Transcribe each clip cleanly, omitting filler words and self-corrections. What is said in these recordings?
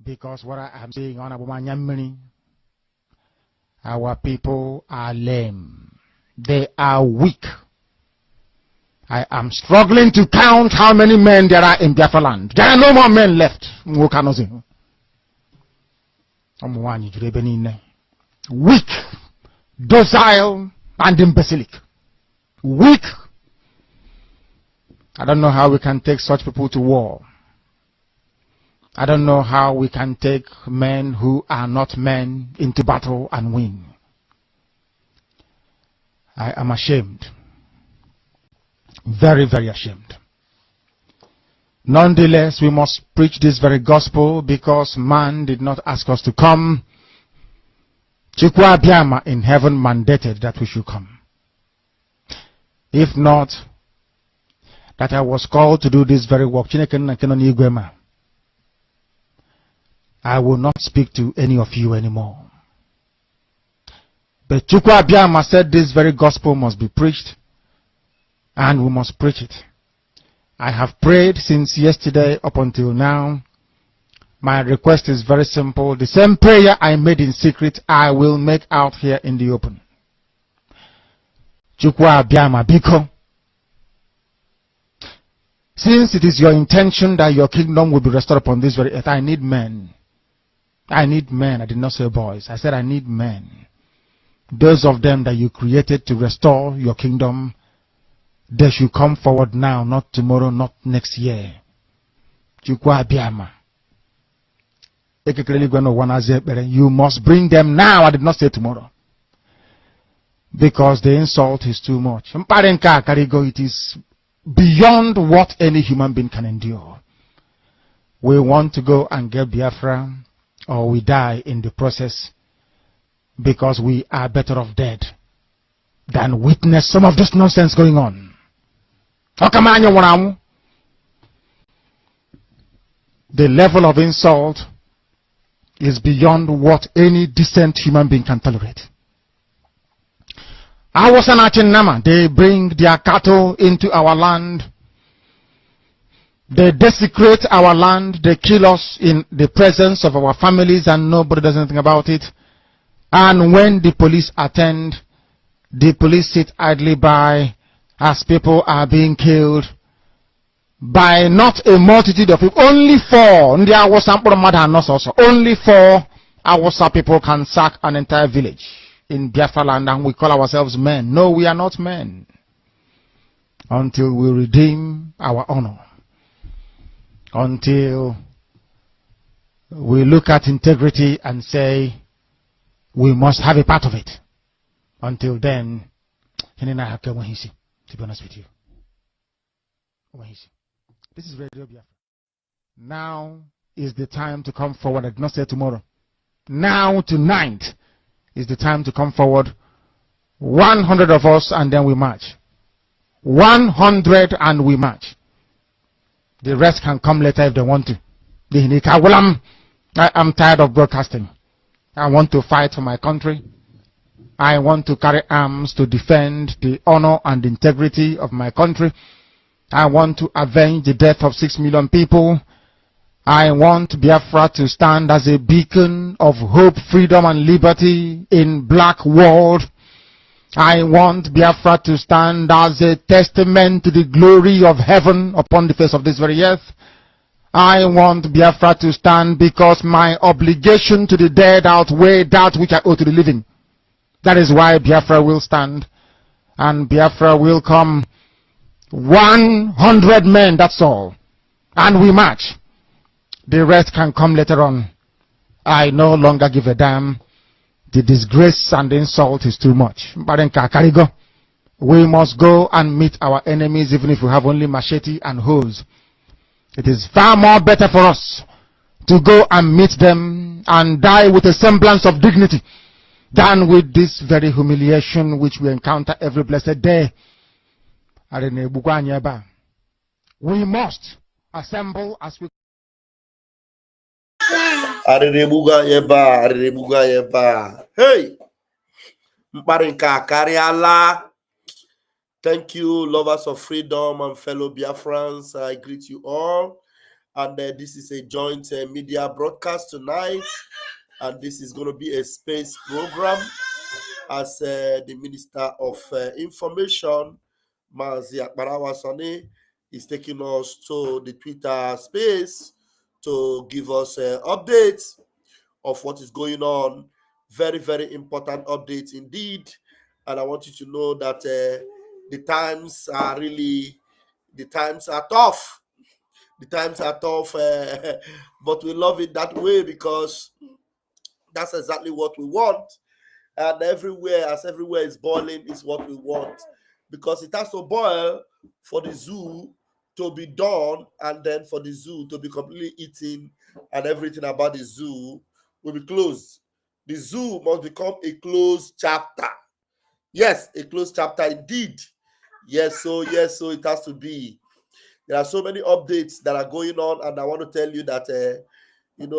Because what I am saying on Abumanyamini, our people are lame. They are weak. I am struggling to count how many men there are in Biafra land. There are no more men left. Weak, docile, and imbecilic. Weak. I don't know how we can take such people to war. I don't know how we can take men who are not men into battle and win. I am ashamed. Very, very ashamed. Nonetheless, we must preach this very gospel because man did not ask us to come. Chukwu Abiyama in heaven mandated that we should come. If not, that I was called to do this very work, I will not speak to any of you anymore. But Chukwu Abiyama said this very gospel must be preached, and we must preach it. I have prayed since yesterday up until now. My request is very simple. The same prayer I made in secret, I will make out here in the open. Chukwu Abiyama biko. Since it is your intention that your kingdom will be restored upon this very earth, I need men. I need men. I did not say boys. I said I need men. Those of them that you created to restore your kingdom, they should come forward now, not tomorrow, not next year. Chukwu Abiyama. You must bring them now. I did not say tomorrow. Because the insult is too much. It is beyond what any human being can endure. We want to go and get Biafra, or we die in the process, because we are better off dead than witness some of this nonsense going on. The level of insult is beyond what any decent human being can tolerate. They bring their cattle into our land. They desecrate our land. They kill us in the presence of our families and nobody does anything about it. And when the police attend, the police sit idly by as people are being killed by not a multitude of people. Only 4. Only 4 Awasa people can sack an entire village in Biafra land, and we call ourselves men. No, we are not men. Until we redeem our honor. Until we look at integrity and say, we must have a part of it. Until then, to be honest with you. This is Radio Biafra. Now is the time to come forward. I did not say tomorrow. Now, tonight, is the time to come forward. 100 of us, and then we march. 100 and we march. The rest can come later if they want to. I am tired of broadcasting. I want to fight for my country. I want to carry arms to defend the honor and integrity of my country. I want to avenge the death of 6 million people. I want Biafra to stand as a beacon of hope, freedom, and liberty in black world. I want Biafra to stand as a testament to the glory of heaven upon the face of this very earth. I want Biafra to stand because my obligation to the dead outweigh that which I owe to the living. That is why Biafra will stand, and Biafra will come. 100 men, that's all. And we march. The rest can come later on. I no longer give a damn. The disgrace and the insult is too much. We must go and meet our enemies even if we have only machete and hoes. It is far more better for us to go and meet them and die with a semblance of dignity than with this very humiliation which we encounter every blessed day. We must assemble as we Hey, thank you, lovers of freedom and fellow Biafrans. I greet you all. And this is a joint media broadcast tonight. And this is going to be a space program as the Minister of Information, Mazi Akbarawa Sani, is taking us to the Twitter space to give us updates of what is going on. Very, very important updates indeed. And I want you to know that the times are tough. The times are tough, but we love it that way because that's exactly what we want. And everywhere is boiling is what we want, because it has to boil for the zoo to be done, and then for the zoo to be completely eaten, and everything about the zoo will be closed. The zoo must become a closed chapter. Yes, a closed chapter indeed. Yes, so it has to be. There are so many updates that are going on, and I want to tell you that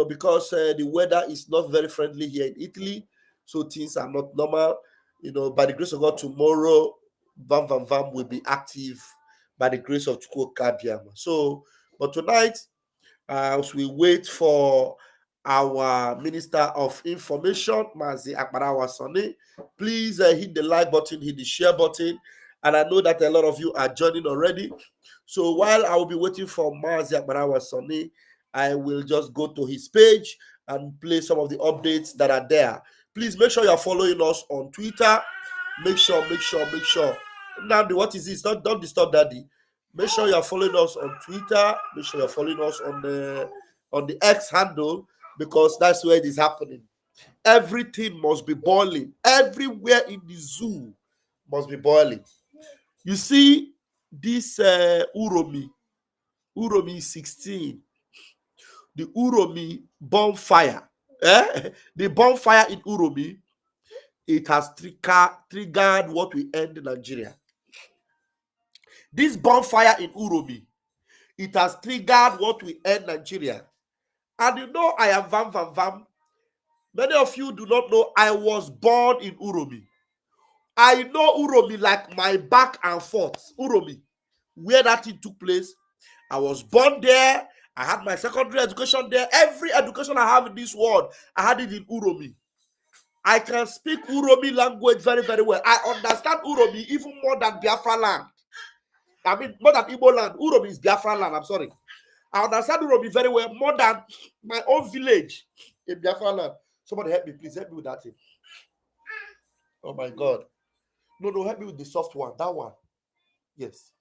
because the weather is not very friendly here in Italy, so things are not normal. By the grace of God, tomorrow, Vam will be active by the grace of Chukwukabiam. So, but tonight, as we wait for our Minister of Information, Mazi Akbarawa Sani, please hit the like button, hit the share button, and I know that a lot of you are joining already. So while I will be waiting for Mazi Akbarawa Sani, I will just go to his page and play some of the updates that are there. Please make sure you are following us on Twitter. Make sure. Nandi, what is this? Don't disturb Daddy. Make sure you are following us on Twitter. Make sure you are following us on the X handle, because that's where it is happening. Everything must be boiling. Everywhere in the zoo must be boiling. You see this Uromi 16, the Uromi bonfire. The bonfire in Uromi, it has triggered what will end Nigeria. This bonfire in Uromi, it has triggered what will end Nigeria. And I am Vam. Many of you do not know I was born in Uromi. I know Uromi like my back and forth. Uromi, where that thing took place. I was born there. I had my secondary education there. Every education I have in this world, I had it in Uromi. I can speak Uromi language very, very well. I understand Uromi even more than Biafra land. I mean, more than Igbo land. Uromi is Biafra land. I'm sorry. I understand Uromi very well, more than my own village in Biafra land. Somebody help me, please. Help me with that thing. Oh my God. No, help me with the soft one. That one. Yes.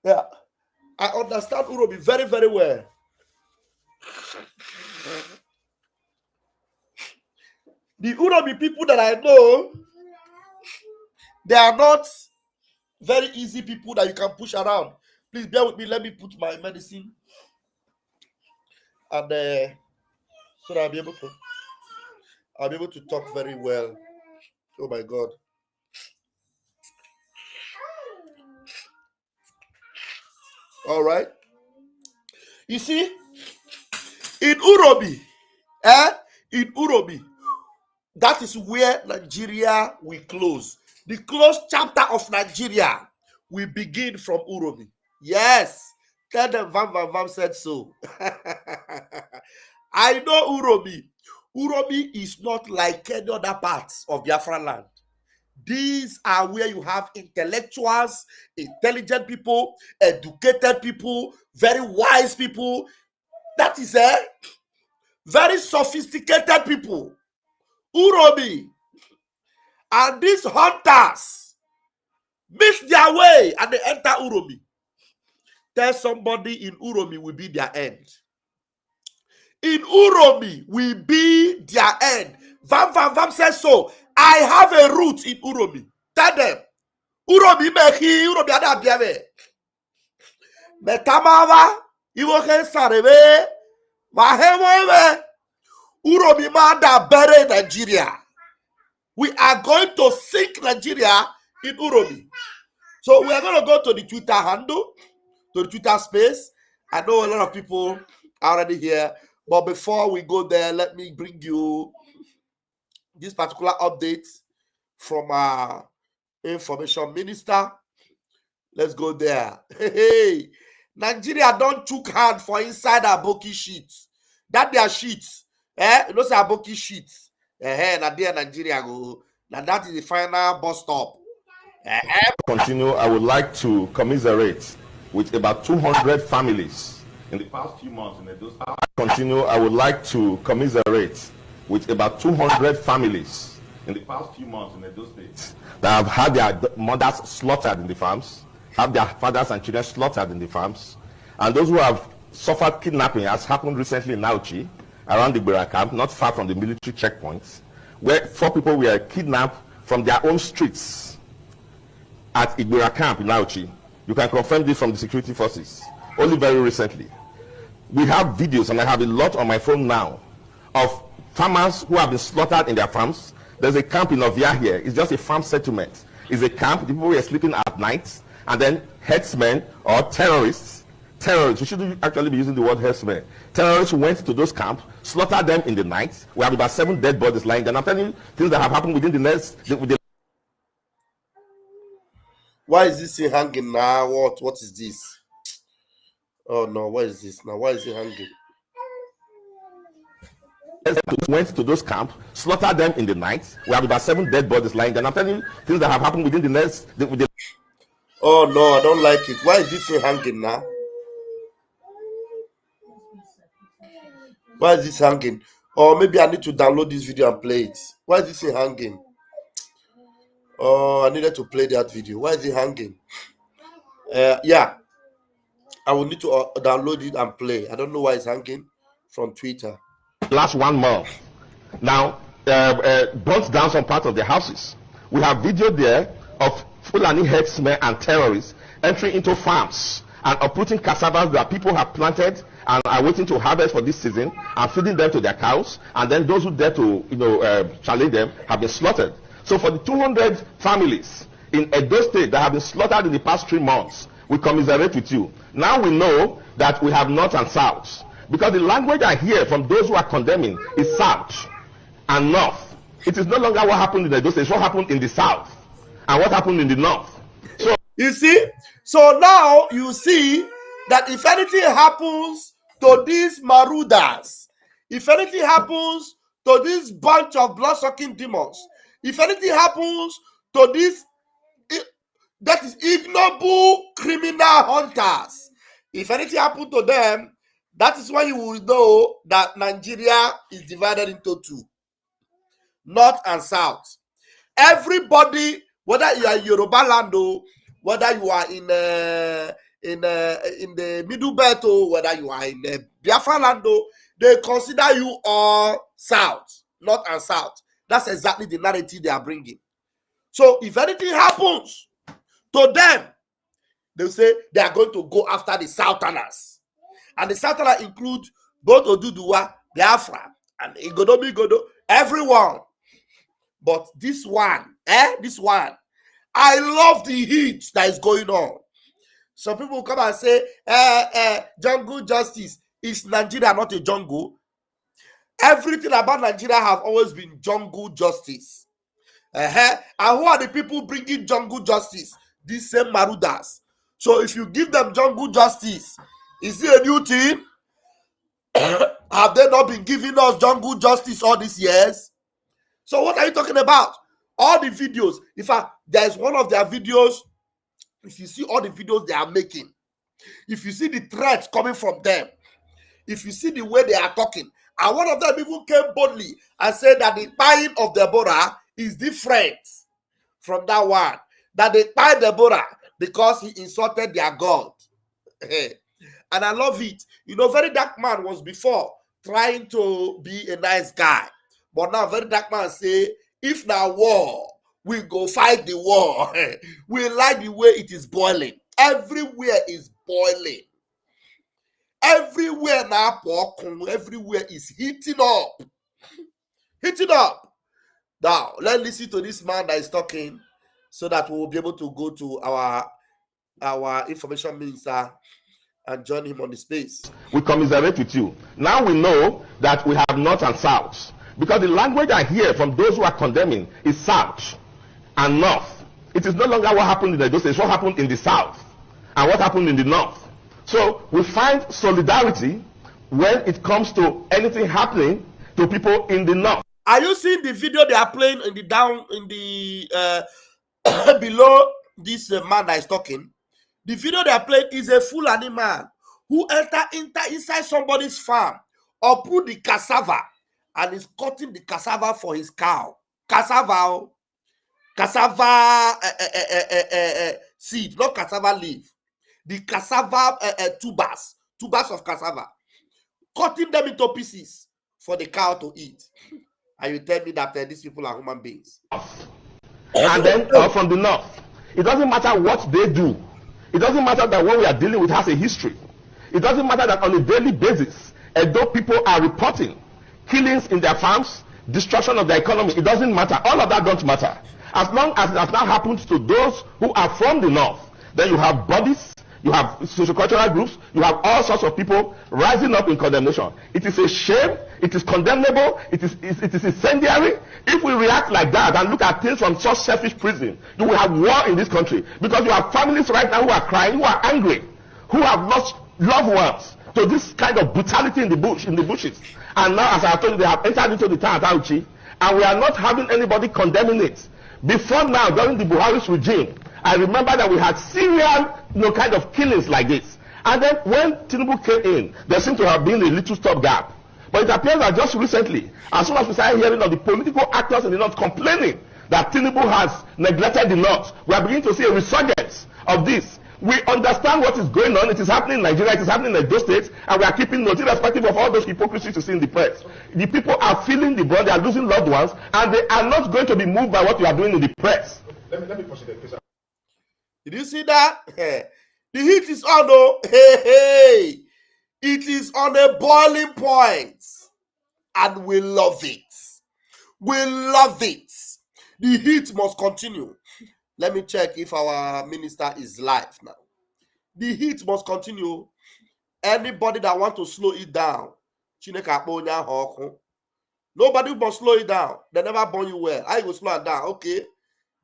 Yeah. I understand Uromi very, very well. The Uromi people that I know, they are not very easy people that you can push around. Please bear with me. Let me put my medicine, and so that I'll be able to talk very well. Oh my God. All right. You see, in Uromi, that is where Nigeria will close. The closed chapter of Nigeria will begin from Uromi. Yes. Tell them Vam said so. I know Uromi. Uromi is not like any other parts of Biafra land. These are where you have intellectuals, intelligent people, educated people, very wise people. That is very sophisticated people. Uromi. And these hunters miss their way and they enter Uromi. Tell somebody in Uromi will be their end. In Uromi will be their end. Vam says so. I have a root in Uromi. Tell them. Uromi meki, Uromi adabiame. Metamava, iwoke sarebe, mahemowe. Uromi mada bere Nigeria. We are going to sink Nigeria in Uromi. So we are going to go to the Twitter handle, to the Twitter space. I know a lot of people are already here. But before we go there, let me bring you this particular update from our information minister. Let's go there. Hey, Nigeria don't chook hand for inside Aboki sheets. That their sheets. You know say Aboki sheets. Now there Nigeria go. Now that is the final bus stop. Continue, I would like to commiserate with about 200 families in the past few months in Edo State. Continue, I would like to commiserate with about 200 families in the past few months in Edo State that have had their mothers slaughtered in the farms, have their fathers and children slaughtered in the farms, and those who have suffered kidnapping, as happened recently in Nauchi, around the Gbera camp, not far from the military checkpoints, where 4 people were kidnapped from their own streets at Igbira camp in Nauchi. You can confirm this from the security forces, only very recently. We have videos, and I have a lot on my phone now, of farmers who have been slaughtered in their farms. There's a camp in Ovia here. It's just a farm settlement. It's a camp. The people were sleeping at night, and then herdsmen or terrorists, we shouldn't actually be using the word herdsmen. Terrorists went to those camps, slaughtered them in the night. We have about 7 dead bodies lying there. And I'm telling you things that have happened within the next. Why is this thing hanging now? What is this? Oh no, what is this now? Why is it hanging? Went to those camps, slaughtered them in the night. We have about 7 dead bodies lying there. And I'm telling you things that have happened within the next. Oh no, I don't like it. Why is this thing hanging now? Why is this hanging? Or maybe I need to download this video and play it. Why is this thing hanging? Oh, I needed to play that video. Why is it hanging? Yeah, I will need to download it and play. I don't know why it's hanging from Twitter. Last 1 month now, burnt down some part of their houses. We have video there of Foolani herdsmen and terrorists entering into farms and uprooting cassavas that people have planted and are waiting to harvest for this season and feeding them to their cows. And then those who dare to challenge them have been slaughtered. So for the 200 families in Edo State that have been slaughtered in the past 3 months, we commiserate with you. Now we know that we have north and south, because the language I hear from those who are condemning is south and north. It is no longer what happened in Edo State, it's what happened in the south and what happened in the north. So you see, so now you see that if anything happens to these marauders, if anything happens to this bunch of blood-sucking demons, if anything happens to this, that is ignoble criminal hunters, if anything happens to them, that is when you will know that Nigeria is divided into 2, north and south. Everybody, whether you are in Yoruba land, whether you are in the Middle Belt, whether you are in the Biafra land, they consider you all south, north and south. That's exactly the narrative they are bringing. So if anything happens to them, they'll say they are going to go after the Southerners. And the Southerners include both Oduduwa, Biafra, and Igodo, everyone. But this one, I love the heat that is going on. Some people come and say, jungle justice. Is Nigeria not a jungle? Everything about Nigeria have always been jungle justice. And who are the people bringing jungle justice? These same marauders. So if you give them jungle justice, is it a new thing? Have they not been giving us jungle justice all these years? So what are you talking about? All the videos. In fact, there is one of their videos. If you see all the videos they are making, if you see the threats coming from them, if you see the way they are talking, and one of them even came boldly and said that the buying of Deborah is different from that one. That they buy Deborah because he insulted their God. And I love it. You know, Very Dark Man was before trying to be a nice guy. But now Very Dark Man say, if now war, we go fight the war. We like the way it is boiling. Everywhere is boiling. Everywhere now, everywhere is heating up. Heating up. Now, let's listen to this man that is talking so that we will be able to go to our information minister and join him on the space. We commiserate with you. Now we know that we have north and south, because the language I hear from those who are condemning is south and north. It is no longer what happened in Edo State, it's what happened in the south and what happened in the north. So we find solidarity when it comes to anything happening to people in the north. Are you seeing the video they are playing in the down in the below this man that is talking? The video they are playing is a Foolani man who enter inside somebody's farm or put the cassava and is cutting the cassava for his cow. Cassava seed, not cassava leaf. The cassava tubers of cassava, cutting them into pieces for the cow to eat. And you tell me that these people are human beings. And then from the north, it doesn't matter what they do. It doesn't matter that what we are dealing with has a history. It doesn't matter that on a daily basis, although people are reporting killings in their farms, destruction of their economy, it doesn't matter. All of that don't matter. As long as it has not happened to those who are from the north, then you have bodies, you have sociocultural groups, you have all sorts of people rising up in condemnation. It is a shame, it is condemnable, it is incendiary. If we react like that and look at things from such selfish prison, you will have war in this country. Because you have families right now who are crying, who are angry, who have lost loved ones to this kind of brutality in the bushes. And now, as I told you, they have entered into the town at Auchi, and we are not having anybody condemning it. Before now, during the Buhari's regime, I remember that we had serial, kind of killings like this. And then when Tinubu came in, there seemed to have been a little stopgap. But it appears that just recently, as soon as we started hearing of the political actors in the north complaining that Tinubu has neglected the north, we are beginning to see a resurgence of this. We understand what is going on. It is happening in Nigeria, it is happening in those states, and we are keeping note, irrespective of all those hypocrisies you see in the press. The people are feeling the brunt, they are losing loved ones, and they are not going to be moved by what you are doing in the press. Let me proceed, please. Did you see that? The heat is on, though. Hey. It is on a boiling point, and we love it. We love it. The heat must continue. Let me check if our minister is live now. The heat must continue. Anybody that wants to slow it down, nobody must slow it down. They never burn you well. I will slow it down. Okay,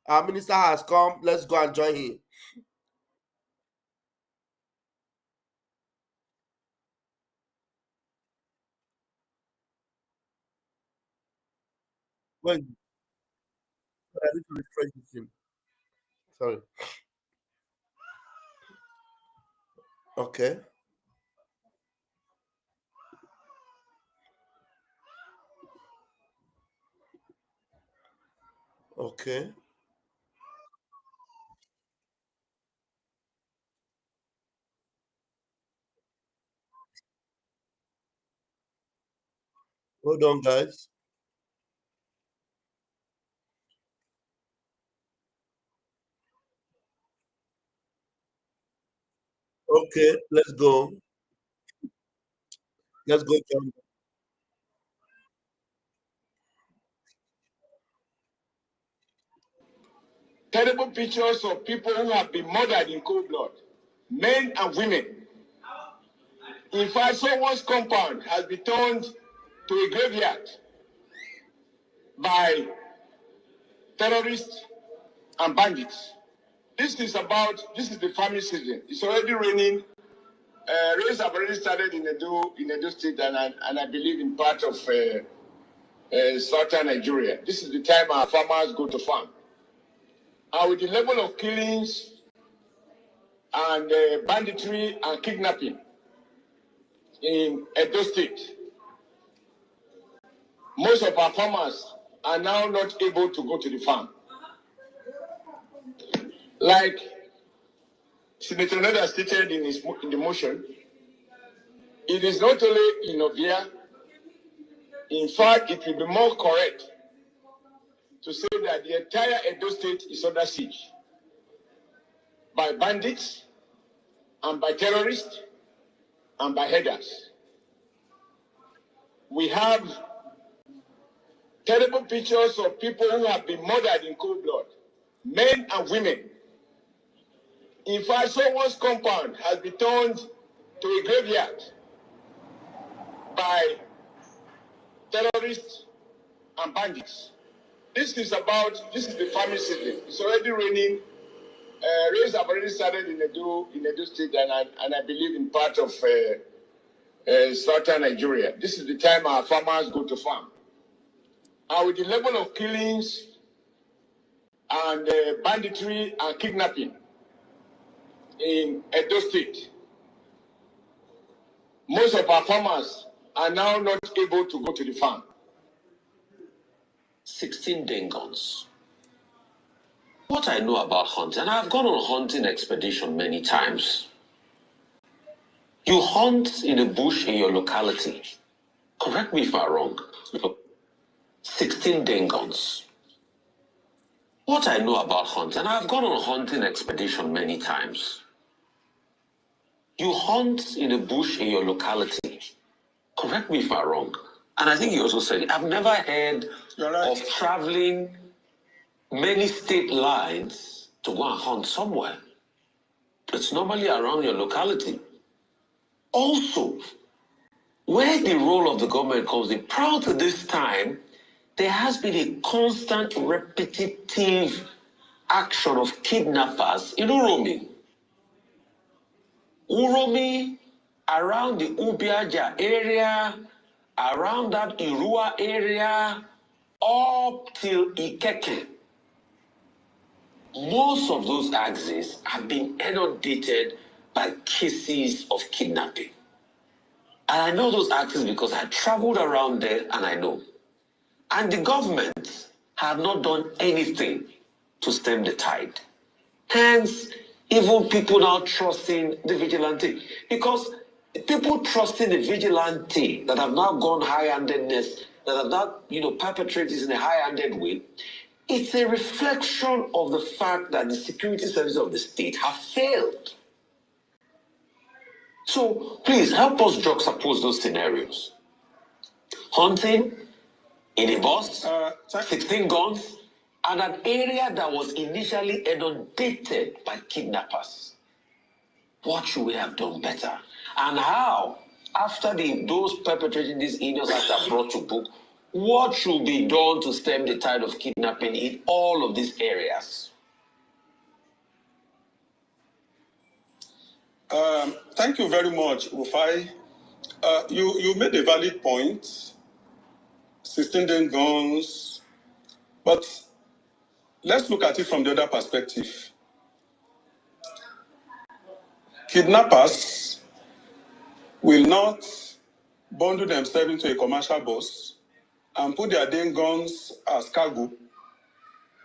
our minister has come. Let's go and join him. Wait, I need to refresh him. Sorry. Okay. Okay. Hold on, guys. Okay, let's go. Let's go, John. Terrible pictures of people who have been murdered in cold blood, men and women. In fact, someone's compound has been turned to a graveyard by terrorists and bandits. This is the farming season. It's already raining. Rains have already started in Edo State and I believe in part of southern Nigeria. This is the time our farmers go to farm. And with the level of killings and banditry and kidnapping in Edo State, most of our farmers are now not able to go to the farm. Like Senator Noda stated in the motion, it is not only in Ovia. In fact, it will be more correct to say that the entire Edo State is under siege by bandits and by terrorists and by headers. We have terrible pictures of people who have been murdered in cold blood, men and women. In fact, someone's compound has been turned to a graveyard by terrorists and bandits. This is the farming season. It's already raining. Raids have already started in Edo State and I believe in part of southern Nigeria. This is the time our farmers go to farm. And with the level of killings and banditry and kidnapping in Edo State, most of our farmers are now not able to go to the farm. 16 Dengons. What I know about hunting, and I've gone on a hunting expedition many times. You hunt in a bush in your locality. Correct me if I'm wrong. 16 Dengons. What I know about hunting, and I've gone on a hunting expedition many times. You hunt in a bush in your locality. Correct me if I'm wrong. And I think you also said, I've never heard of traveling many state lines to go and hunt somewhere. It's normally around your locality. Also, where the role of the government comes in, prior to this time, there has been a constant, repetitive action of kidnappers in Uromi. Uromi, around the Ubiaja area, around that Irua area, up till Ikeke. Most of those axes have been inundated by cases of kidnapping. And I know those axes because I traveled around there and I know. And the government have not done anything to stem the tide. Hence, even people now trusting the vigilante. Because people trusting the vigilante that have now gone high-handedness, that have not, perpetrated this in a high-handed way, it's a reflection of the fact that the security services of the state have failed. So please help us juxtapose those scenarios. Hunting in a bus, 16 guns, and an area that was initially inundated by kidnappers. What should we have done better? And how, after those perpetrating these heinous acts are brought to book, what should be done to stem the tide of kidnapping in all of these areas? Thank you very much, Rufai. You made a valid point, 16 day guns, but let's look at it from the other perspective. Kidnappers will not bundle themselves into a commercial bus and put their damn guns as cargo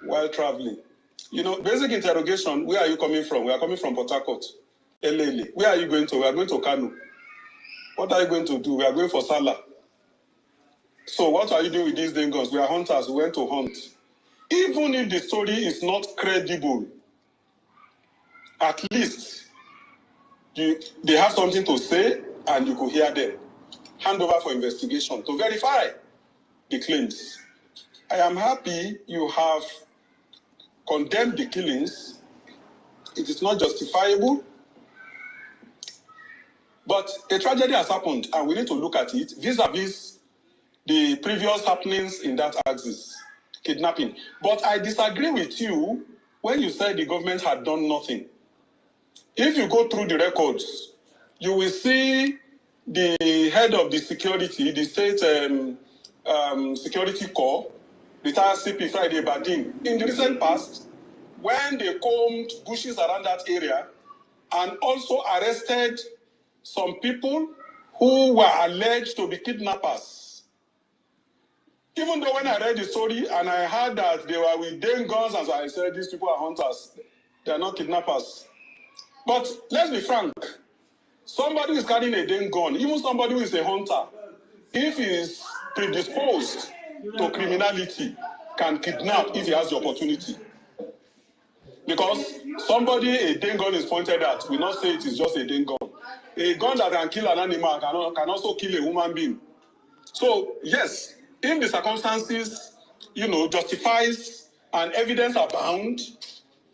while traveling. Basic interrogation, where are you coming from? We are coming from Port Harcourt, Elele. Where are you going to? We are going to Kano. What are you going to do? We are going for Salah. So what are you doing with these damn guns? We are hunters. We went to hunt. Even if the story is not credible, at least they have something to say and you could hear them. Hand over for investigation to verify the claims. I am happy you have condemned the killings. It is not justifiable. But a tragedy has happened and we need to look at it vis-a-vis the previous happenings in that axis, kidnapping. But I disagree with you when you said the government had done nothing. If you go through the records, you will see the head of the security, the state security corps, retired CP Friday Badin, in the recent past, when they combed bushes around that area and also arrested some people who were alleged to be kidnappers. Even though when I read the story and I heard that they were with Dane guns, as I said, these people are hunters, they are not kidnappers. But let's be frank, somebody who is carrying a Dane gun, even somebody who is a hunter, if he is predisposed to criminality, can kidnap if he has the opportunity. Because somebody a Dane gun is pointed at, will not say it is just a Dane gun. A gun that can kill an animal can also kill a human being. So, yes, if the circumstances, justifies and evidence abound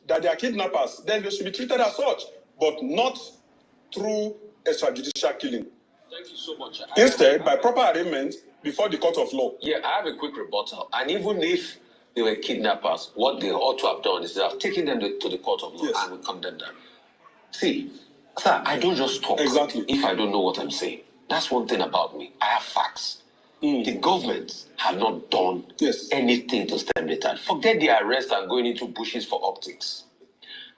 that they are kidnappers, then they should be treated as such, but not through extrajudicial killing. Thank you so much. Instead, by proper arraignment before the court of law. Yeah, I have a quick rebuttal. And even if they were kidnappers. What they ought to have done is they have taken them to the court of law and we condemn them. See, sir, I don't just talk if I don't know what I'm saying. That's one thing about me. I have facts. The government have not done anything to stem the tide. Forget the arrest and going into bushes for optics.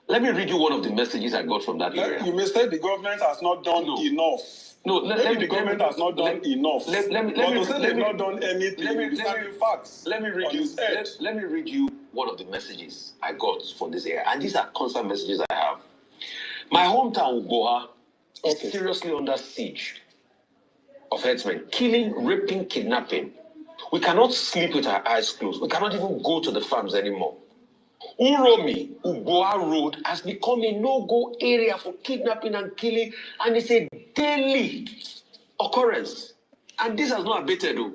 Let me read you one of the messages I got from that area. You may say the government has not done enough. No, the government has not done enough. Let me not done anything. Let me read you one of the messages I got for this area. And these are constant messages I have. My hometown, Ugoha, is seriously under siege of herdsmen, killing, raping, kidnapping. We cannot sleep with our eyes closed. We cannot even go to the farms anymore. Uromi, Ugoha Road has become a no-go area for kidnapping and killing, and it's a daily occurrence. And this has not abated, though.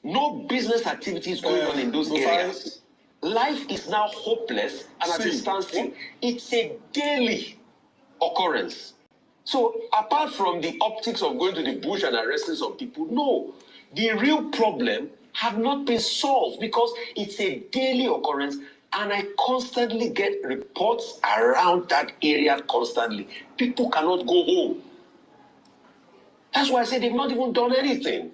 No business activities going on in those areas. Life is now hopeless and at a standstill. It's a daily occurrence. So apart from the optics of going to the bush and arresting some people, no. The real problem have not been solved because it's a daily occurrence, and I constantly get reports around that area constantly. People cannot go home. That's why I say they've not even done anything.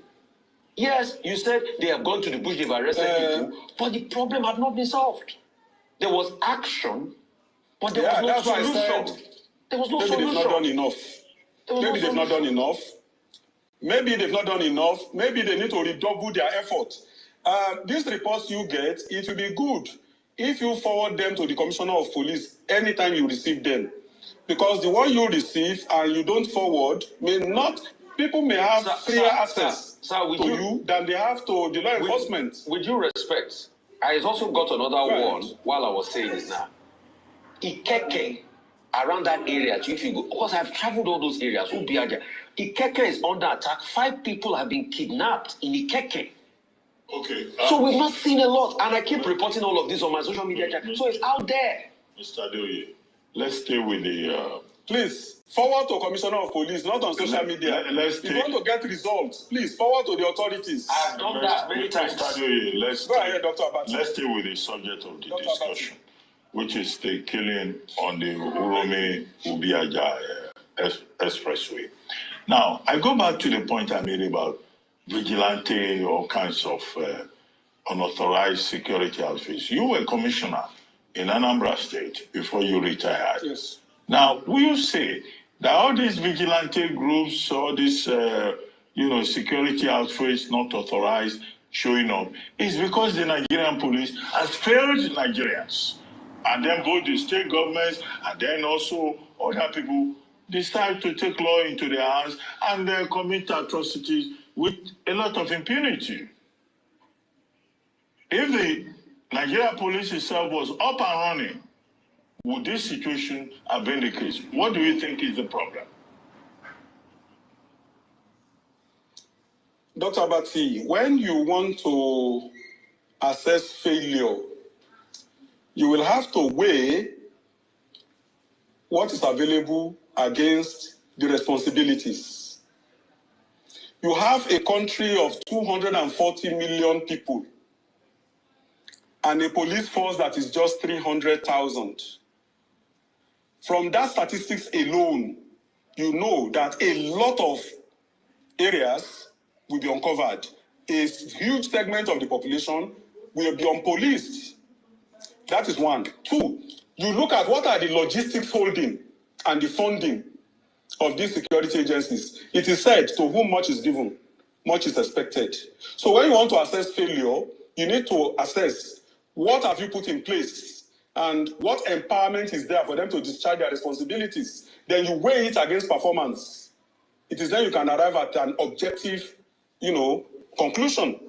Yes, you said they have gone to the bush, they've arrested people, but the problem had not been solved. There was action, but there was no solution. There was no solution. Maybe they've not done enough. Maybe they've not done enough. Maybe they've not done enough. Maybe they need to redouble their effort. These reports you get, it will be good if you forward them to the Commissioner of Police anytime you receive them. Because the one you receive and you don't forward may not, people may have freer access to you than they have to the law enforcement. With due respect, I also got another one while I was saying this now. Ikeke, around that area, if you go, because I've traveled all those areas, Ikeke is under attack. 5 people have been kidnapped in Ikeke. Okay. So we've not seen a lot, and I keep reporting all of this on my social media channel. So it's out there. Mr. Adeoye, let's stay with the... Please, forward to Commissioner of Police, not on social media. If you want to get results, please forward to the authorities. I've done that many times. Mr. Adeoye, let's stay with the subject of the discussion, which is the killing on the Uromi Ubiaja Expressway. Now, I go back to the point I made about vigilante, all kinds of unauthorized security outfits. You were commissioner in Anambra State before you retired. Yes. Now, will you say that all these vigilante groups, all these, security outfits not authorized showing up, is because the Nigerian police has failed Nigerians? And then both the state governments and then also other people decide to take law into their hands and commit atrocities with a lot of impunity. If the Nigerian police itself was up and running, would this situation have been the case? What do you think is the problem? Dr. Abati, when you want to assess failure, you will have to weigh what is available against the responsibilities. You have a country of 240 million people and a police force that is just 300,000. From that statistics alone, you know that a lot of areas will be uncovered. A huge segment of the population will be unpoliced. That is one. 2, you look at what are the logistics holding and the funding of these security agencies. It is said to whom much is given, much is expected. So when you want to assess failure, you need to assess what have you put in place and what empowerment is there for them to discharge their responsibilities. Then you weigh it against performance. It is then you can arrive at an objective, conclusion.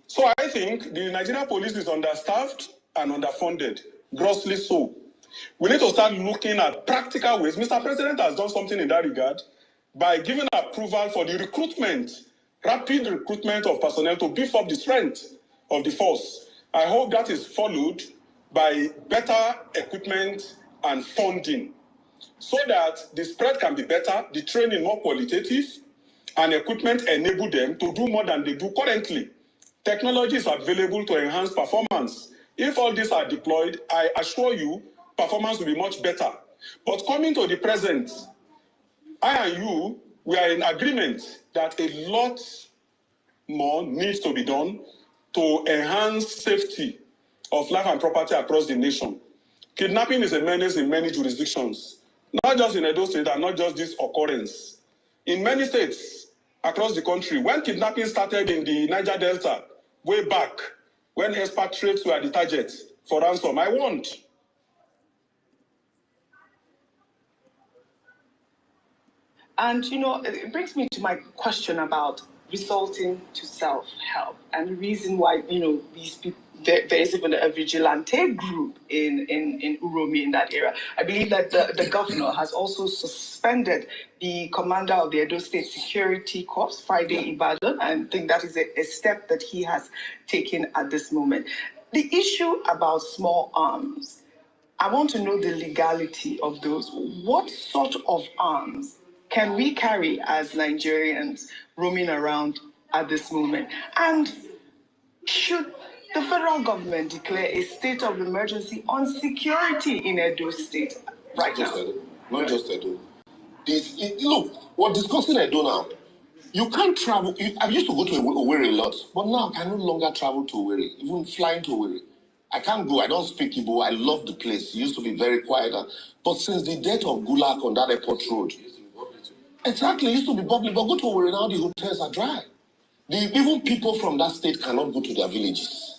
So I think the Nigerian police is understaffed and underfunded, grossly so. We need to start looking at practical ways. Mr. President has done something in that regard by giving approval for the rapid recruitment of personnel to beef up the strength of the force. I hope that is followed by better equipment and funding so that the spread can be better, the training more qualitative, and equipment enable them to do more than they do currently. Technology is available to enhance performance. If all these are deployed, I assure you, performance will be much better. But coming to the present, I and you, we are in agreement that a lot more needs to be done to enhance safety of life and property across the nation. Kidnapping is a menace in many jurisdictions, not just in Edo State and not just this occurrence. In many states across the country, when kidnapping started in the Niger Delta, way back, when expatriates were the target for ransom, I warned. And, it brings me to my question about resorting to self-help and the reason why, these people, there is even a vigilante group in Uromi in that area. I believe that the governor has also suspended the commander of the Edo State Security Corps, Friday Ibadan, and I think that is a step that he has taken at this moment. The issue about small arms, I want to know the legality of those. What sort of arms can we carry as Nigerians roaming around at this moment? And should the federal government declare a state of emergency on security in Edo State right now? Not just Edo. Look, we're discussing Edo now. You can't travel. I used to go to Owerri a lot, but now I can no longer travel to Owerri, even flying to Owerri. I can't go. I don't speak Igbo. I love the place. It used to be very quiet. But since the death of Gulak on that airport road, exactly, it used to be bubbly. But go to Owerri now, the hotels are dry. Even people from that state cannot go to their villages.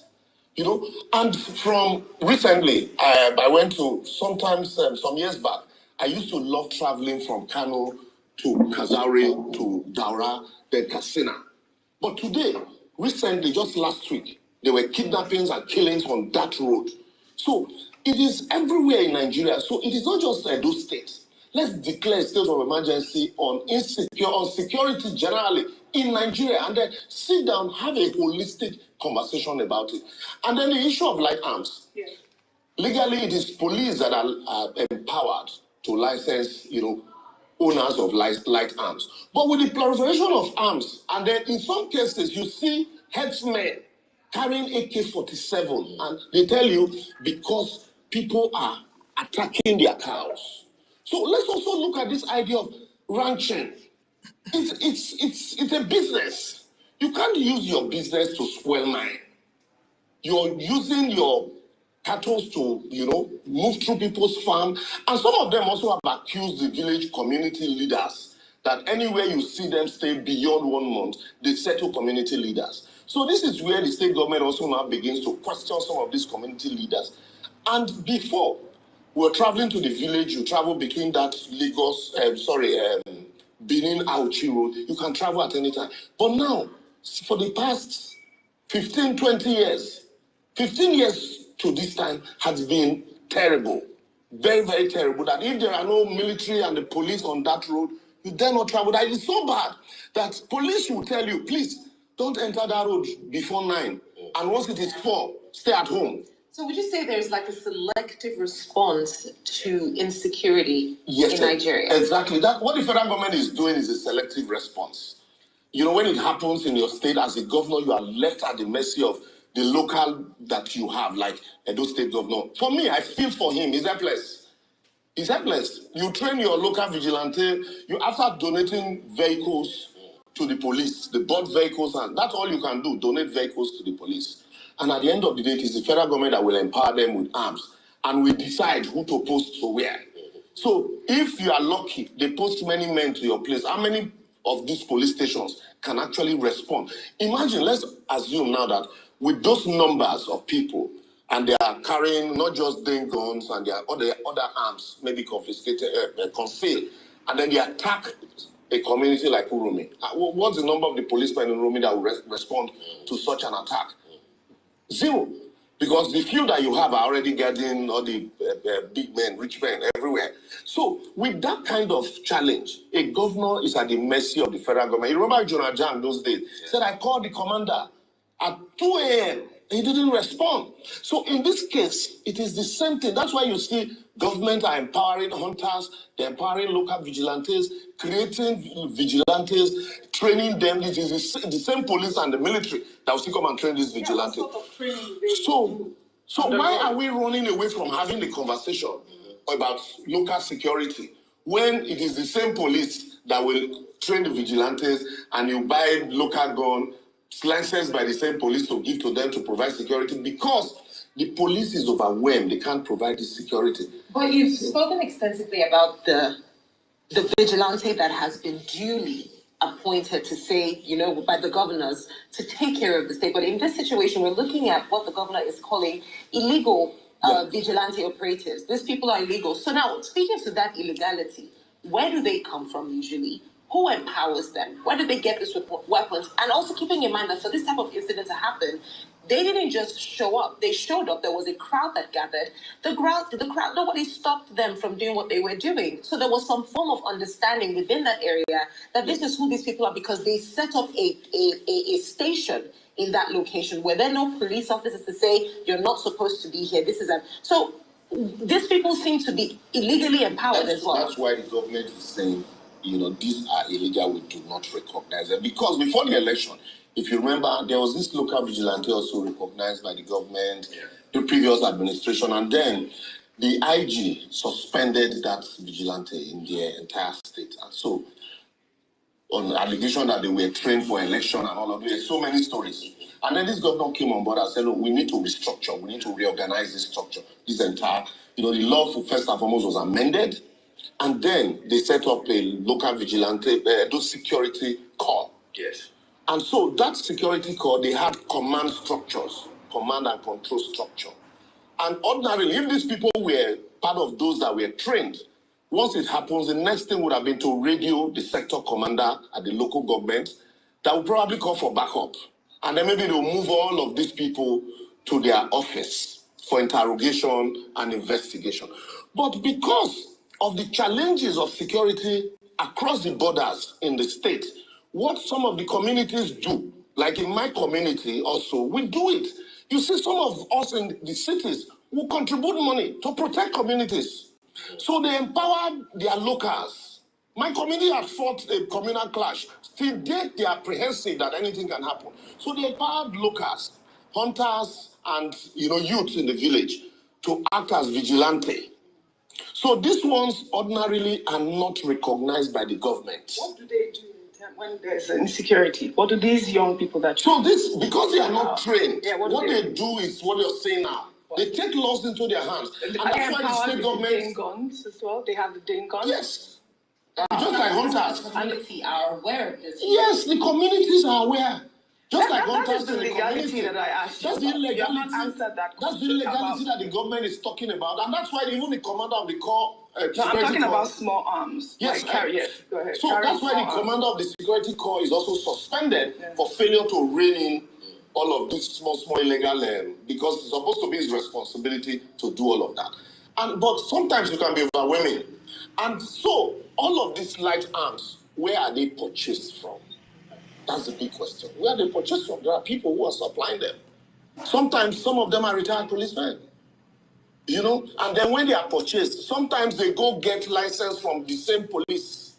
And from recently, I went to, sometimes, some years back, I used to love traveling from Kano to Kazaure to Daura, then Katsina. But today, recently, just last week, there were kidnappings and killings on that road. So it is everywhere in Nigeria. So it is not just Edo State. Let's declare a state of emergency on security generally in Nigeria, and then sit down, have a holistic conversation about it. And then the issue of light arms. Yeah. Legally, it is police that are empowered to license, owners of light arms. But with the proliferation of arms, and then in some cases, you see headsmen carrying AK-47, and they tell you because people are attacking their cows. So let's also look at this idea of ranching. It's a business. You can't use your business to spoil mine. You're using your cattle to, move through people's farm. And some of them also have accused the village community leaders that anywhere you see them stay beyond 1 month, they settle community leaders. So this is where the state government also now begins to question some of these community leaders. And before, we were traveling to the village, you travel between that Benin Auchi Road, you can travel at any time. But now, for the past 15, 20 years, 15 years to this time has been terrible. Very, very terrible. That if there are no military and the police on that road, you dare not travel. That is so bad that police will tell you, please, don't enter that road before 9. And once it is 4, stay at home. So would you say there's like a selective response to insecurity in Nigeria? Exactly. What the federal government is doing is a selective response. When it happens in your state as a governor, you are left at the mercy of the local that you have, like Edo State governor. For me, I feel for him. He's helpless. He's helpless. You train your local vigilante. After donating vehicles to the police, they bought vehicles, and that's all you can do, donate vehicles to the police. And at the end of the day, it is the federal government that will empower them with arms and will decide who to post to where. So if you are lucky, they post many men to your place. How many of these police stations can actually respond? Imagine, let's assume now that with those numbers of people, and they are carrying not just their guns and their other arms, maybe confiscated, concealed, and then they attack a community like Uromi. What's the number of the policemen in Uromi that will respond to such an attack? 0. Because the few that you have are already getting all the big men, rich men everywhere. So with that kind of challenge, a governor is at the mercy of the federal government. You remember Jonah Jang those days? He said, I called the commander at 2 a.m. He didn't respond. So in this case, it is the same thing. That's why you see Government are empowering hunters, they're empowering local vigilantes, creating vigilantes, training them. It is the same police and the military that will still come and train these vigilantes. What sort of training So why are we running away from having the conversation about local security when it is the same police that will train the vigilantes and you buy local gun licensed by the same police to give to them to provide security because the police is overwhelmed. They can't provide this security. But you've spoken extensively about the vigilante that has been duly appointed to say, by the governors to take care of the state. But in this situation, we're looking at what the governor is calling illegal vigilante operatives. These people are illegal. So now, speaking to that illegality, where do they come from usually? Who empowers them? Where do they get these weapons? And also keeping in mind that for this type of incident to happen, they didn't just show up. They showed up. There was a crowd that gathered. The crowd, nobody stopped them from doing what they were doing. So there was some form of understanding within that area that this is who these people are because they set up a station in that location where there are no police officers to say, you're not supposed to be here. So these people seem to be illegally empowered as well. That's why the government is saying, these are illegal, we do not recognize them. Because before the election, if you remember, there was this local vigilante also recognized by the government, the previous administration, and then the IG suspended that vigilante in the entire state. And so, on the allegation that they were trained for election and all of this, so many stories. And then this governor came on board and said, look, we need to restructure, we need to reorganize this structure, this entire, the law for first and foremost was amended. And then they set up a local vigilante, those security corps. Yes. And so that security corps, they had command structures, command and control structure. And ordinarily, if these people were part of those that were trained, once it happens, the next thing would have been to radio the sector commander at the local government that would probably call for backup. And then maybe they'll move all of these people to their office for interrogation and investigation. But because of the challenges of security across the borders in the state, what some of the communities do, like in my community also, we do it. You see, some of us in the cities will contribute money to protect communities. So they empower their locals. My community has fought a communal clash. Till date, they are apprehensive that anything can happen. So they empowered locals, hunters, and youth in the village to act as vigilante. So these ones ordinarily are not recognized by the government. What do they do when there's insecurity? What do these young people that... So this, because they are not trained, what they do is what you're saying now. They take laws into their hands. And that's why the state government... They guns as well? They have the Dane guns? Yes. Just like hunters. The community are aware of this. Yes, the communities are aware. Just like that hunters is the legality that I asked you. That's the illegality. You have not answered that question. That's the illegality that the government is talking about. And that's why even the commander of the corps... I'm talking about small arms. Yes. Yes, go ahead. So that's why the commander of the security corps is also suspended for failure to rein in all of these small illegal, because it's supposed to be his responsibility to do all of that. But sometimes you can be overwhelming. And so all of these light arms, where are they purchased from? That's the big question. Where are they purchased from? There are people who are supplying them. Sometimes some of them are retired policemen. And then when they are purchased, sometimes they go get license from the same police.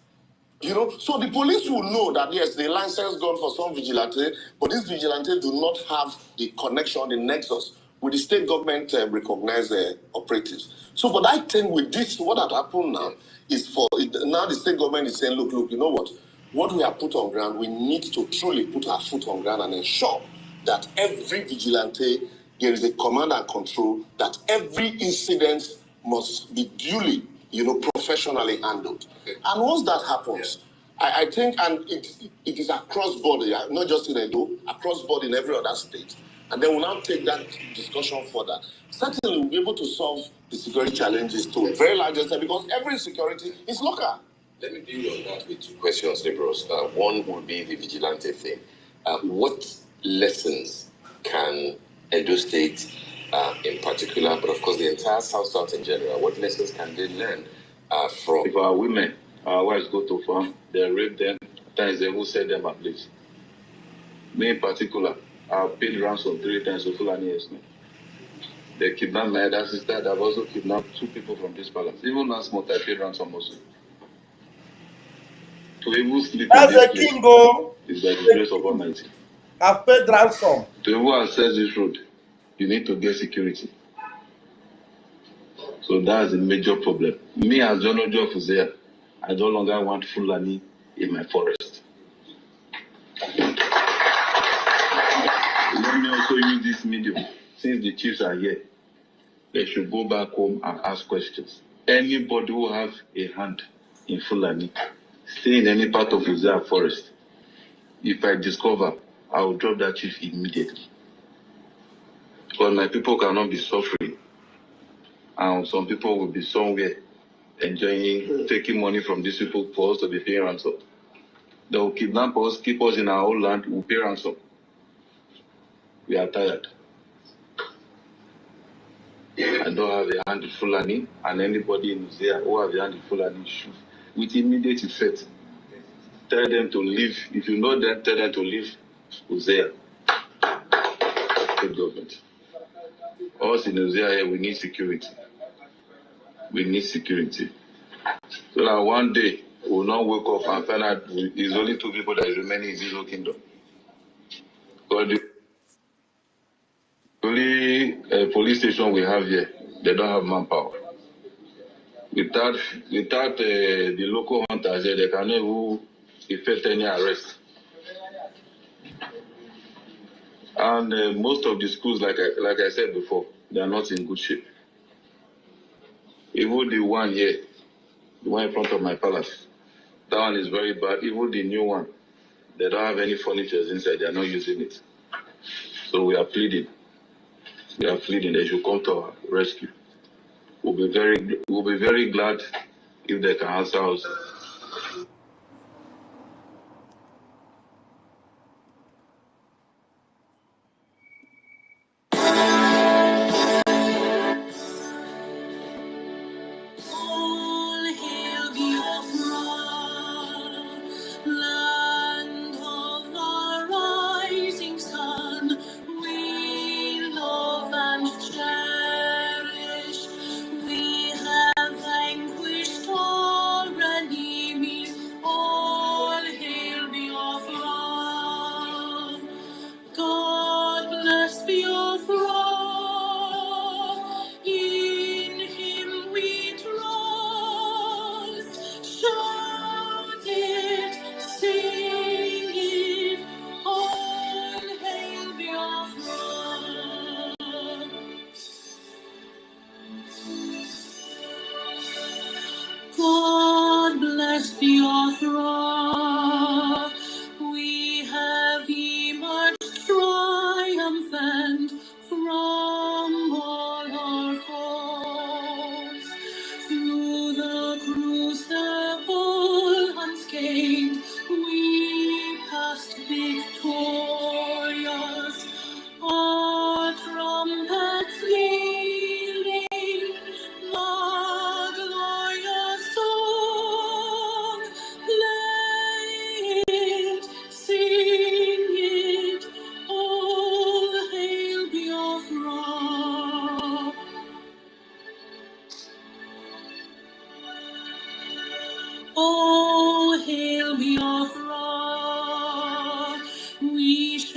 So the police will know that, yes, the license gone for some vigilante, but these vigilantes do not have the connection, the nexus with the state government recognized operatives. So, but I think with this, what had happened now is now the state government is saying, look, you know what? What we have put on ground, we need to truly put our foot on ground and ensure that every vigilante, there is a command and control, that every incident must be duly, professionally handled. And once that happens, I think, and it is across board, not just in Edo, across board in every other state. And then we'll now take that discussion further. Certainly, we'll be able to solve the security challenges to a very large extent because every security is local. Let me deal on that with two questions, Liberals. One would be the vigilante thing. What lessons can Edo State in particular, but of course the entire South in general, what lessons can they learn from? If our women, our wives go to farm, they rape them, times they will set them at least. Me in particular, I've paid ransom 3 times to Foolani. They kidnapped my elder sister. They've also kidnapped 2 people from this palace. Even last month, I paid ransom also. To even sleep in That's this a place king, oh. is by the grace of Almighty. I've paid ransom. To even access this road, you need to get security. So that's a major problem. Me as John of Uzea, I no longer want Foolani in my forest. Let me also use this medium. Since the chiefs are here, they should go back home and ask questions. Anybody who has a hand in Fulani, stay in any part of Uzea forest, if I discover, I will drop that chief immediately. Because my people cannot be suffering, and some people will be somewhere enjoying, taking money from these people for us to be paying ransom. They will kidnap us, keep us in our own land, we'll pay ransom. We are tired. I don't have a hand in Fulani, and anybody in Uzea who have a hand in Fulani should, with immediate effect, tell them to leave. If you know them, tell them to leave Uzea. State government. Us in Uzea here, we need security. We need security. So that one day, we will not wake up and find out it's only 2 people that is remaining in this whole kingdom. Because the only police station we have here, they don't have manpower. Without the local hunters here, they cannot even effect any arrest. And most of the schools, like I said before, they are not in good shape. Even the one here, the one in front of my palace, that one is very bad. Even the new one, they don't have any furniture inside. They are not using it. So we are pleading. We are pleading they should come to our rescue. We'll be very glad if they can answer us. All hail Biafra, land of the rising sun. We love and cherish. We have vanquished all enemies. All hail Biafra. God bless Biafra. In him we trust. Shout it, sing it, all hail Biafra. God bless Biafra. We have emerged triumphant from all our foes. Through the crucible unscathed, we passed victorious. Our trumpets leading the glorious song. Play it, sing it, all hail Biafra. All hail Biafra. We shall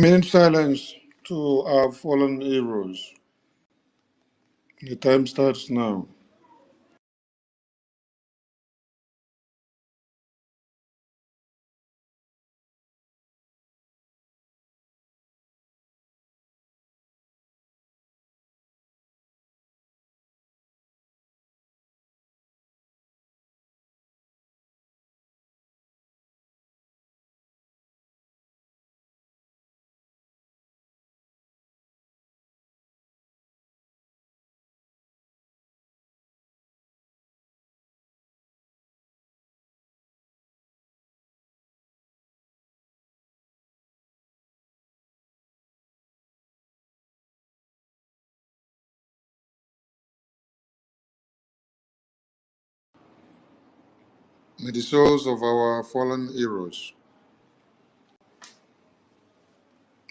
minute silence to our fallen heroes. The time starts now. May the souls of our fallen heroes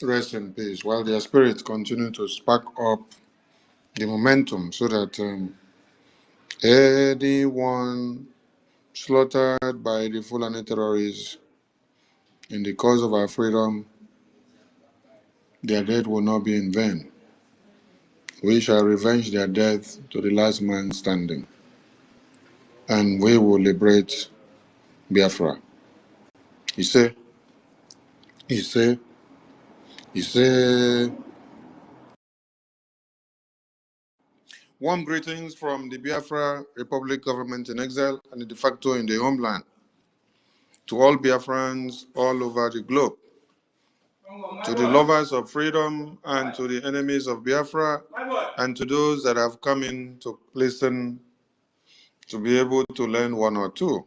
rest in peace, while their spirits continue to spark up the momentum so that anyone slaughtered by the Foolani terrorists in the cause of our freedom, their death will not be in vain. We shall revenge their death to the last man standing, and we will liberate Biafra. He said, he said, he said. Warm greetings from the Biafra Republic government in exile and the de facto in the homeland to all Biafrans all over the globe, to the lovers of freedom and to the enemies of Biafra, and to those that have come in to listen to be able to learn one or two,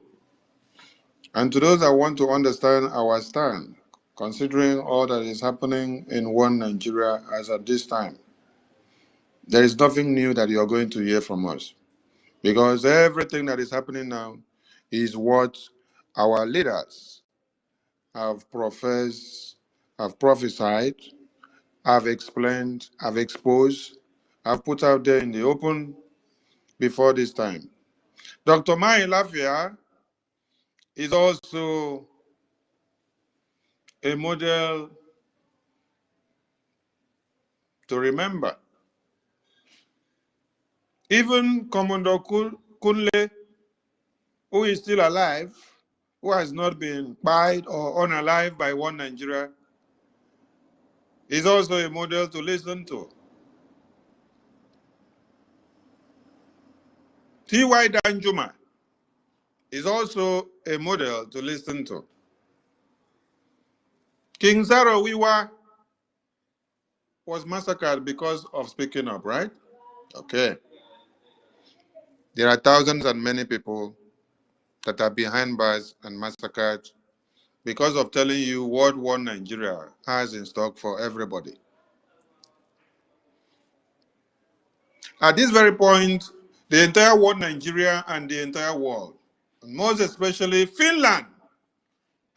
and to those that want to understand our stand, considering all that is happening in one Nigeria as at this time. There is nothing new that you are going to hear from us, because everything that is happening now is what our leaders have professed, have prophesied, have explained, have exposed, have put out there in the open before this time. Dr. Mai Lafia is also a model to remember. Even Commodore Kunle, who is still alive, who has not been buried or unalive by one Nigeria, is also a model to listen to. T.Y. Danjuma is also a model to listen to. King Zaro Wiwa was massacred because of speaking up, right? Okay. There are thousands and many people that are behind bars and massacred because of telling you what one Nigeria has in stock for everybody. At this very point, the entire world, Nigeria and the entire world, most especially Finland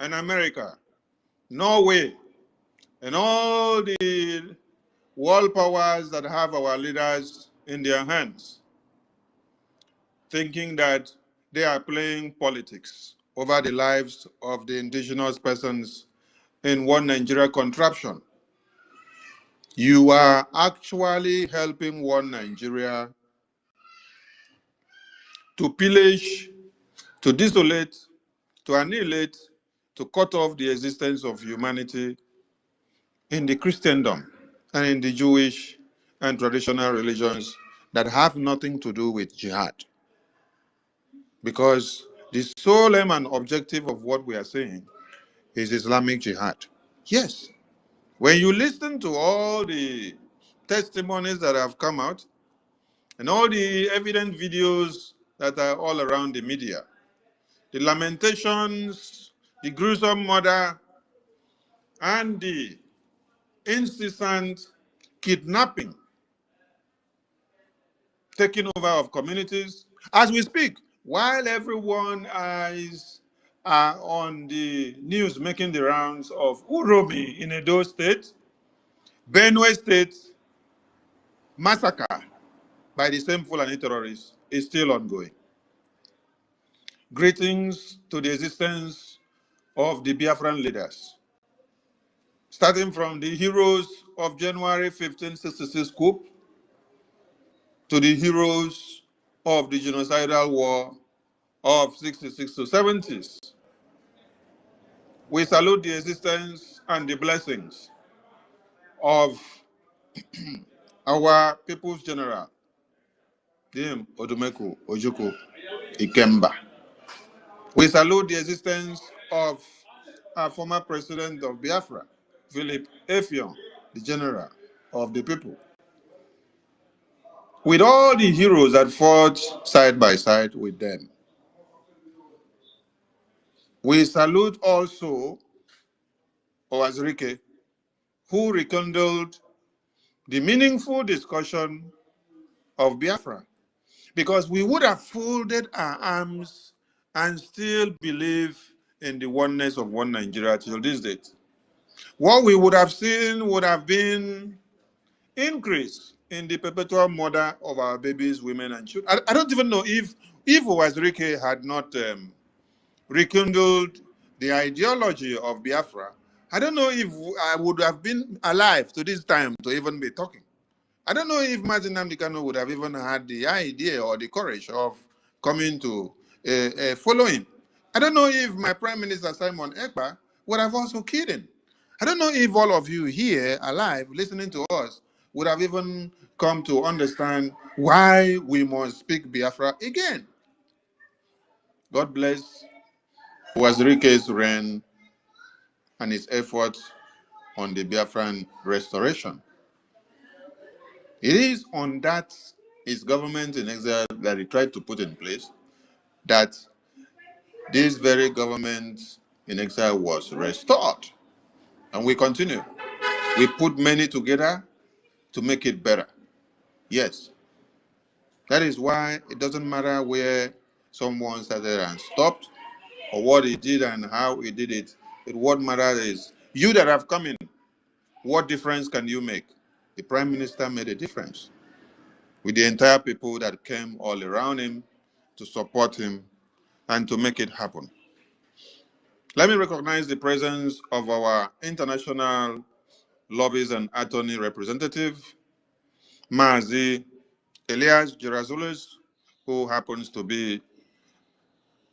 and America, Norway, and all the world powers that have our leaders in their hands, thinking that they are playing politics over the lives of the indigenous persons in one Nigeria contraption. You are actually helping one Nigeria to pillage, to desolate, to annihilate, to cut off the existence of humanity in the Christendom and in the Jewish and traditional religions that have nothing to do with jihad. Because the sole aim and objective of what we are saying is Islamic jihad. Yes, when you listen to all the testimonies that have come out and all the evident videos that are all around the media, the lamentations, the gruesome murder, and the incessant kidnapping, taking over of communities, as we speak, while everyone is on the news making the rounds of Uromi in Edo State, Benue State, massacre by the same Fulani terrorists is still ongoing. Greetings to the existence of the Biafran leaders. starting from the heroes of January 1566 coup to the heroes of the genocidal war of 66 to 70s. We salute the existence and the blessings of our People's General, Dim Odumeku Ojukwu Ikemba. We salute the existence of our former president of Biafra, Philip Effiong, the general of the people. With all the heroes that fought side by side with them. We salute also R0RI, who rekindled the meaningful discussion of Biafra, because we would have folded our arms and still believe in the oneness of one Nigeria till this date. What we would have seen would have been increase in the perpetual murder of our babies, women, and children. I don't even know if R0RI had not rekindled the ideology of Biafra. I don't know if I would have been alive to this time to even be talking. I don't know if Martin Nnamdi Kanu would have even had the idea or the courage of coming to follow him. I don't know if my Prime Minister Simon Ekpa would have also killed him. I don't know if all of you here alive listening to us would have even come to understand why we must speak Biafra again. God bless R0RI's reign and his efforts on the Biafran restoration. It is on that his government in exile that he tried to put in place that this very government in exile was restored. And we continue. We put many together to make it better. Yes. That is why it doesn't matter where someone started and stopped, or what he did and how he did it. What matters is you that have come in, what difference can you make? The Prime Minister made a difference with the entire people that came all around him to support him and to make it happen. Let me recognize the presence of our international lobbies and attorney representative, Mazi Elias Gerazulis, who happens to be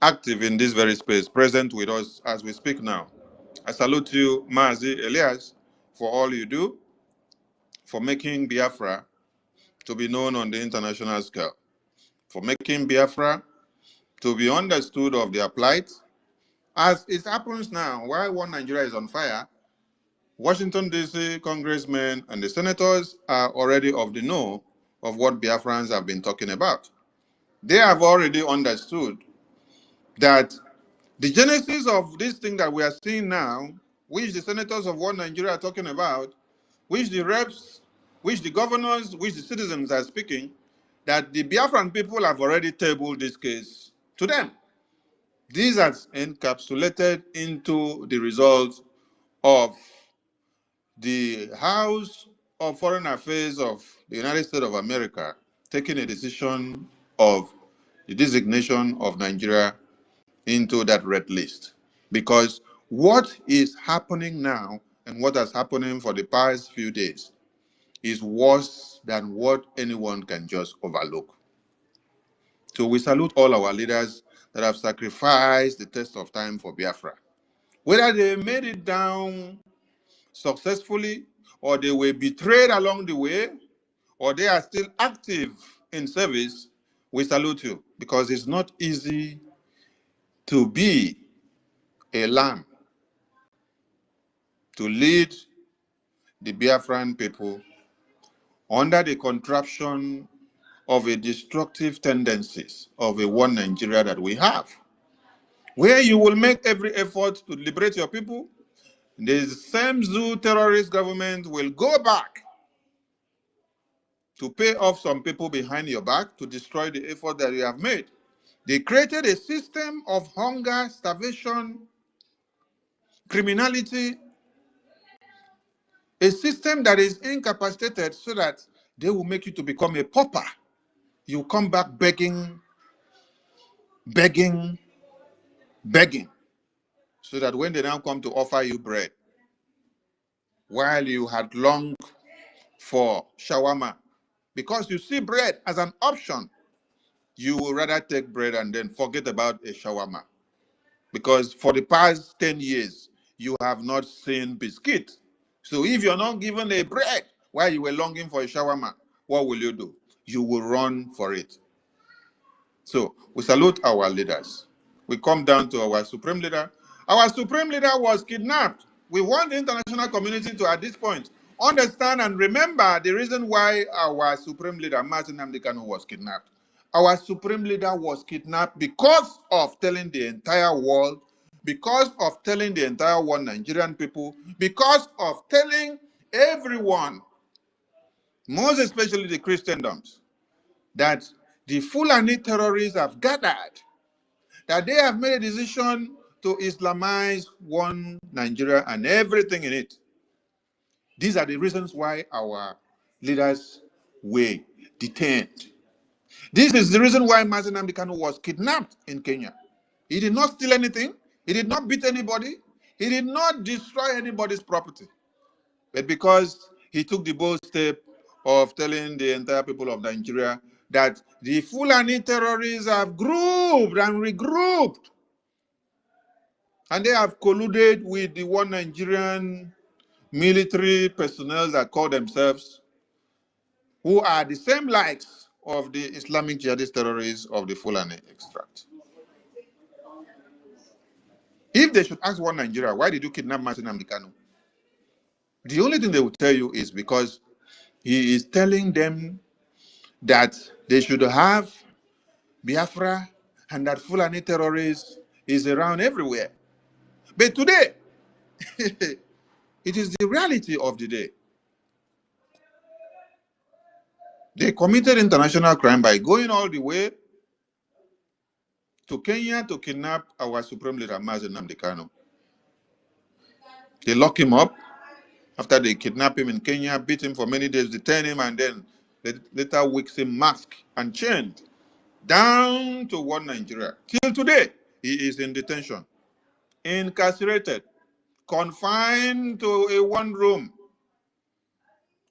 active in this very space, present with us as we speak now. I salute you, Mazi Elias, for all you do, for making Biafra to be known on the international scale, for making Biafra to be understood of their plight. As it happens now, while one Nigeria is on fire, Washington, D.C. congressmen and the senators are already of the know of what Biafrans have been talking about. They have already understood that the genesis of this thing that we are seeing now, which the senators of one Nigeria are talking about, which the reps, which the governors, which the citizens are speaking, that the Biafran people have already tabled this case to them. These are encapsulated into the results of the House of Foreign Affairs of the United States of America taking a decision of the designation of Nigeria into that red list. Because what is happening now and what has happening for the past few days is worse than what anyone can just overlook. So we salute all our leaders that have sacrificed the test of time for Biafra. Whether they made it down successfully, or they were betrayed along the way, or they are still active in service, we salute you, because it's not easy to be a lamb, to lead the Biafran people under the contraption of a destructive tendencies of a one Nigeria that we have, where you will make every effort to liberate your people. The same zoo terrorist government will go back to pay off some people behind your back to destroy the effort that you have made. They created a system of hunger, starvation, criminality, a system that is incapacitated so that they will make you to become a pauper. You come back begging, begging, begging, so that when they now come to offer you bread, while you had longed for shawarma. Because you see bread as an option, you will rather take bread and then forget about a shawarma. Because for the past 10 years, you have not seen biscuit. So if you're not given a bread while you were longing for a shawarma, what will you do? You will run for it. So we salute our leaders. We come down to our supreme leader. Our supreme leader was kidnapped. We want the international community to, at this point, understand and remember the reason why our supreme leader, Martin Amdekano, was kidnapped. Our supreme leader was kidnapped because of telling the entire world, because of telling the entire world, Nigerian people, because of telling everyone, most especially the Christendoms, that the Fulani terrorists have gathered, that they have made a decision to Islamize one Nigeria and everything in it. These are the reasons why our leaders were detained. This is the reason why Mazen Nnamdi Kanu was kidnapped in Kenya. He did not steal anything. He did not beat anybody. He did not destroy anybody's property. But because he took the bold step of telling the entire people of Nigeria that the Fulani terrorists have grouped and regrouped, and they have colluded with the one Nigerian military personnel that call themselves, who are the same likes of the Islamic jihadist terrorists of the Fulani extract. If they should ask one Nigeria, why did you kidnap Martin Nnamdi Kanu? The only thing they will tell you is because he is telling them that they should have Biafra and that Fulani terrorists is around everywhere. But today, it is the reality of the day. They committed international crime by going all the way to Kenya to kidnap our supreme leader, Mazen Nnamdi Kanu. They lock him up after they kidnap him in Kenya, beat him for many days, detain him, and then later weeks him masked and chained down to one Nigeria. Till today, he is in detention, incarcerated, confined to a one room,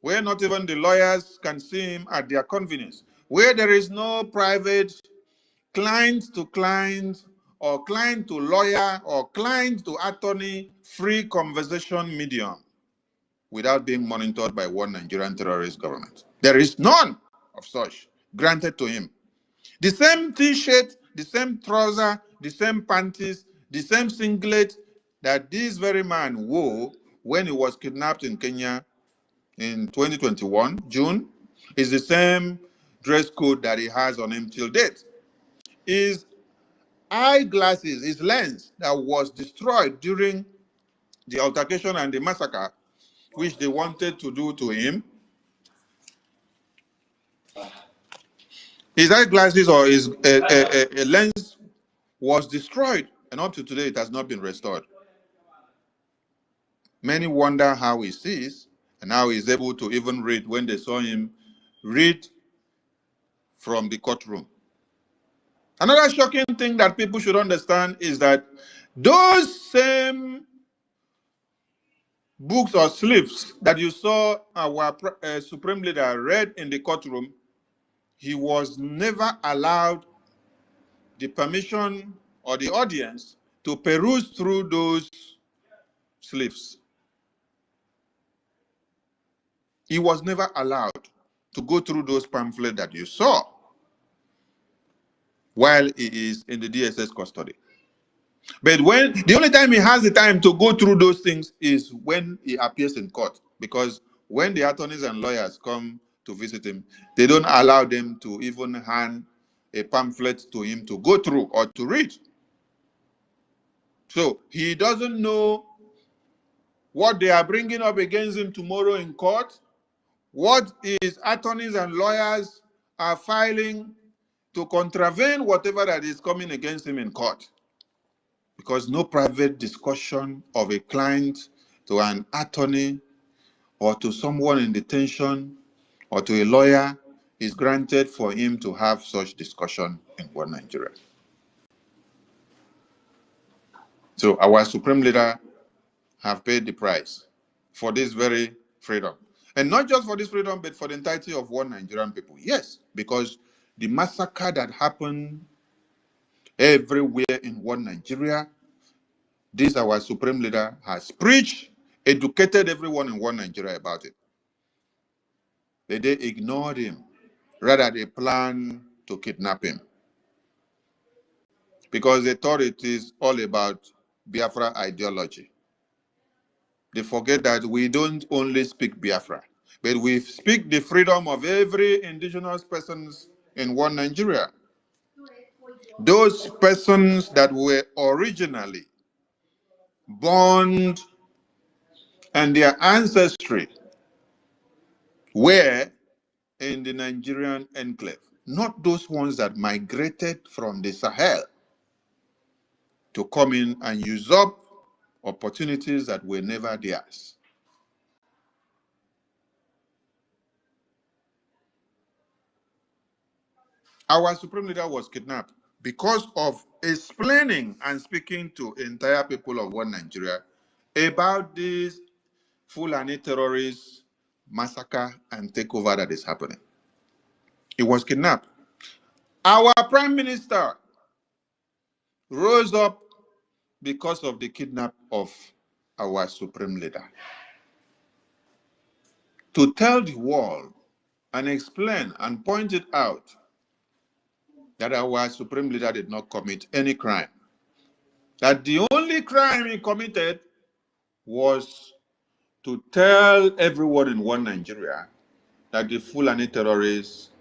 where not even the lawyers can see him at their convenience, where there is no private client to client or client to lawyer or client to attorney free conversation medium without being monitored by one Nigerian terrorist government. There is none of such granted to him. The same t-shirt, the same trouser, the same panties, the same singlet that this very man wore when he was kidnapped in Kenya in 2021, June, is the same dress code that he has on him till date. His eyeglasses, his lens that was destroyed during the altercation and the massacre, which they wanted to do to him, his eyeglasses or his a lens was destroyed, and up to today it has not been restored. Many wonder how he sees and how he's able to even read when they saw him read from the courtroom. Another shocking thing that people should understand is that those same books or slips that you saw our supreme leader read in the courtroom, he was never allowed the permission or the audience to peruse through those slips. He was never allowed to go through those pamphlets that you saw while he is in the DSS custody. But when the only time he has the time to go through those things is when he appears in court, because when the attorneys and lawyers come to visit him, they don't allow them to even hand a pamphlet to him to go through or to read. So he doesn't know what they are bringing up against him tomorrow in court, what his attorneys and lawyers are filing to contravene whatever that is coming against him in court. Because no private discussion of a client to an attorney or to someone in detention or to a lawyer is granted for him to have such discussion in one Nigeria. So our supreme leader have paid the price. for this very freedom. And not just for this freedom, but for the entirety of one Nigerian people. Yes, because the massacre that happened everywhere in one Nigeria, this our supreme leader has preached, educated everyone in one Nigeria about it. But they ignored him. Rather, they planned to kidnap him. Because they thought it is all about Biafra ideology. They forget that we don't only speak Biafra, but we speak the freedom of every indigenous persons in one Nigeria. Those persons that were originally born and their ancestry were in the Nigerian enclave, not those ones that migrated from the Sahel to come in and usurp opportunities that were never theirs. Our supreme leader was kidnapped because of explaining and speaking to entire people of one Nigeria about this Fulani terrorist massacre and takeover that is happening. He was kidnapped. Our prime minister rose up because of the kidnap of our supreme leader to tell the world and explain and point it out that our supreme leader did not commit any crime. That the only crime he committed was to tell everyone in one Nigeria that the Fulani terrorists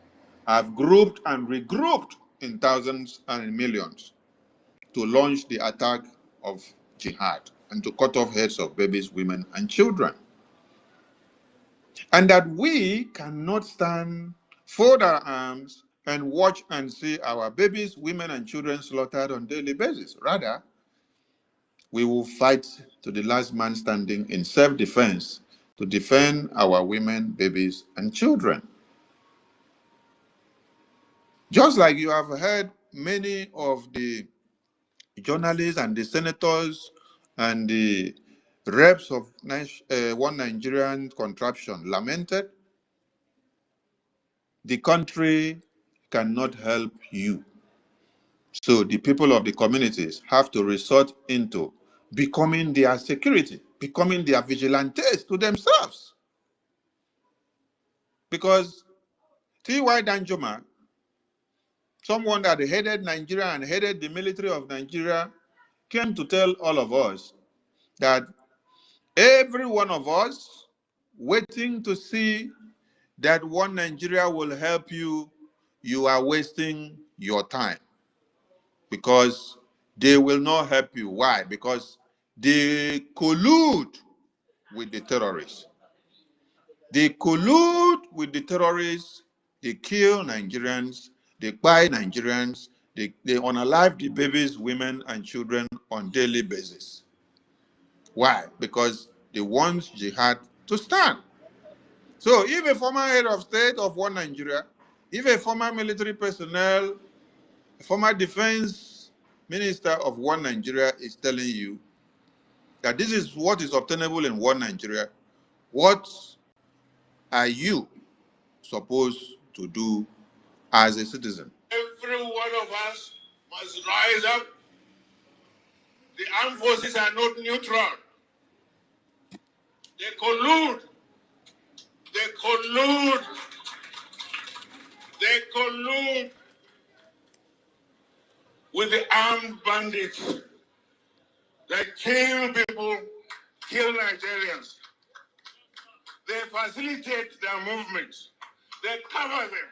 have grouped and regrouped in thousands and in millions to launch the attack of jihad and to cut off heads of babies, women, and children. And that we cannot stand, fold our arms, and watch and see our babies, women, and children slaughtered on a daily basis. Rather, we will fight to the last man standing in self-defense to defend our women, babies, and children. Just like you have heard many of the journalists and the senators and the reps of one Nigerian contraption lamented, the country cannot help you. So the people of the communities have to resort into becoming their security, becoming their vigilantes to themselves. Because T.Y. Danjuma, someone that headed Nigeria and headed the military of Nigeria, came to tell all of us that every one of us waiting to see that one Nigeria will help you, you are wasting your time. Because they will not help you. Why? Because they collude with the terrorists. They collude with the terrorists. They kill Nigerians. They buy Nigerians. They unalive the babies, women, and children on a daily basis. Why? Because they want jihad to stand. So if a former head of state of one Nigeria, if a former military personnel, a former defense minister of one Nigeria is telling you that this is what is obtainable in one Nigeria, what are you supposed to do as a citizen? Every one of us must rise up. The armed forces are not neutral. They collude. They collude. They collude with the armed bandits that kill people, kill Nigerians. They facilitate their movements. They cover them.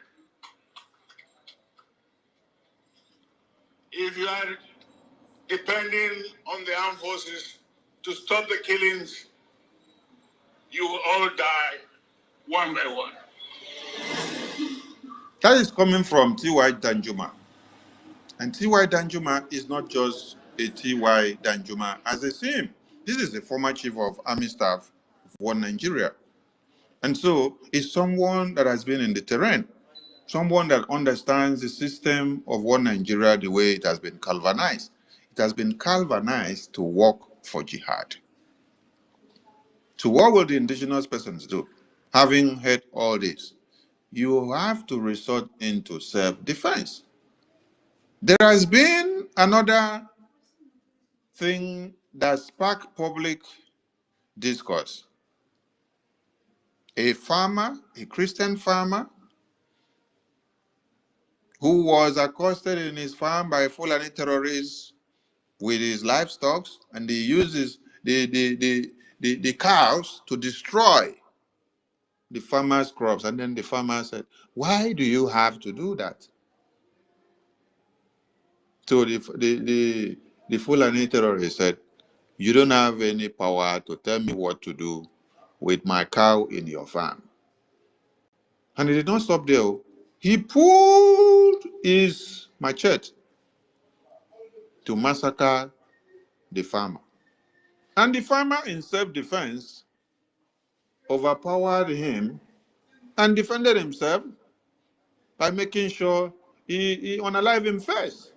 If you are depending on the armed forces to stop the killings, you will all die one by one. That is coming from T.Y. Danjuma. And T.Y. Danjuma is not just a T.Y. Danjuma as they see him. This is the former chief of army staff of one Nigeria. And so it's someone that has been in the terrain, someone that understands the system of one Nigeria the way it has been galvanized. It has been galvanized to work for jihad. So what will the indigenous persons do? Having heard all this, you have to resort into self-defense. There has been another thing that sparked public discourse. A farmer, a Christian farmer, who was accosted in his farm by Foolani terrorists with his livestock, and he uses the cows to destroy the farmer's crops. And then the farmer said, "Why do you have to do that?" So the Fulani terrorist said, "You don't have any power to tell me what to do with my cow in your farm." And he did not stop there. He pulled his machete to massacre the farmer. And the farmer, in self-defense, overpowered him and defended himself by making sure he unalived him first.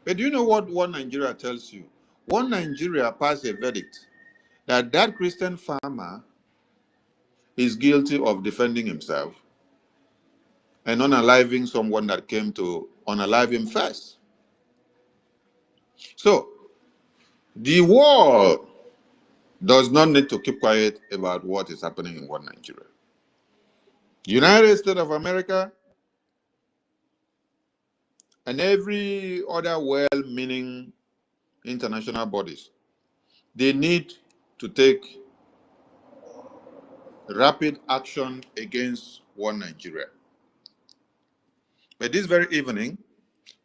But do you know what One Nigeria tells you? One Nigeria passed a verdict that that Christian farmer is guilty of defending himself and unaliving someone that came to unalive him first. So, the world does not need to keep quiet about what is happening in One Nigeria. United States of America and every other well-meaning international bodies, they need to take rapid action against One Nigeria. But this very evening,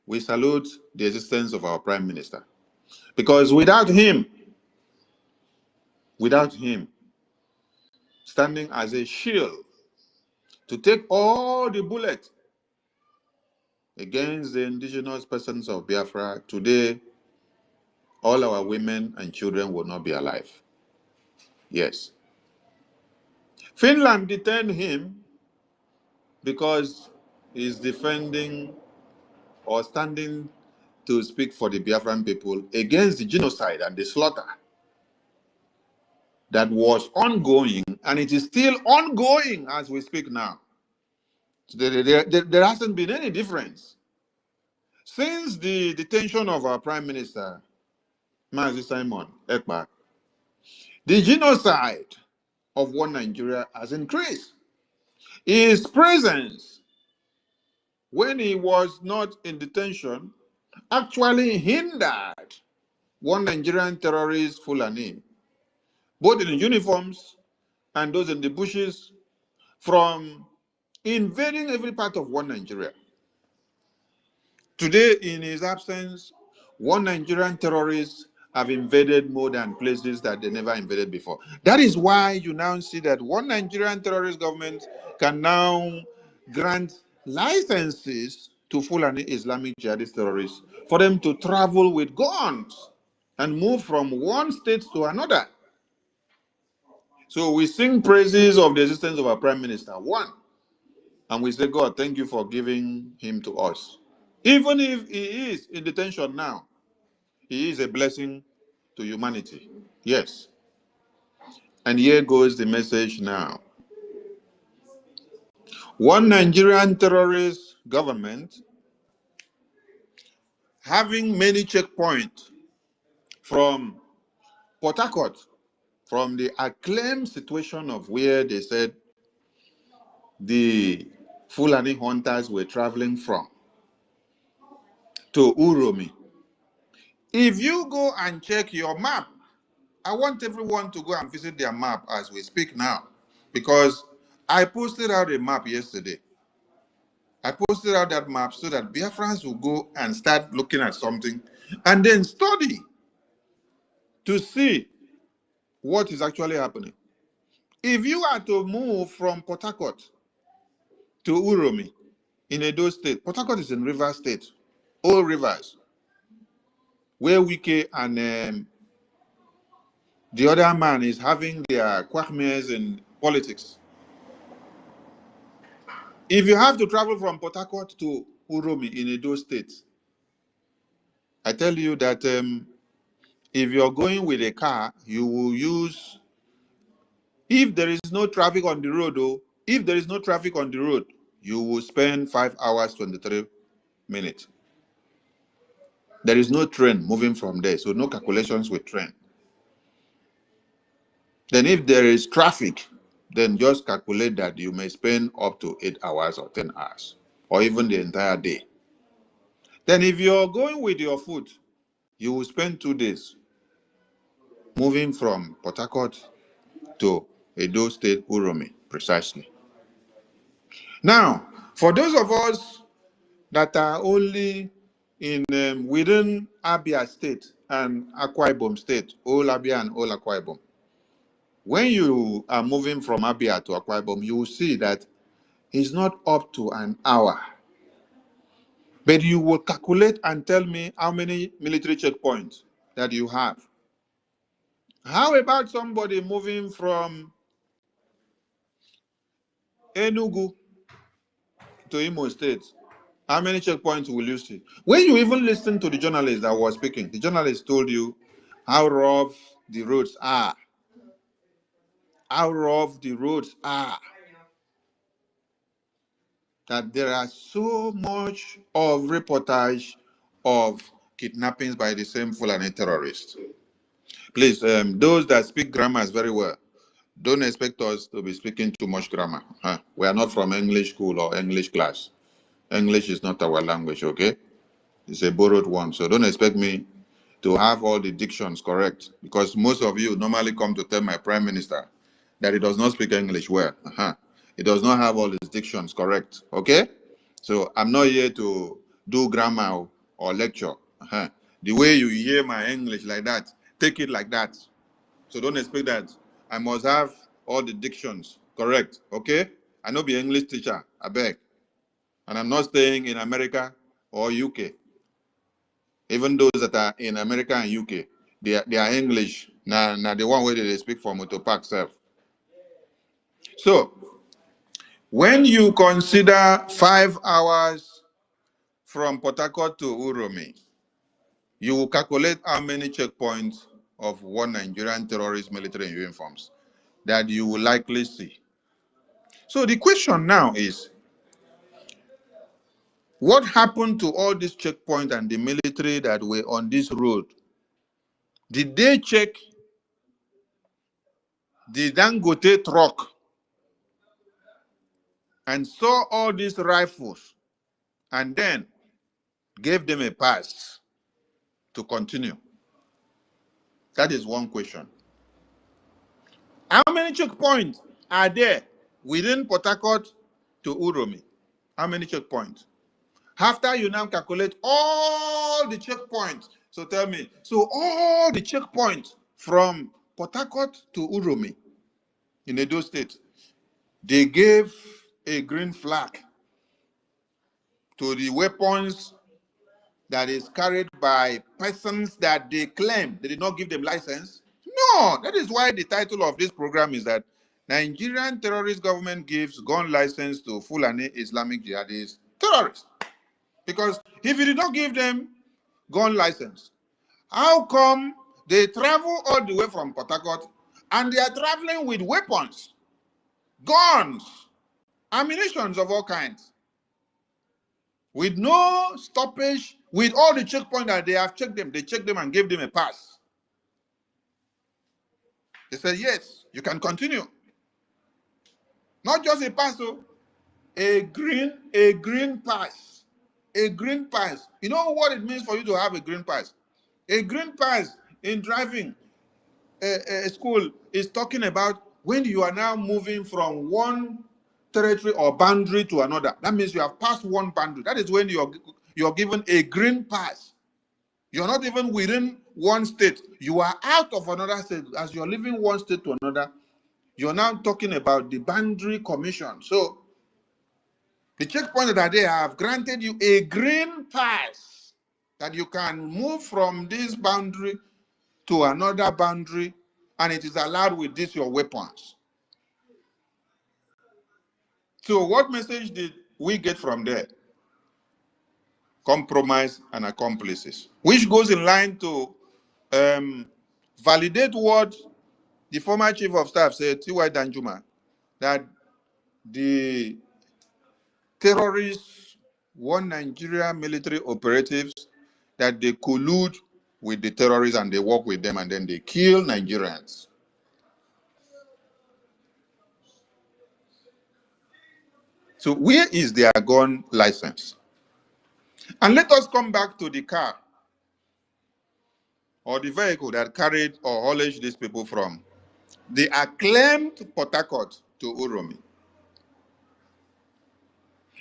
we salute the existence of our Prime Minister. Because without him, standing as a shield to take all the bullets against the indigenous persons of Biafra, today, all our women and children will not be alive. Yes. Finland detained him because he's defending or standing to speak for the Biafran people against the genocide and the slaughter that was ongoing, and it is still ongoing as we speak now. There hasn't been any difference. Since the detention of our Prime Minister, Mazi Simon Ekpa, the genocide of One Nigeria has increased. His presence, when he was not in detention, actually hindered One Nigerian terrorist Fulani, both in uniforms and those in the bushes, from invading every part of One Nigeria. Today, in his absence, One Nigerian terrorists have invaded more than places that they never invaded before. That is why you now see that One Nigerian terrorist government can now grant licenses to Fulani Islamic jihadist terrorists for them to travel with guns and move from one state to another. So we sing praises of the existence of our Prime Minister, one, and we say, God, thank you for giving him to us. Even if he is in detention now, he is a blessing to humanity. Yes. And here goes the message now. One Nigerian terrorist government, having many checkpoints from Port Harcourt, from the acclaimed situation of where they said the Fulani hunters were traveling from, to Uromi. If you go and check your map, I want everyone to go and visit their map as we speak now, because I posted out a map yesterday. I posted out that map so that Biafrans will go and start looking at something and then study to see what is actually happening. If you are to move from Port Harcourt to Uromi in Edo State, Port Harcourt is in River State, all rivers, where Wike and the other man is having their quagmires in politics. If you have to travel from Port Harcourt to Uromi in Edo State, I tell you that if you're going with a car, you will use If there is no traffic on the road, if there is no traffic on the road, you will spend 5 hours, 23 minutes. There is no train moving from there, so no calculations with train. Then if there is traffic, then just calculate that you may spend up to 8 hours or 10 hours, or even the entire day. Then if you're going with your foot, you will spend 2 days moving from Port Harcourt to Edo State, Uromi, precisely. Now, for those of us that are only in within Abia State and Akwa Ibom State, all Abia and all Akwa Ibom, when you are moving from Abia to Akwa Ibom, you will see that it's not up to an hour. But you will calculate and tell me how many military checkpoints that you have. How about somebody moving from Enugu to Imo State? How many checkpoints will you see? When you even listen to the journalist that was speaking, the journalist told you how rough the roads are. How rough the roads are. That there are so much of reportage of kidnappings by the same Fulani terrorists. Please, those that speak grammars very well, don't expect us to be speaking too much grammar. We are not from English school or English class. English is not our language, okay? It's a borrowed one. So don't expect me to have all the dictions correct, because most of you normally come to tell my prime minister that he does not speak English well. He does not have all his dictions correct, okay? So I'm not here to do grammar or lecture. The way you hear my English like that, take it like that. So don't expect that I must have all the dictions correct, okay? I know be English teacher, I beg. And I'm not staying in America or UK. Even those that are in America and UK, they are English. Now the one way they speak for motor park self. So when you consider 5 hours from Port Harcourt to Uromi, you will calculate how many checkpoints of one Nigerian terrorist military uniforms that you will likely see. So the question now is, what happened to all these checkpoints and the military that were on this road? Did they check the Dangote truck and saw all these rifles and then gave them a pass to continue? That is one question. How many checkpoints are there within Port Harcourt to Uromi? How many checkpoints? After you now calculate all the checkpoints, so tell me, so all the checkpoints from Port Harcourt to Uromi in Edo State, they gave a green flag to the weapons that is carried by persons that they claim they did not give them license? No, that is why the title of this program is that Nigerian terrorist government gives gun license to Fulani Islamic jihadist terrorists. Because if you did not give them gun license, how come they travel all the way from Port Harcourt and they are traveling with weapons, guns, ammunitions of all kinds, with no stoppage, with all the checkpoints that they have checked them? They checked them and gave them a pass. They said, yes, you can continue. Not just a pass, though. A green pass. A green pass. You know what it means for you to have a green pass? A green pass in driving a school is talking about when you are now moving from one territory or boundary to another. That means you have passed one boundary. That is when you're given a green pass. You're not even within one state. You are out of another state. As you're leaving one state to another, you're now talking about the boundary commission. So the checkpoint that they have granted you a green pass that you can move from this boundary to another boundary, and it is allowed with this your weapons. So what message did we get from there? Compromise and accomplices, which goes in line to validate what the former chief of staff said, T.Y. Danjuma, that the terrorists want Nigeria military operatives, that they collude with the terrorists and they work with them and then they kill Nigerians. So where is their gun license? And let us come back to the car or the vehicle that carried or haulaged these people from the acclaimed Port Harcourt to Uromi.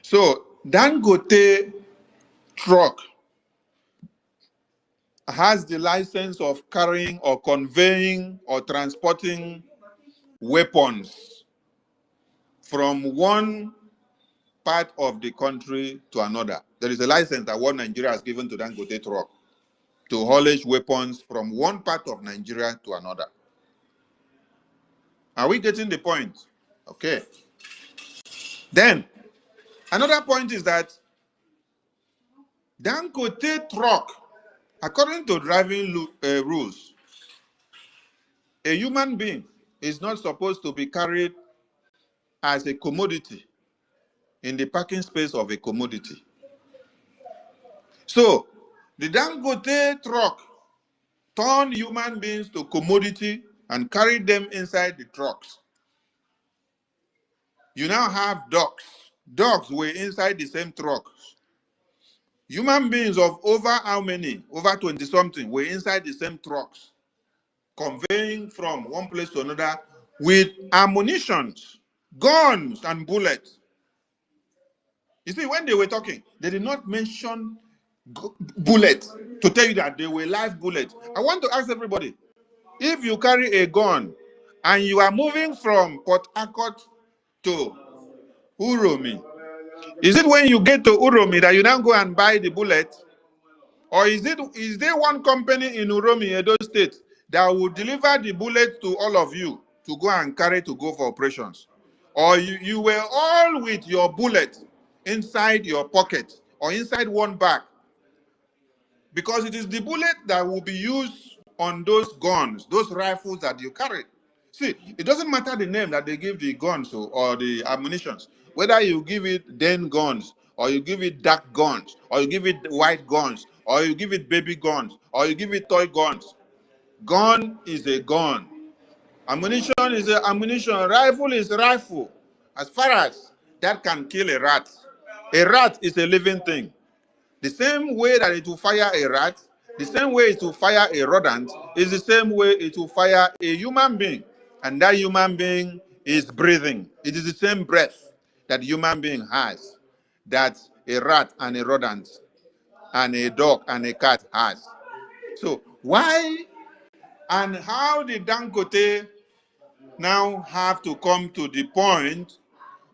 So Dangote truck has the license of carrying or conveying or transporting weapons from one part of the country to another. There is a license that one Nigeria has given to Dangote truck to haulage weapons from one part of Nigeria to another. Are we getting the point? Okay. Then, another point is that Dangote truck, according to driving rules, a human being is not supposed to be carried as a commodity in the parking space of a commodity. So, the Dangote truck turn human beings to commodity and carry them inside the trucks. You now have dogs. Dogs were inside the same truck. Human beings of over how many? Over 20 something were inside the same trucks, conveying from one place to another with ammunitions, guns, and bullets. You see, when they were talking, they did not mention bullets to tell you that they were live bullets. I want to ask everybody, if you carry a gun and you are moving from Port Harcourt to Uromi, is it when you get to Uromi that you now go and buy the bullet? Or is there one company in Uromi, Edo State, that will deliver the bullet to all of you to go and carry to go for operations? Or you were all with your bullet inside your pocket or inside one bag? Because it is the bullet that will be used on those guns, those rifles that you carry. See, it doesn't matter the name that they give the guns or the ammunitions, whether you give it den guns, or you give it dark guns, or you give it white guns, or you give it baby guns, or you give it toy guns. Gun is a gun. Ammunition is an ammunition. Rifle is a rifle. As far as that can kill a rat is a living thing. The same way that it will fire a rat, the same way it will fire a rodent, is the same way it will fire a human being. And that human being is breathing. It is the same breath that human being has, that a rat and a rodent and a dog and a cat has. So why and how did Dangote now have to come to the point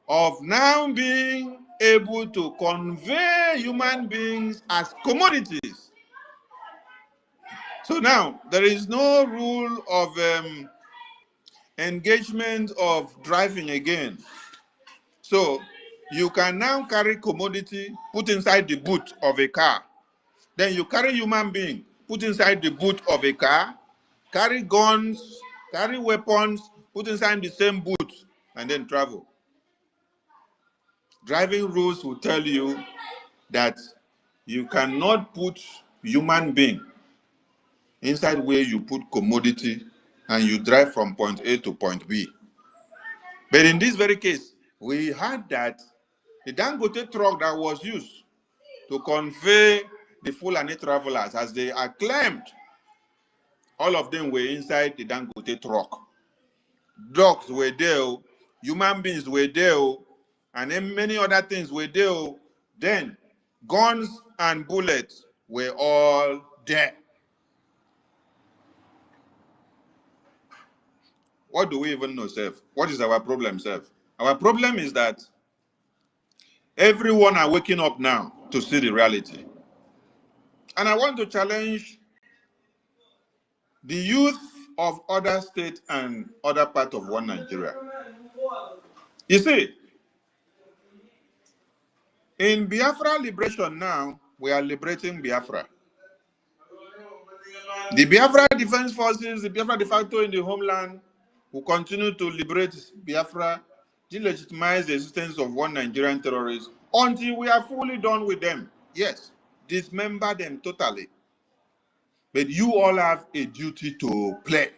of now being able to convey human beings as commodities? So now there is no rule of engagement of driving again. So you can now carry commodity, put inside the boot of a car. Then you carry human being, put inside the boot of a car, carry guns, carry weapons, put inside the same boot, and then travel. Driving rules will tell you that you cannot put human being inside where you put commodity and you drive from point A to point B. But in this very case, we had that the Dangote truck that was used to convey the Foolani travelers, as they are claimed, all of them were inside the Dangote truck. Dogs were there, human beings were there, and then many other things were there. Then guns and bullets were all there. What do we even know, Seth? What is our problem, Seth? Our problem is that everyone are waking up now to see the reality. And I want to challenge the youth of other states and other parts of one Nigeria. You see, in Biafra liberation now, we are liberating Biafra. The Biafra Defense Forces, the Biafra de facto in the homeland, will continue to liberate Biafra, delegitimize the existence of one Nigerian terrorist until we are fully done with them. Yes, dismember them totally. But you all have a duty to play.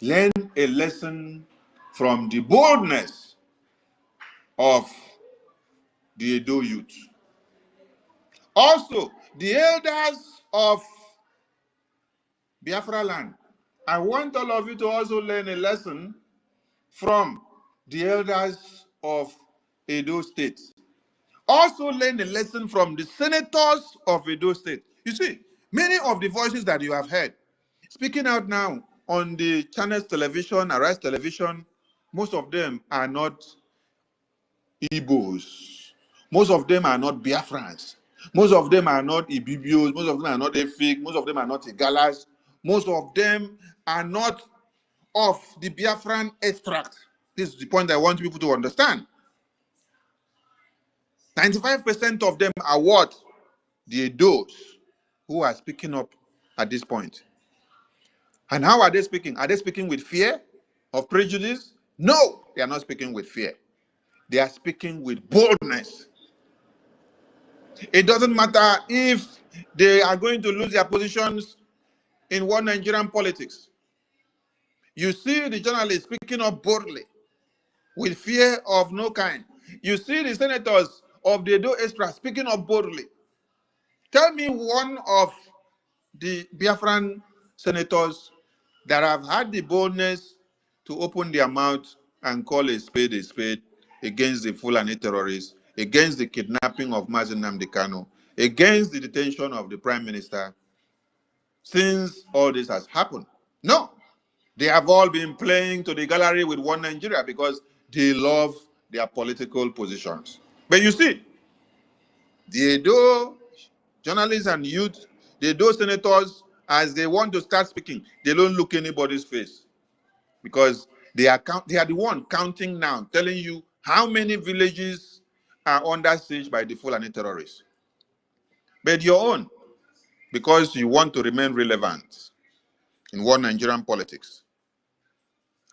Learn a lesson from the boldness of the Edo youth. Also, the elders of Biafra land, I want all of you to also learn a lesson from the elders of Edo State. Also learn a lesson from the senators of Edo State. You see, many of the voices that you have heard speaking out now on the channels television, Arise television, most of them are not Igbos. Most of them are not Biafrans. Most of them are not Ibibios. Most of them are not Efik. Most of them are not Igalas. Most of them are not of the Biafran extract. This is the point I want people to understand. 95% of them are what? The Edos who are speaking up at this point. And how are they speaking? Are they speaking with fear of prejudice? No, they are not speaking with fear. They are speaking with boldness. It doesn't matter if they are going to lose their positions in one Nigerian politics. You see the journalists speaking up boldly with fear of no kind. You see the senators of the Edo Extra speaking up boldly. Tell me one of the Biafran senators that have had the boldness to open their mouth and call a spade against the Foolani terrorists, against the kidnapping of Mazi Nnamdi Kanu, against the detention of the Prime Minister, since all this has happened. No, they have all been playing to the gallery with one Nigeria because they love their political positions. But you see, the Edo journalists and youth, the Edo senators, as they want to start speaking, they don't look anybody's face because they are the one counting now, telling you how many villages are under siege by the Fulani terrorists. But your own, because you want to remain relevant in one Nigerian politics,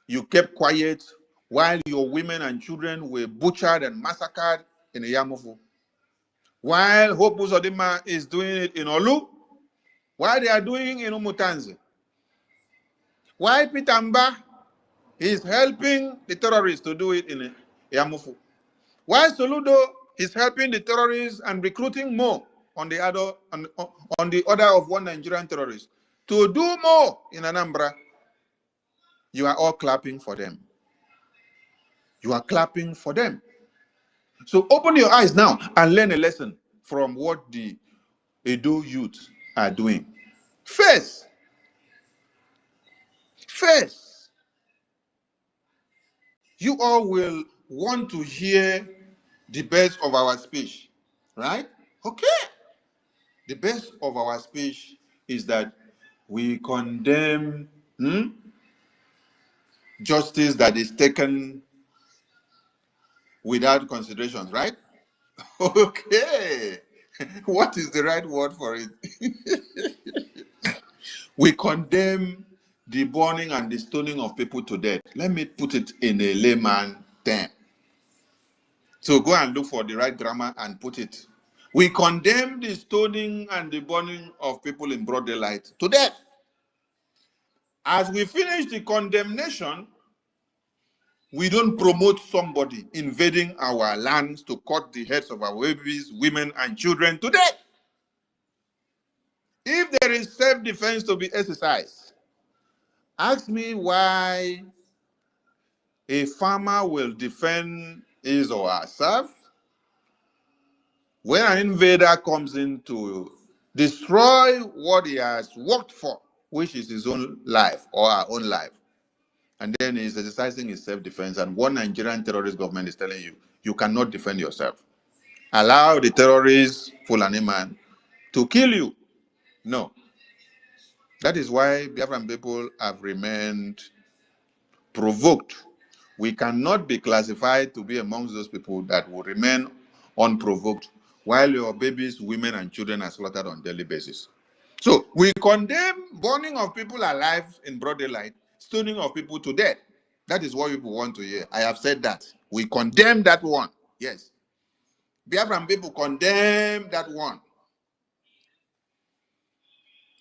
you kept quiet while your women and children were butchered and massacred in Yamufu. While Hope Uzodinma is doing it in Olu, while they are doing it in Umutanzi. While Pitamba is helping the terrorists to do it in Yamufu. While Soludo is helping the terrorists and recruiting more on the order of one Nigerian terrorist to do more in Anambra, you are all clapping for them. You are clapping for them. So open your eyes now and learn a lesson from what the Edo youth are doing. First, you all will want to hear the best of our speech, right? Okay. The best of our speech is that we condemn justice that is taken without considerations, right? Okay. What is the right word for it? We condemn the burning and the stoning of people to death. Let me put it in a layman term. So go and look for the right grammar and put it. We condemn the stoning and the burning of people in broad daylight to death. As we finish the condemnation, we don't promote somebody invading our lands to cut the heads of our babies, women, and children to death. If there is self-defense to be exercised, ask me why a farmer will defend his or herself when an invader comes in to destroy what he has worked for, which is his own life or our own life. And then he's exercising his self-defense, and one Nigerian terrorist government is telling you, you cannot defend yourself. Allow the terrorist Fulani man to kill you. No. That is why Biafran people have remained provoked. We cannot be classified to be amongst those people that will remain unprovoked while your babies, women, and children are slaughtered on a daily basis. So we condemn burning of people alive in broad daylight stoning of people to death. That is what people want to hear. I have said that. We condemn that one. Yes. Biafran people condemn that one.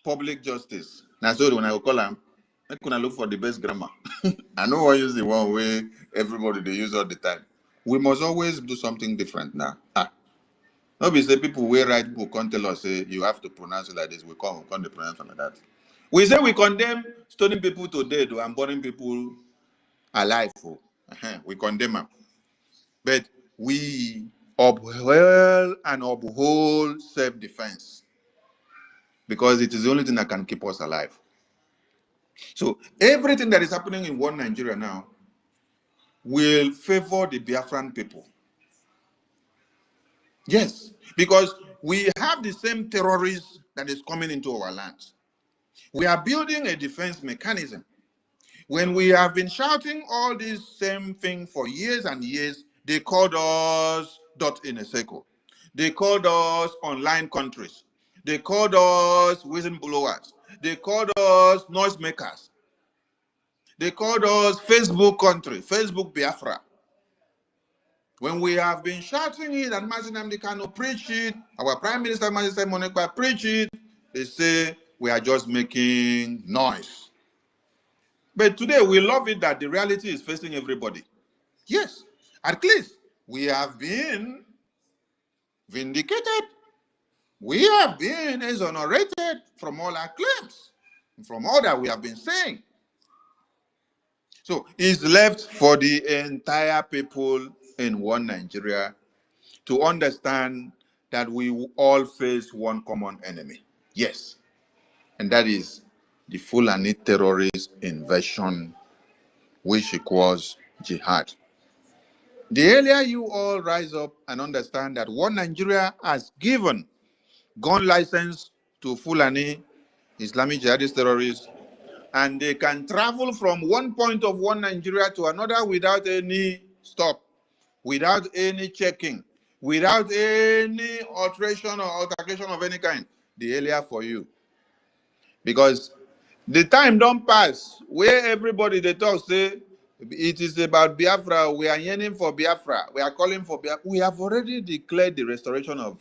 Public justice. Now, so when I will call them, I'm going to look for the best grammar. I know I use the one way everybody they use all the time. We must always do something different now. Obviously, people will write book can't tell us say you have to pronounce it like this. We can't pronounce it like that. We say we condemn stoning people to death and burning people alive. We condemn them. But we uphold and uphold self-defense because it is the only thing that can keep us alive. So everything that is happening in one Nigeria now will favor the Biafran people. Yes, because we have the same terrorists that is coming into our lands. We are building a defense mechanism. When we have been shouting all these same things for years and years, they called us dot in a circle. They called us online countries. They called us whistleblowers. They called us noisemakers. They called us Facebook country, Facebook Biafra. When we have been shouting it and Mazi Nnamdi Kanu preach it, our Prime Minister Mazi Monekpa preach it, they say we are just making noise. But today we love it that the reality is facing everybody. Yes, at least we have been vindicated. We have been exonerated from all our claims, from all that we have been saying. So it's left for the entire people in one Nigeria to understand that we all face one common enemy. Yes, and that is the Fulani terrorist invasion, which equals jihad. The earlier you all rise up and understand that one Nigeria has given gun license to Fulani Islamic jihadist terrorists, and they can travel from one point of one Nigeria to another without any stop, without any checking, without any alteration or altercation of any kind. The earlier for you. Because the time don't pass where everybody they talk say it is about Biafra. We are yearning for Biafra. We are calling for Biafra. We have already declared the restoration of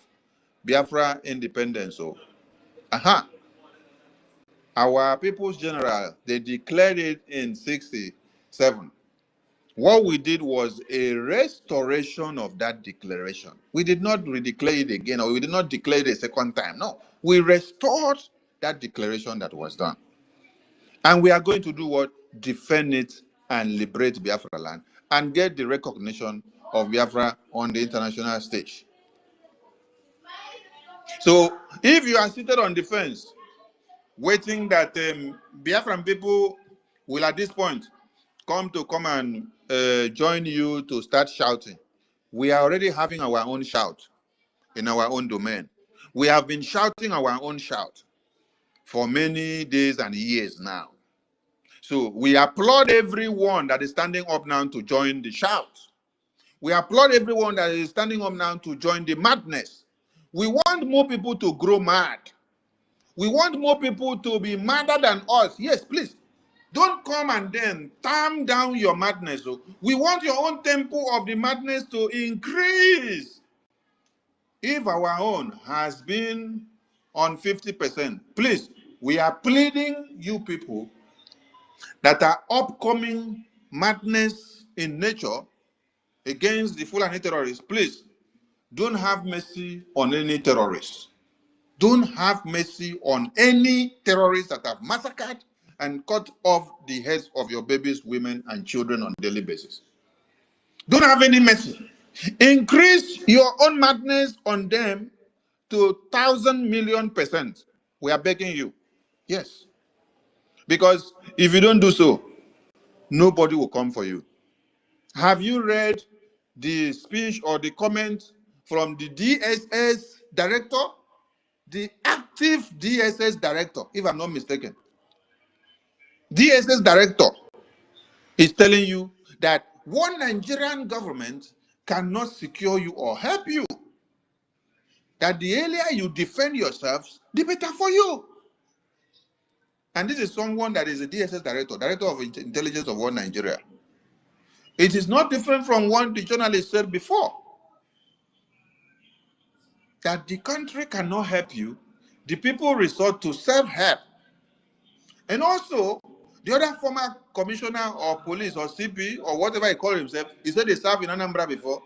Biafra independence. So, our People's General, they declared it in 1967. What we did was a restoration of that declaration. We did not redeclare it again, or we did not declare it a second time. No, we restored that declaration that was done. And we are going to do what? Defend it and liberate Biafra land and get the recognition of Biafra on the international stage. So if you are seated on the fence, waiting that Biafran people will at this point come and join you to start shouting, we are already having our own shout in our own domain. We have been shouting our own shout for many days and years now. So we applaud everyone that is standing up now to join the shout. We applaud everyone that is standing up now to join the madness. We want more people to grow mad. We want more people to be madder than us. Yes, please. Don't come and then calm down your madness. We want your own tempo of the madness to increase. If our own has been on 50%, please, we are pleading you people that are upcoming madness in nature against the Fulani terrorists, please, don't have mercy on any terrorists. Don't have mercy on any terrorists that have massacred and cut off the heads of your babies, women, and children on a daily basis. Don't have any mercy. Increase your own madness on them to 1,000,000,000%. We are begging you. Yes. Because if you don't do so, nobody will come for you. Have you read the speech or the comment from the DSS director? The active DSS director, if I'm not mistaken. DSS director is telling you that one Nigerian government cannot secure you or help you. That the earlier you defend yourselves, the better for you. And this is someone that is a DSS director, director of intelligence of one Nigeria. It is not different from what the journalist said before, that the country cannot help you. The people resort to self-help. And also, the other former commissioner or police or CP or whatever he called himself, he said they served in Anambra before.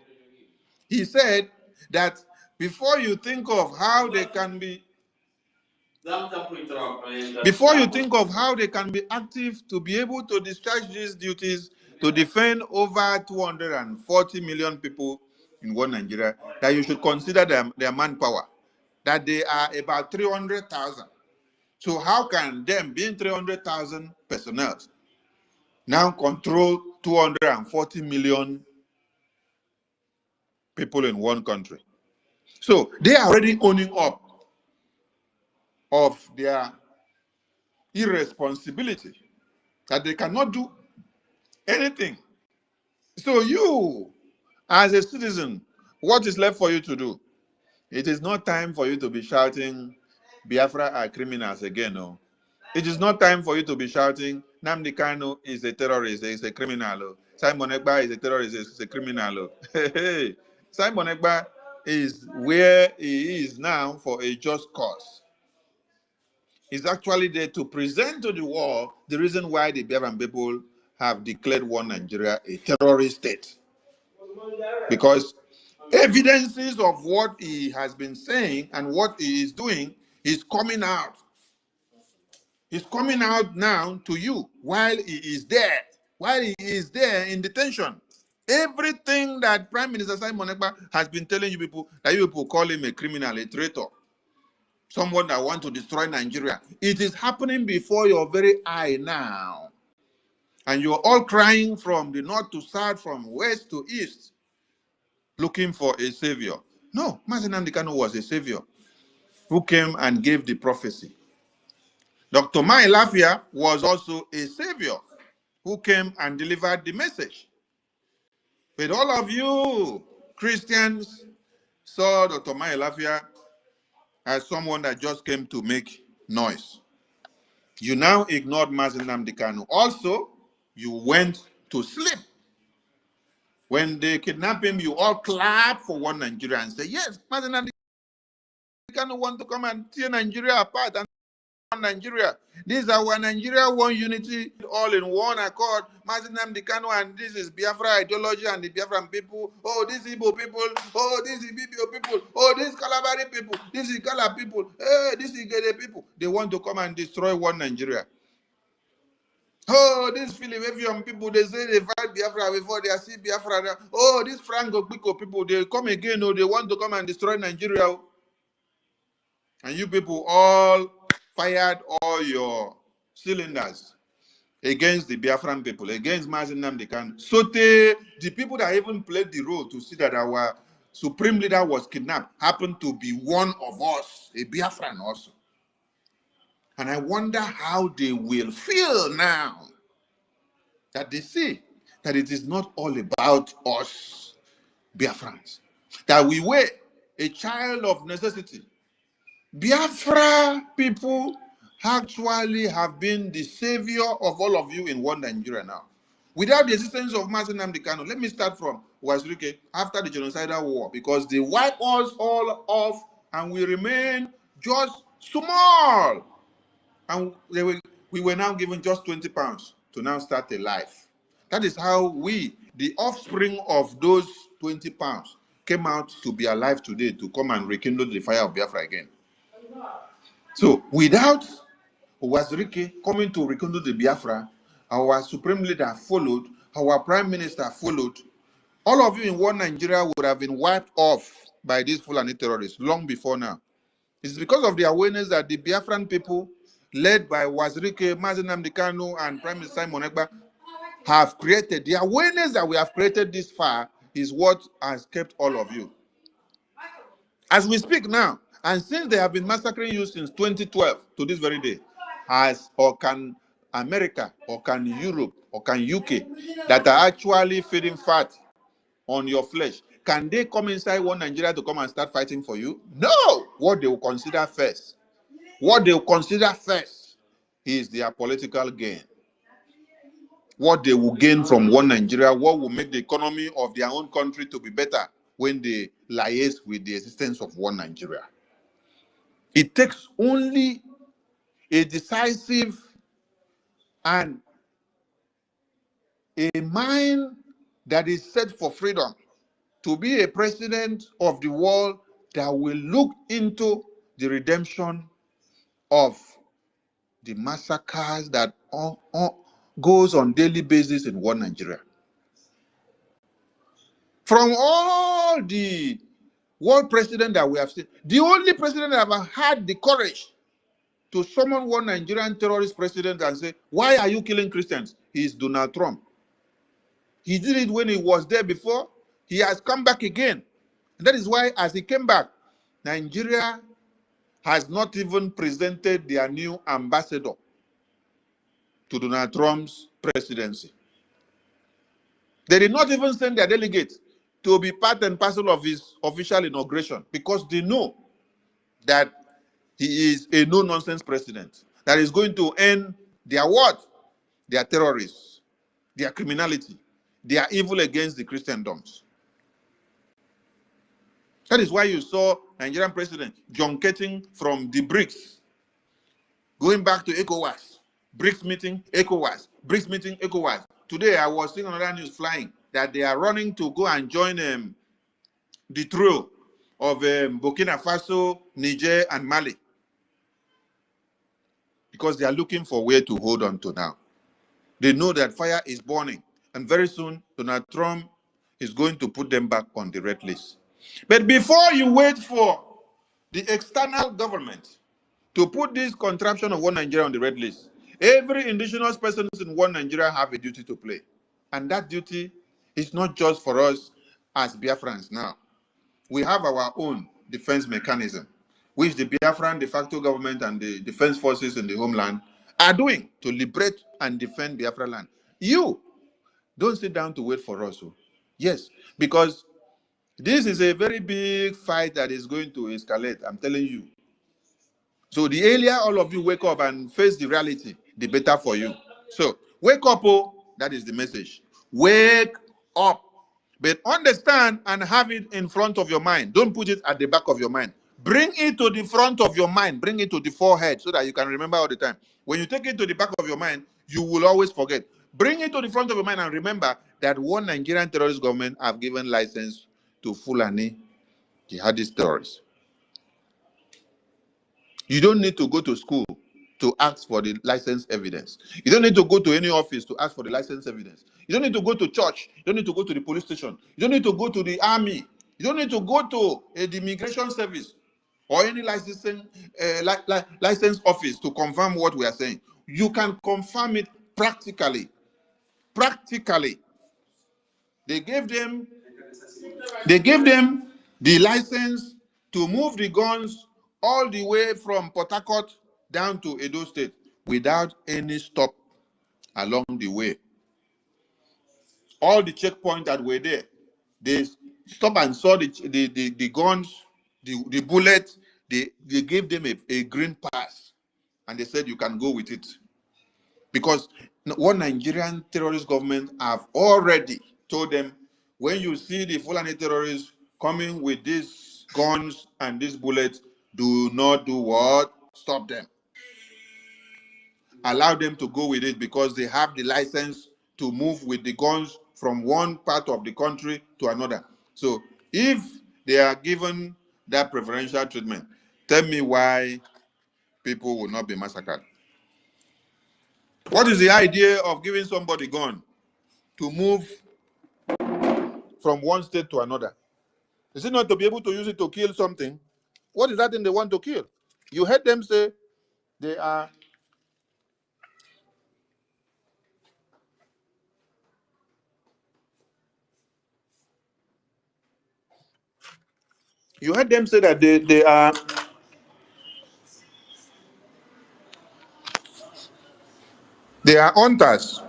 He said that before you think of how they can be active to be able to discharge these duties to defend over 240 million people in one Nigeria, that you should consider their manpower, that they are about 300,000. So how can them, being 300,000 personnel, now control 240 million people in one country? So they are already owning up of their irresponsibility, that they cannot do anything. So you, as a citizen, what is left for you to do? It is not time for you to be shouting, Biafra are criminals again. No. It is not time for you to be shouting, Nnamdi Kanu is a terrorist, is a criminal. Simon Ekpa is a terrorist, is a criminal. Hey, Simon Ekpa is where he is now for a just cause. He's actually there to present to the world the reason why the Biafran people have declared one Nigeria a terrorist state. Because evidences of what he has been saying and what he is doing is coming out. He's coming out now to you while he is there. While he is there in detention. Everything that Prime Minister Simon Ekpa has been telling you people, that you people call him a criminal, a traitor, someone that wants to destroy Nigeria. It is happening before your very eye now. And you're all crying from the north to south, from west to east, looking for a savior. No, Mazi Nnamdi Kanu was a savior who came and gave the prophecy. Dr. Mai Lafia was also a savior who came and delivered the message. But all of you Christians saw Dr. Mai Lafia as someone that just came to make noise. You now ignored Mazi Nnamdi Kanu. Also, you went to sleep. When they kidnap him, you all clap for one Nigeria and say, yes, Mazi Nnamdi Kanu want to come and tear Nigeria apart and one Nigeria. This is our Nigeria, one unity, all in one accord. Mazi Nnamdi Kanu, and this is Biafra ideology and the Biafran people. Oh, these Igbo people. Oh, this is Bibio people. Oh, this Kalabari people. This is Kala people. Hey, this is Gede people. They want to come and destroy one Nigeria. Oh, these Philadelphian people, they say they fight Biafra before they see Biafra. Oh, these Franco Pico people, they come again. Oh, they want to come and destroy Nigeria. And you people all fired all your cylinders against the Biafran people, against Mazi Nnamdi Kanu. So the people that even played the role to see that our supreme leader was kidnapped happened to be one of us, a Biafran also. And I wonder how they will feel now that they see that it is not all about us, Biafrans, that we were a child of necessity. Biafra people actually have been the savior of all of you in one Nigeria now. Without the assistance of Mazi Nnamdi Kanu, let me start from Wazirike after the genocidal war, because they wiped us all off and we remain just small. And we were now given just 20 pounds to now start a life. That is how we, the offspring of those 20 pounds, came out to be alive today to come and rekindle the fire of Biafra again. So without Wazirike coming to rekindle the Biafra, our supreme leader followed, our prime minister followed, all of you in one Nigeria would have been wiped off by these Fulani terrorists long before now. It's because of the awareness that the Biafran people, led by Wazirike, Mazi Nnamdi Kanu, and Prime Minister Simon Ekpa, have created. The awareness that we have created this far is what has kept all of you. As we speak now, and since they have been massacring you since 2012 to this very day, or can America, or can Europe, or can UK, that are actually feeding fat on your flesh, can they come inside one Nigeria to come and start fighting for you? No! What they will consider first is their political gain. What they will gain from one Nigeria, what will make the economy of their own country to be better when they liaise with the existence of one Nigeria. It takes only a decisive and a mind that is set for freedom to be a president of the world that will look into the redemption of the massacres that goes on daily basis in one Nigeria. From all the world president that we have seen, the only president that ever had the courage to summon one Nigerian terrorist president and say, why are you killing Christians? Is Donald Trump. He did it when he was there before. He has come back again. And that is why, as he came back, Nigeria has not even presented their new ambassador to Donald Trump's presidency. They did not even send their delegate to be part and parcel of his official inauguration because they know that he is a no-nonsense president that is going to end their what? Their terrorists, their criminality, their evil against the Christendoms. That is why you saw Nigerian president junketing from the BRICS, going back to ECOWAS, BRICS meeting, ECOWAS, BRICS meeting, ECOWAS. Today, I was seeing another news flying that they are running to go and join the trio of Burkina Faso, Niger, and Mali because they are looking for where to hold on to now. They know that fire is burning, and very soon, Donald Trump is going to put them back on the red list. But before you wait for the external government to put this contraption of one Nigeria on the red list, every indigenous person in one Nigeria have a duty to play. And that duty is not just for us as Biafrans now. We have our own defense mechanism, which the Biafran de facto government and the defense forces in the homeland are doing to liberate and defend Biafra land. You don't sit down to wait for us. Yes, because this is a very big fight that is going to escalate, I'm telling you. So the earlier all of you wake up and face the reality, the better for you. So wake up, that is the message. Wake up. But understand and have it in front of your mind. Don't put it at the back of your mind. Bring it to the front of your mind. Bring it to the forehead so that you can remember all the time. When you take it to the back of your mind, you will always forget. Bring it to the front of your mind and remember that one Nigerian terrorist government have given license to Foolani jihadist terrorists. You don't need to go to school to ask for the license evidence. You don't need to go to any office to ask for the license evidence. You don't need to go to church. You don't need to go to the police station. You don't need to go to the army. You don't need to go to the immigration service or any licensing license office to confirm what we are saying. You can confirm it practically. Practically. They gave them the license to move the guns all the way from Port Harcourt down to Edo State without any stop along the way. All the checkpoints that were there, they stopped and saw the guns, the bullets, they gave them a green pass and they said you can go with it. Because one Nigerian terrorist government have already told them, when you see the Fulani terrorists coming with these guns and these bullets, do not do what? Stop them. Allow them to go with it because they have the license to move with the guns from one part of the country to another. So if they are given that preferential treatment, tell me why people will not be massacred. What is the idea of giving somebody a gun to move from one state to another? Is it not to be able to use it to kill something? What is that thing they want to kill? You heard them say they are. You heard them say that they are. They are hunters.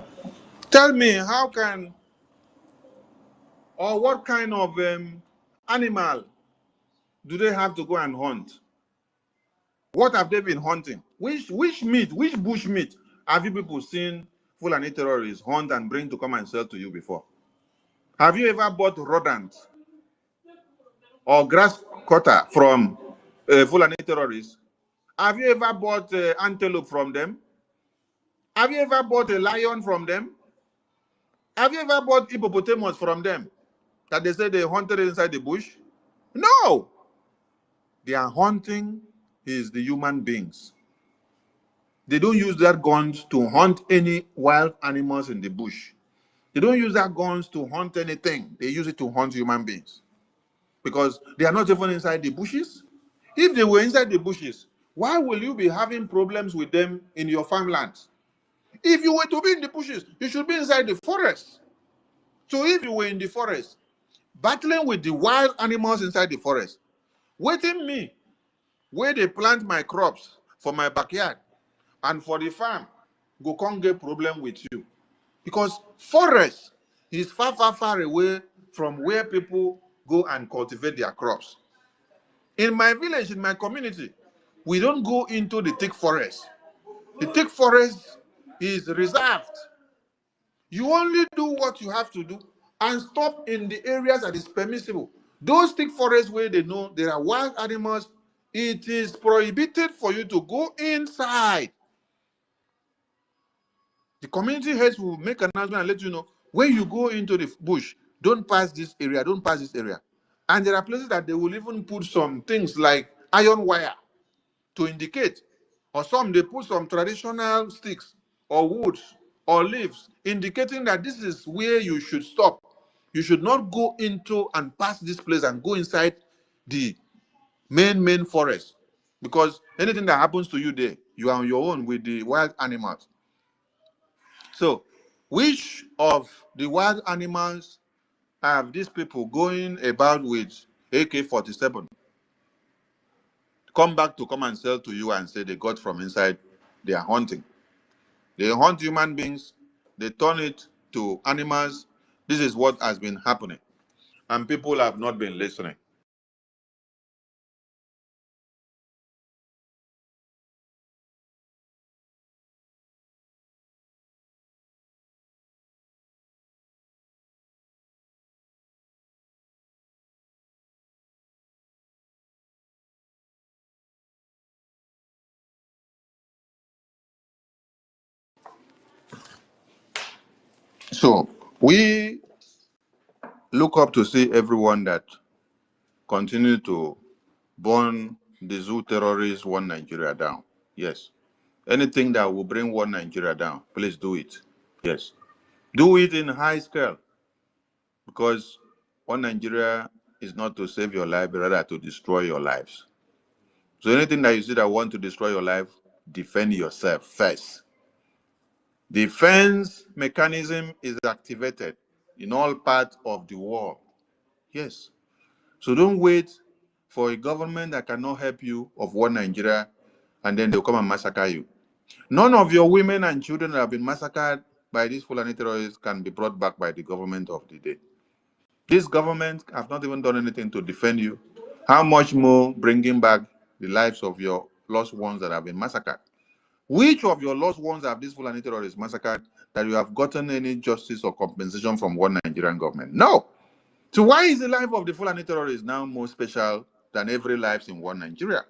Tell me, how can or what kind of animal do they have to go and hunt? What have they been hunting? Which meat, which bush meat have you people seen Fulani terrorists hunt and bring to come and sell to you before? Have you ever bought rodent or grass cutter from Fulani terrorists? Have you ever bought antelope from them? Have you ever bought a lion from them? Have you ever bought hippopotamus from them that they say they hunted inside the bush? No! Their hunting is the human beings. They don't use their guns to hunt any wild animals in the bush. They don't use their guns to hunt anything. They use it to hunt human beings. Because they are not even inside the bushes. If they were inside the bushes, why will you be having problems with them in your farmland? If you were to be in the bushes, you should be inside the forest. So if you were in the forest, battling with the wild animals inside the forest, waiting me, where they plant my crops for my backyard and for the farm, go can't get problem with you. Because forest is far, far, far away from where people go and cultivate their crops. In my village, in my community, we don't go into the thick forest. The thick forest is reserved. You only do what you have to do and stop in the areas that is permissible. Those thick forests where they know there are wild animals, it is prohibited for you to go inside. The community heads will make an announcement and let you know when you go into the bush, don't pass this area, don't pass this area. And there are places that they will even put some things like iron wire to indicate, or some they put some traditional sticks or woods or leaves indicating that this is where you should stop. You should not go into and pass this place and go inside the main forest, because anything that happens to you there, you are on your own with the wild animals. So which of the wild animals have these people going about with AK-47 come back to come and sell to you and say they got from inside their hunting? They hunt human beings, they turn it to animals. This is what has been happening. And people have not been listening. So we look up to see everyone that continue to burn the zoo terrorists, one Nigeria down. Yes. Anything that will bring one Nigeria down, please do it. Yes. Do it in high scale, because one Nigeria is not to save your life, but rather to destroy your lives. So anything that you see that want to destroy your life, defend yourself first. Defense mechanism is activated in all parts of the world. Yes. So don't wait for a government that cannot help you of one Nigeria and then they'll come and massacre you. None of your women and children that have been massacred by these Fulani terrorists can be brought back by the government of the day. This government have not even done anything to defend you. How much more bringing back the lives of your lost ones that have been massacred? Which of your lost ones have these Fulani terrorists massacred that you have gotten any justice or compensation from one Nigerian government? No. So why is the life of the Fulani terrorists now more special than every life in one Nigeria?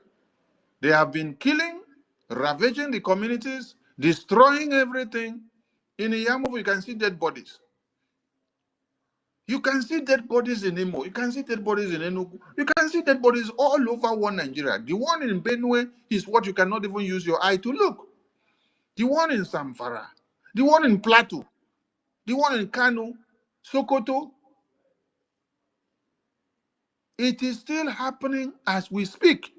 They have been killing, ravaging the communities, destroying everything. In Iyamufu, you can see dead bodies. You can see dead bodies in Imo. You can see dead bodies in Enugu. You can see dead bodies all over one Nigeria. The one in Benue is what you cannot even use your eye to look. The one in Samfara, the one in Plateau, the one in Kano, Sokoto. It is still happening as we speak.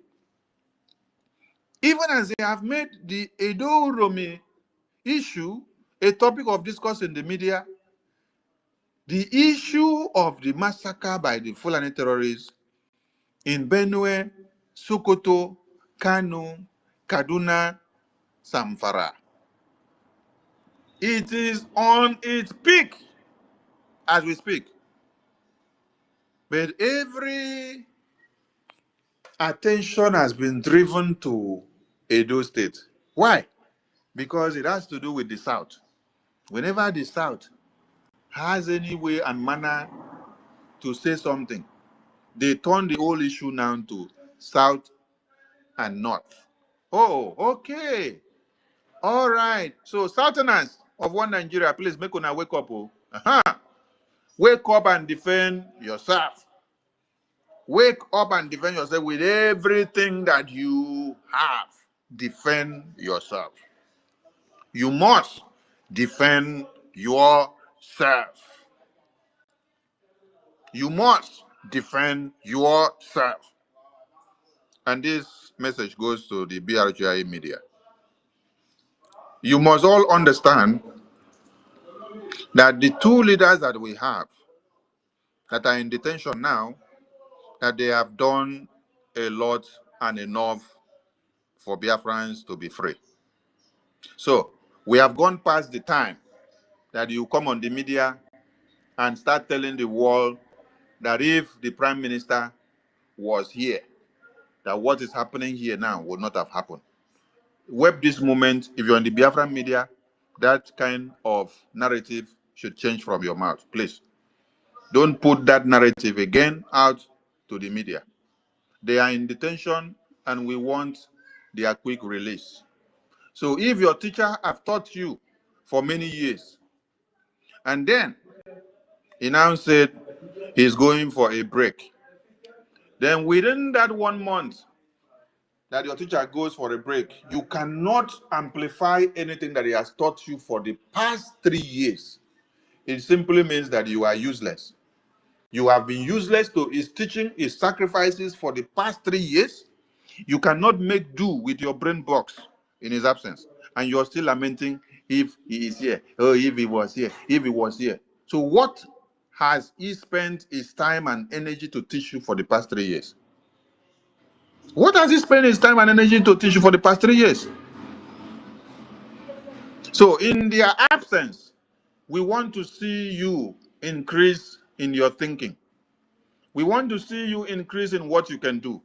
Even as they have made the R0RI issue a topic of discourse in the media, the issue of the massacre by the Fulani terrorists in Benue, Sokoto, Kano, Kaduna, Samfara, it is on its peak as we speak. But every attention has been driven to Edo State. Why? Because it has to do with the South. Whenever the South has any way and manner to say something, they turn the whole issue now to South and North. Oh, okay. All right. So, Southerners of one Nigeria, please make una wake up. Oh. Wake up and defend yourself. Wake up and defend yourself with everything that you have. Defend yourself. You must defend yourself. You must defend yourself. And this message goes to the R0RI media. You must all understand that the two leaders that we have that are in detention now, that they have done a lot and enough for Biafrans to be free. So we have gone past the time that you come on the media and start telling the world that if the Prime Minister was here, that what is happening here now would not have happened. Web this moment, if you're on the Biafran media, that kind of narrative should change from your mouth, please. Don't put that narrative again out to the media. They are in detention and we want their quick release. So if your teacher have taught you for many years, and then he now said he's going for a break, then within that 1 month that your teacher goes for a break, you cannot amplify anything that he has taught you for the past 3 years. It simply means that you are useless. You have been useless to his teaching, his sacrifices for the past 3 years. You cannot make do with your brain box in his absence. And you're still lamenting if he is here. Oh, if he was here, if he was here. So what has he spent his time and energy to teach you for the past 3 years? What has he spent his time and energy to teach you for the past 3 years? So in their absence, we want to see you increase in your thinking. We want to see you increase in what you can do.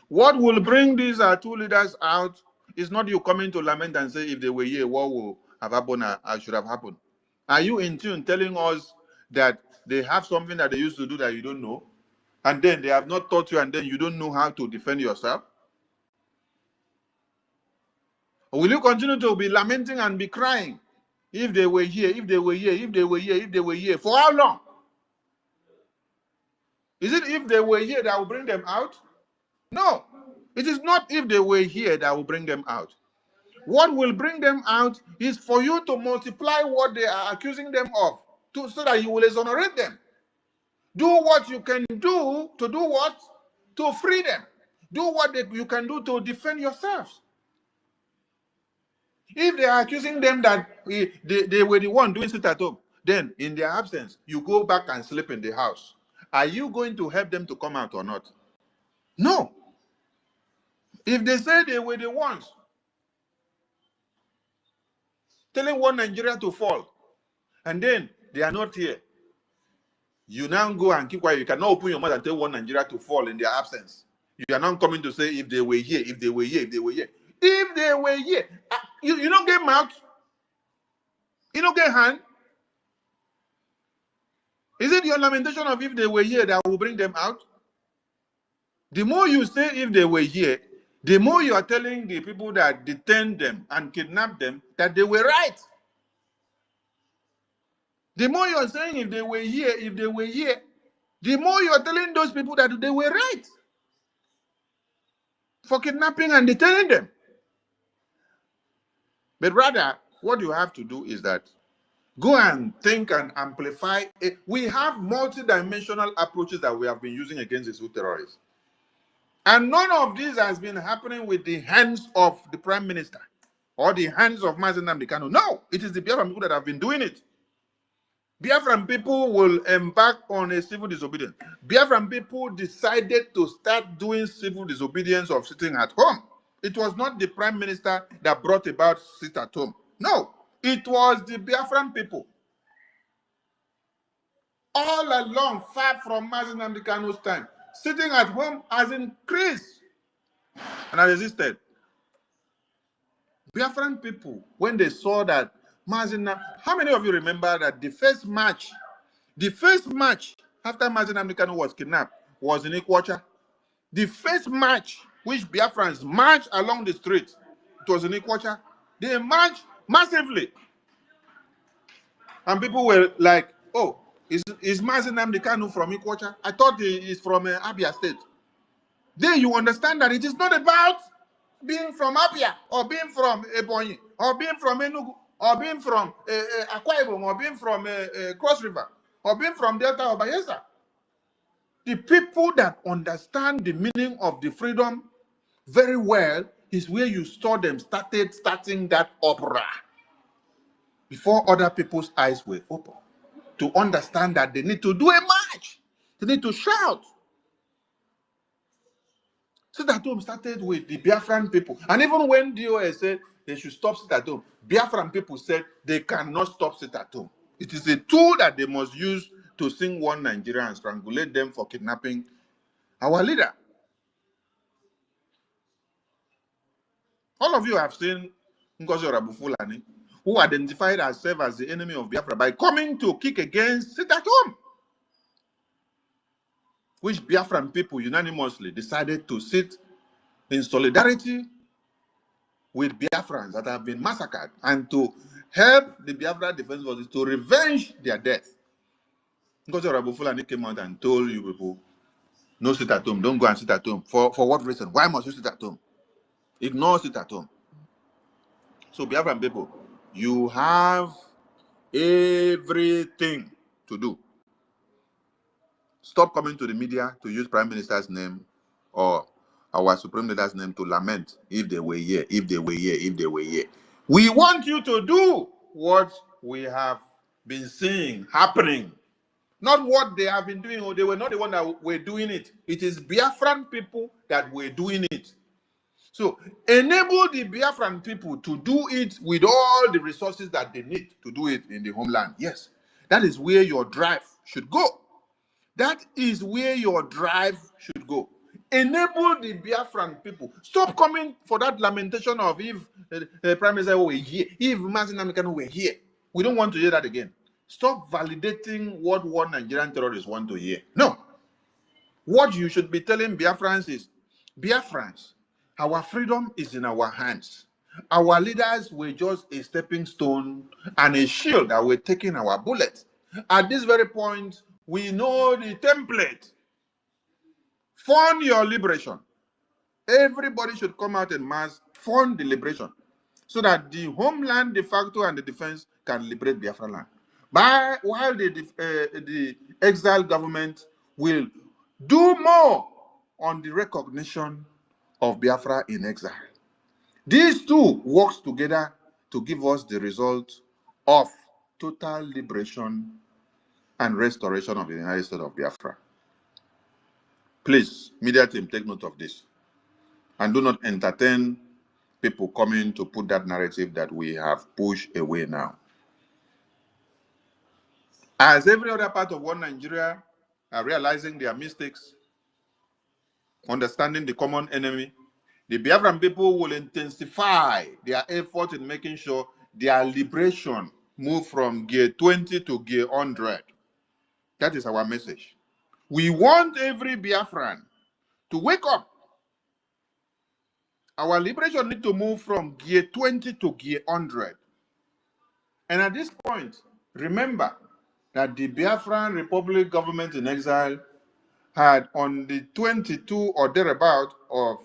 What will bring these two leaders out is not you coming to lament and say if they were here, what will have happened or should have happened. Are you in tune telling us that they have something that they used to do that you don't know? And then they have not taught you and then you don't know how to defend yourself? Or will you continue to be lamenting and be crying? If they were here, if they were here, if they were here, if they were here. For how long? Is it if they were here that will bring them out? No. It is not if they were here that will bring them out. What will bring them out is for you to multiply what they are accusing them of, so that you will exonerate them. Do what you can do to do what? To free them. Do what you can do to defend yourselves. If they are accusing them that they were the one doing sit at home, then in their absence, you go back and sleep in the house. Are you going to help them to come out or not? No. If they say they were the ones telling one Nigeria to fall, and then they are not here, you now go and keep quiet. You cannot open your mouth and tell one Nigeria to fall in their absence. You are not coming to say if they were here, if they were here, if they were here. If they were here, you don't get mouth, you don't get hand. Is it your lamentation of if they were here that will bring them out? The more you say if they were here, the more you are telling the people that detained them and kidnapped them that they were right. The more you are saying if they were here, the more you are telling those people that they were right for kidnapping and detaining them. But rather, what you have to do is that go and think and amplify it. We have multidimensional approaches that we have been using against these terrorists. And none of this has been happening with the hands of the Prime Minister or the hands of Mazi Nnamdi Kanu. No, it is the Biafran people that have been doing it. Biafran people will embark on a civil disobedience. Biafran people decided to start doing civil disobedience of sitting at home. It was not the Prime Minister that brought about sit at home. No, it was the Biafran people. All along, far from Mazi Nnamdi Kanu's time, sitting at home has increased and has resisted. Biafran people, when they saw that Mazina, how many of you remember that the first match after Mazina Amikano was kidnapped was in Ikwacha? The first match which Biafrans marched along the street, it was in Ikwacha. They marched massively. And people were like, oh, is Mazina Amikano from Ikwacha? I thought he is from Abia State. Then you understand that it is not about being from Abia, or being from Ebonyi, or being from Enugu, or being from Akwa Ibom, or being from Cross River, or being from Delta or Bayelsa. The people that understand the meaning of the freedom very well is where you saw them starting that opera before other people's eyes were open to understand that they need to do a march. They need to shout. Sit at home started with the Biafran people. And even when DOS said they should stop sit at home, Biafran people said they cannot stop sit at home. It is a tool that they must use to sing one Nigeria and strangulate them for kidnapping our leader. All of you have seen Ngozi Foolani, who identified herself as the enemy of Biafra by coming to kick against sit at home, which Biafran people unanimously decided to sit in solidarity with Biafrans that have been massacred and to help the Biafra Defense Forces to revenge their death. Because Fulani came out and told you people, no sit at home, don't go and sit at home. For what reason? Why must you sit at home? Ignore sit at home. So Biafran people, you have everything to do. Stop coming to the media to use Prime Minister's name or our Supreme Leader's name to lament if they were here, if they were here, if they were here. We want you to do what we have been seeing happening. Not what they have been doing, or they were not the one that were doing it. It is Biafran people that were doing it. So enable the Biafran people to do it with all the resources that they need to do it in the homeland. Yes, that is where your drive should go. That is where your drive should go. Enable the Biafran people. Stop coming for that lamentation of if Prime Minister were here, if Mazin Amikano were here. We don't want to hear that again. Stop validating what one Nigerian terrorist want to hear. No. What you should be telling Biafrans is, Biafrans, our freedom is in our hands. Our leaders were just a stepping stone and a shield that were taking our bullets. At this very point, we know the template. Fund your liberation. Everybody should come out en mass, fund the liberation, so that the homeland, de facto, and the defense can liberate Biafra land. While the exiled government will do more on the recognition of Biafra in exile. These two work together to give us the result of total liberation and restoration of the United States of Biafra. Please, media team, take note of this. And do not entertain people coming to put that narrative that we have pushed away now. As every other part of one Nigeria are realizing their mistakes, understanding the common enemy, the Biafran people will intensify their effort in making sure their liberation move from gear 20 to gear 100. That is our message. We want every Biafran to wake up. Our liberation needs to move from gear 20 to gear 100. And at this point, remember that the Biafran Republic government in exile had on the 22 or thereabout of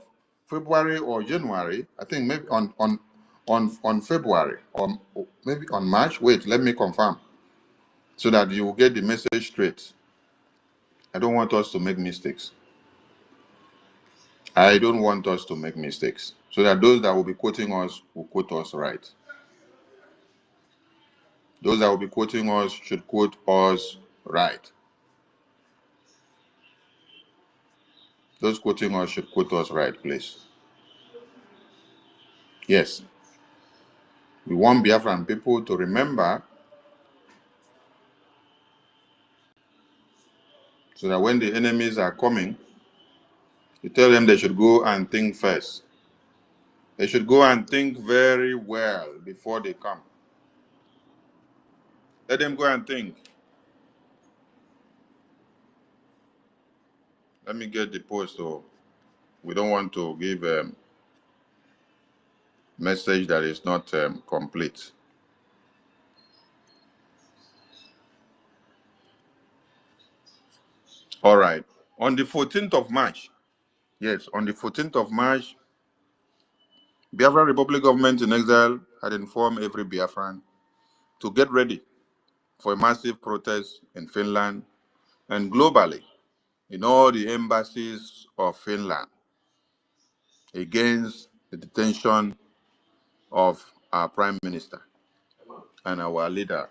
February or January, I think maybe on February or maybe on March. Wait, let me confirm so that you will get the message straight. I don't want us to make mistakes. I don't want us to make mistakes so that those that will be quoting us will quote us right. Those that will be quoting us should quote us right. Those quoting us should quote us right, please. Yes. We want Biafran people to remember so that when the enemies are coming, you tell them they should go and think first. They should go and think very well before they come. Let them go and think. Let me get the post. So we don't want to give a message that is not complete. All right. On the 14th of March, yes, on the 14th of March, Biafran Republic Government in Exile had informed every Biafran to get ready for a massive protest in Finland and globally in all the embassies of Finland against the detention of our Prime Minister and our leader,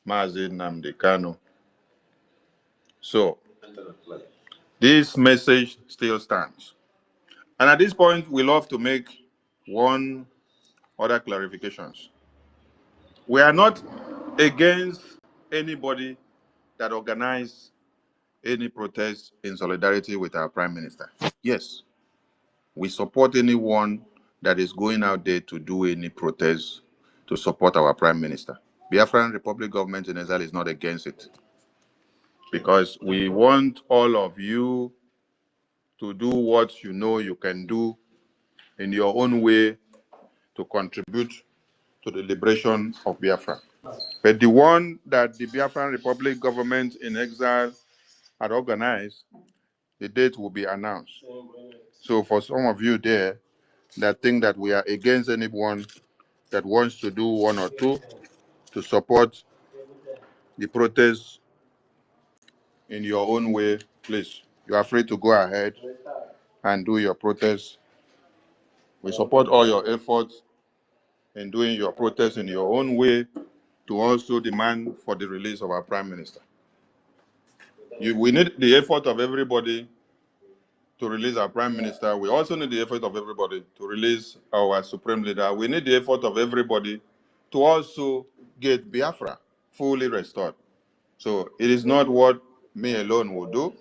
Mazi Nnamdi Kanu. So, this message still stands. And at this point, we love to make one other clarifications. We are not against anybody that organize any protest in solidarity with our Prime Minister. Yes, we support anyone that is going out there to do any protest to support our Prime Minister. Biafran Republic Government in Exile is not against it, because we want all of you to do what you know you can do in your own way to contribute to the liberation of Biafra. But the one that the Biafran Republic Government in Exile had organized, the date will be announced. So for some of you there that think that we are against anyone that wants to do one or two to support the protest in your own way, please, you are free to go ahead and do your protest. We support all your efforts in doing your protest in your own way to also demand for the release of our Prime Minister. We need the effort of everybody to release our Prime Minister. We also need the effort of everybody to release our Supreme Leader. We need the effort of everybody to also get Biafra fully restored. So it is not what me alone will do,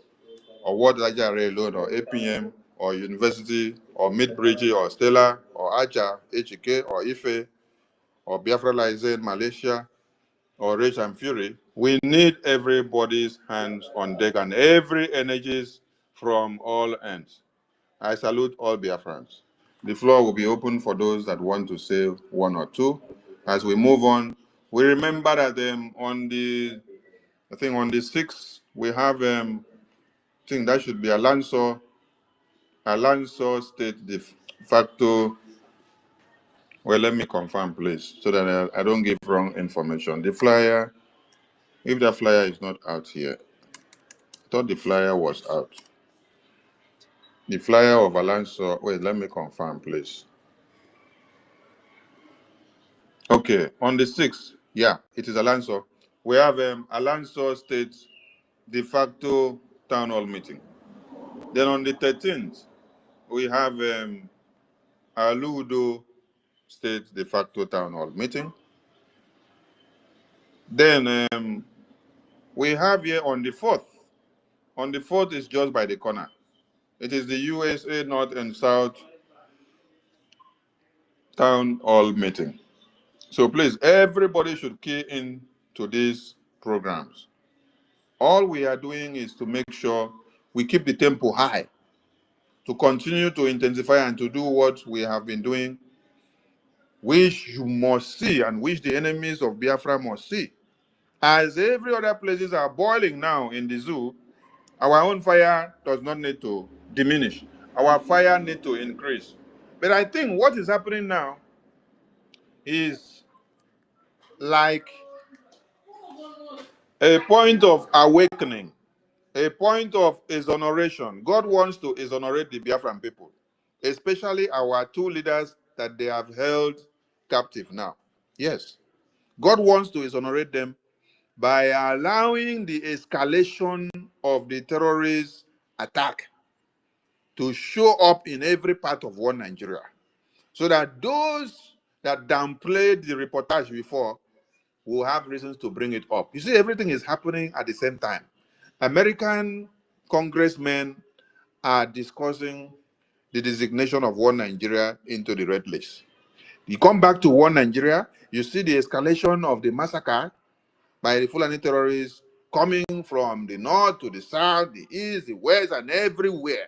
or what R0RI alone, or APM, or University, or Midbridge, or Stella, or Aja, HK, or Ife, or Biafra Lizen, Malaysia, or Rage and Fury. We need everybody's hands on deck and every energies from all ends. I salute all Biafrans. The floor will be open for those that want to say one or two. As we move on, we remember that on the 6th, we have, I think that should be Alonso State de facto. Well, let me confirm, please, so that I don't give wrong information. The flyer, if the flyer is not out here, I thought the flyer was out. The flyer of Alonso, wait, let me confirm, please. Okay, on the 6th, yeah, it is Alonso. We have Alonso State de facto town hall meeting. Then on the 13th, we have Aludo State de facto town hall meeting. Then we have here on the 4th. On the 4th is just by the corner. It is the USA North and South town hall meeting. So please, everybody should key in to these programs. All we are doing is to make sure we keep the tempo high, to continue to intensify and to do what we have been doing, which you must see and which the enemies of Biafra must see. As every other places are boiling now in the zoo, our own fire does not need to diminish. Our fire needs to increase. But I think what is happening now is like a point of awakening, a point of exoneration. God wants to exonerate the Biafran people, especially our two leaders that they have held captive now. Yes, God wants to exonerate them by allowing the escalation of the terrorist attack to show up in every part of one Nigeria, so that those that downplayed the reportage before will have reasons to bring it up. You see, everything is happening at the same time. American congressmen are discussing the designation of one Nigeria into the red list. You come back to one Nigeria, you see the escalation of the massacre by the Fulani terrorists coming from the north to the south, the east, the west, and everywhere.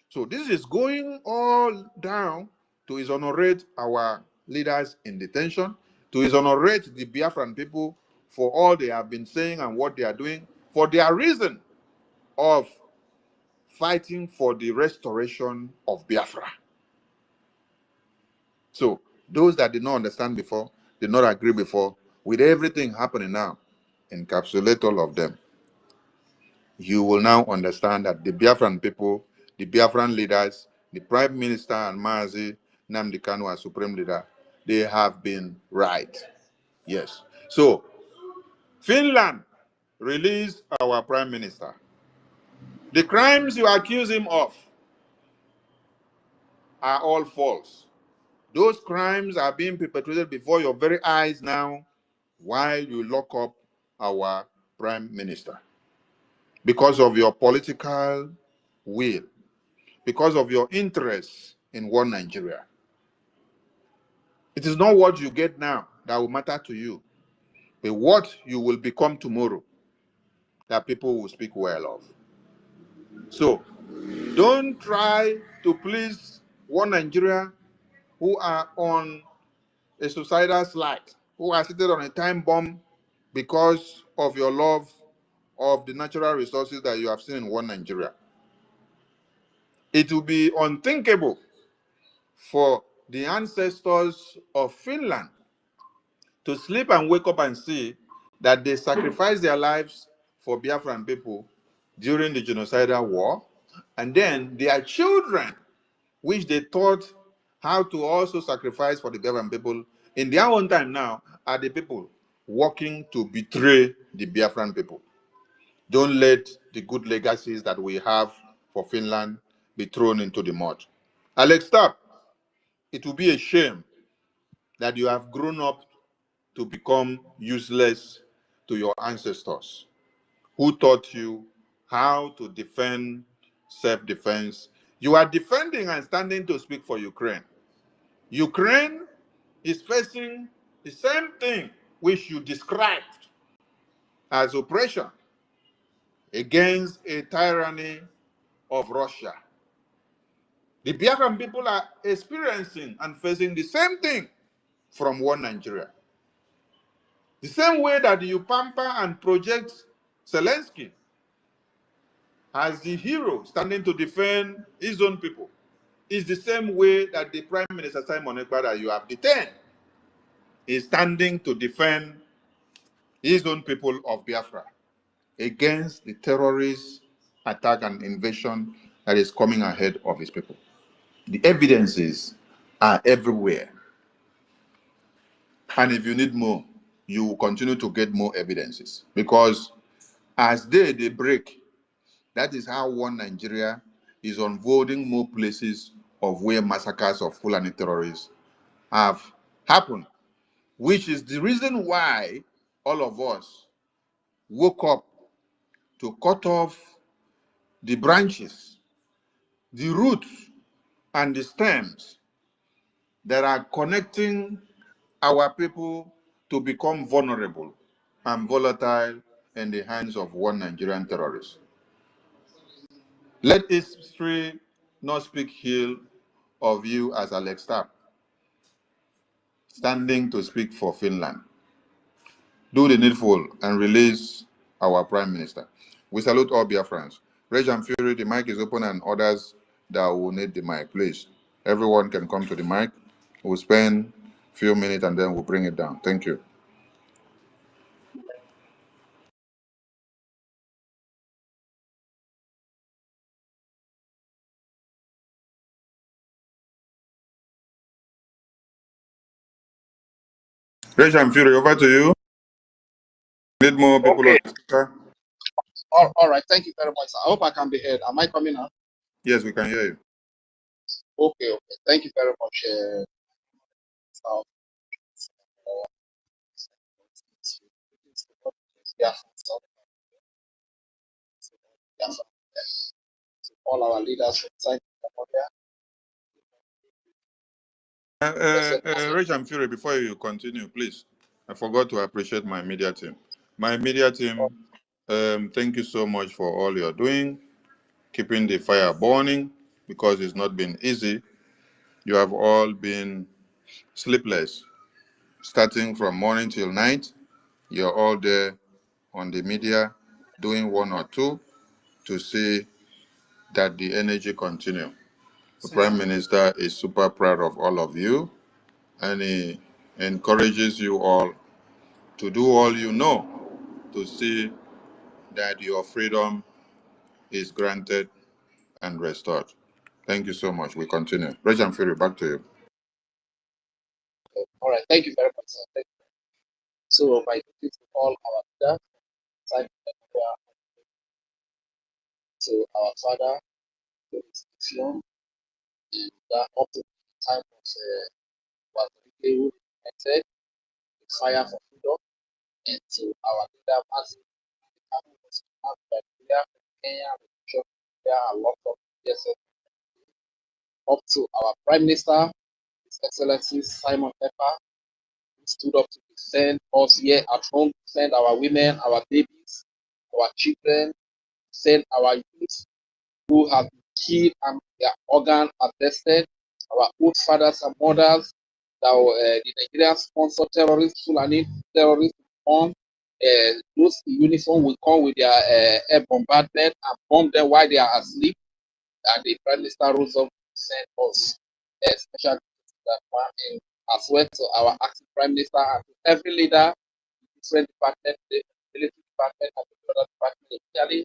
So this is going all down to exonerate our leaders in detention, to exonerate the Biafran people for all they have been saying and what they are doing, for their reason of fighting for the restoration of Biafra. So those that did not understand before, did not agree before, with everything happening now, encapsulate all of them. You will now understand that the Biafran people, the Biafran leaders, the Prime Minister and Mazi Nnamdi Kanu as Supreme Leader, they have been right. Yes. So, Finland released our Prime Minister. The crimes you accuse him of are all false. Those crimes are being perpetrated before your very eyes now while you lock up our Prime Minister because of your political will, because of your interest in one Nigeria. It is not what you get now that will matter to you, but what you will become tomorrow that people will speak well of. So don't try to please one Nigeria who are on a suicidal slide, who are seated on a time bomb because of your love of the natural resources that you have seen in one Nigeria. It will be unthinkable for the ancestors of Finland to sleep and wake up and see that they sacrificed their lives for Biafran people during the genocidal war, and then their children, which they taught how to also sacrifice for the Biafran people, in their own time now, are the people working to betray the Biafran people. Don't let the good legacies that we have for Finland be thrown into the mud. Alex, stop. It will be a shame that you have grown up to become useless to your ancestors who taught you how to defend self-defense. You are defending and standing to speak for Ukraine. Ukraine is facing the same thing which you described as oppression against a tyranny of Russia. The Biafran people are experiencing and facing the same thing from one Nigeria. The same way that you pamper and project Zelensky as the hero standing to defend his own people is the same way that the Prime Minister Simon Ekpa that you have detained is standing to defend his own people of Biafra against the terrorist attack and invasion that is coming ahead of his people. The evidences are everywhere. And if you need more, you will continue to get more evidences. Because as they break, that is how one Nigeria is unfolding more places of where massacres of Fulani terrorists have happened, which is the reason why all of us woke up to cut off the branches, the roots, and the stems that are connecting our people to become vulnerable and volatile in the hands of one Nigerian terrorist. Let history not speak ill of you as Alex Tapp, standing to speak for Finland. Do the needful and release our Prime Minister. We salute all Biafrans. Rage and Fury, the mic is open, and others that will need the mic, please. Everyone can come to the mic. We'll spend a few minutes and then we'll bring it down. Thank you. Rage and Fury, over to you. Need more people on the speaker? All right. Thank you very much. I hope I can be heard. Am I coming up? Yes, we can hear you. Okay. Thank you very much. Yeah. All our leaders, thank you Rich and Fury, before you continue, please. I forgot to appreciate my media team. My media team, thank you so much for all you're doing, keeping the fire burning, because it's not been easy. You have all been sleepless, starting from morning till night. You're all there on the media, doing one or two to see that the energy continue. The Prime Minister is super proud of all of you, and he encourages you all to do all you know to see that your freedom is granted and restored. Thank you so much. We continue. Regent Fury, back to you. All right. Thank you very much, sir. Thank you. So, my duty to all our leaders, to our father, to his vision, and up to the time of what we implemented, the fire for freedom, and to our leader, Mazi, Kenya, a lot of years up to our Prime Minister, His Excellency Simon Pepper, who stood up to defend us here at home, defend our women, our babies, our children, defend our youth who have been killed and their organs harvested, our old fathers and mothers, that the Nigerian sponsored terrorists, Foolani terrorists, those in uniform will come with their air bombardment and bomb them while they are asleep. And the Prime Minister rose up to send us a special that one, and as well to our acting Prime Minister and to every leader, different department, the military department and the other department, especially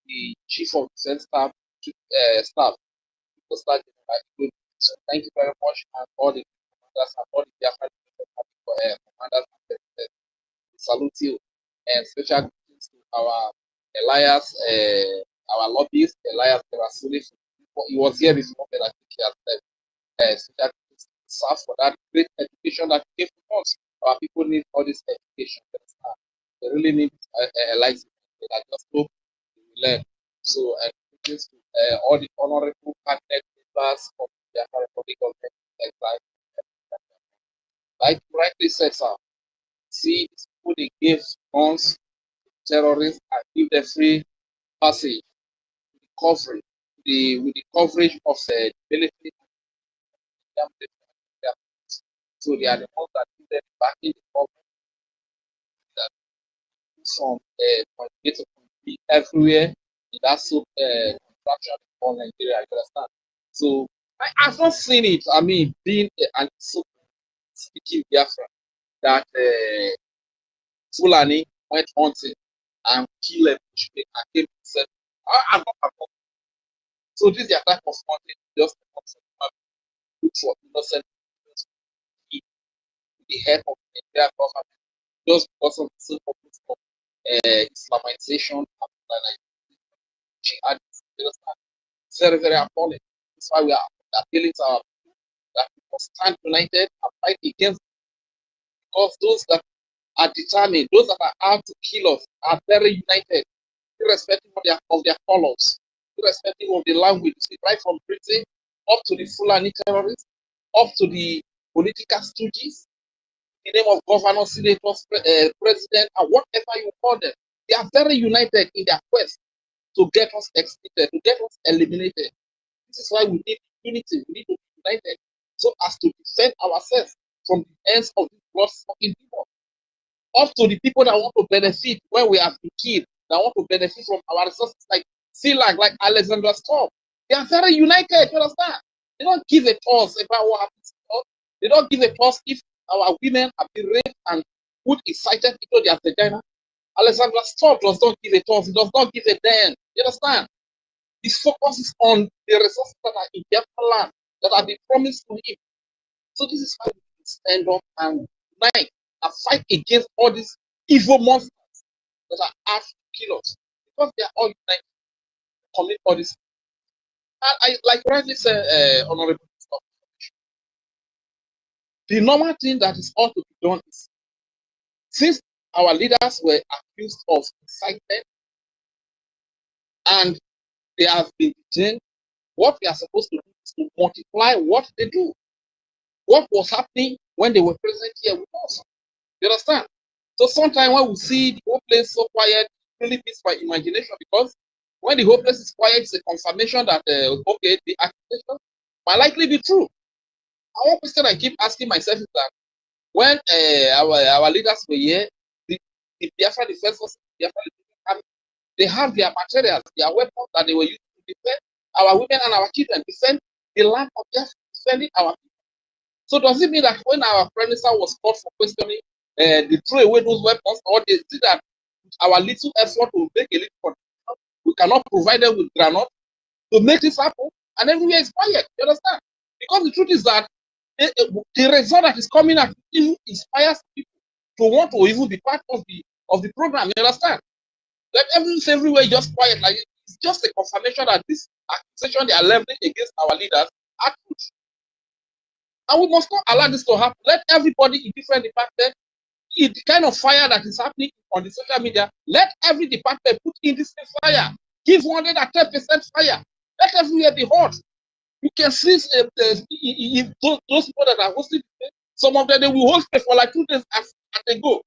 the Chief of Defense Staff, staff. So thank you very much, and all the commanders and all the commanders and salute you, and special greetings to our Elias, our lobbyist, Elias Terasuli. He was here before, but I think he has left. Special greetings to serve for that great education that came to us. Our people need all this education. They really need Elias. I just hope they will learn. So, greetings to all the honorable cabinet members of the Republic of Nigeria. Like you rightly said, sir, see who they give guns to terrorists and give them free passage, coverage, with the coverage of the military. So they are the ones that give them back in the government that from point A to point B everywhere in that contraction for Nigeria. You understand? So I've not seen it. I mean, being an speaking Biafra that Fulani went hunting and killed a bushman and came to say, I'm not a So this is the type of hunting just look for innocent people to the head of the Nigerian government just because of the simple of Islamization and jihad. Very, very appalling. That's why we are appealing to our people that we must stand united and fight against, because those that are determined, those that are out to kill us, are very united, irrespective of their colors, irrespective of the language, right from Britain up to the Fulani terrorists, up to the political stooges, in the name of governors, senators, president, and whatever you call them. They are very united in their quest to get us executed, to get us eliminated. This is why we need unity, we need to be united, so as to defend ourselves from the ends of this blood-sucking people. Up to the people that want to benefit when we have been killed, that want to benefit from our resources, like Sealag, like Alexander Storm. They are very united, you understand? They don't give a toss about what happens to us. They don't give a toss if our women have been raped and put incited into their vagina. Alexander Storm does not give a toss. He does not give a damn. You understand? His focus is on the resources that are in their land that have been promised to him. So this is why we stand up and unite and fight against all these evil monsters that are out to kill us, because they are all united to commit all this. And I like rightly said, Honorable, the normal thing that is ought to be done is, since our leaders were accused of incitement and they have been detained, What we are supposed to do is to multiply what they do. What was happening when they were present here with us? You understand? So sometimes when we see the whole place so quiet, it really beats my imagination, because when the whole place is quiet, it's a confirmation that okay, the accusation might likely be true. And one question I keep asking myself is that when our leaders were here, the Biafra Defense Force, they have their materials, their weapons that they were using to defend our women and our children, defend the land of Biafra, defending our people. So does it mean that when our prime minister was called for questioning, they threw away those weapons, or they see that our little effort to make a little contribution, we cannot provide them with granite to make this happen, and everywhere is quiet? You understand? Because the truth is that the result that is coming out even inspires people to want to even be part of the program. You understand? That everywhere just quiet, like it's just a confirmation that this accusation they are leveling against our leaders are true. And we must not allow this to happen. Let everybody in different departments, in the kind of fire that is happening on the social media, let every department put in this fire. Give 110% fire. Let everywhere be hot. You can see those people that are hosting, some of them, they will host it for like 2 days as they go.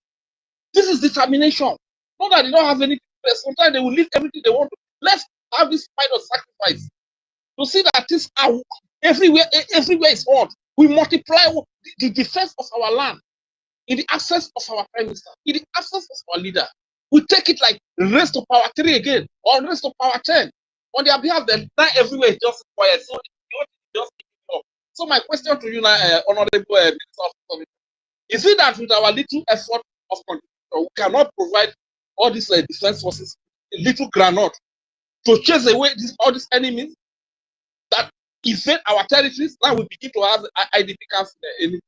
This is determination. Not that they don't have anything. Sometimes they will leave everything they want to. Let's have this kind of sacrifice to see that this are everywhere is on. We multiply the defense of our land in the absence of our prime minister, in the absence of our leader. We take it like raise to power 3 again, or raise to power 10. On their behalf, then now everywhere is just quiet. So just so my question to you now, Honorable Minister of Economy, is it that with our little effort of contribution, we cannot provide all these defense forces a little granite to chase away all these enemies that invade our territories? Now we begin to have IDP camps in.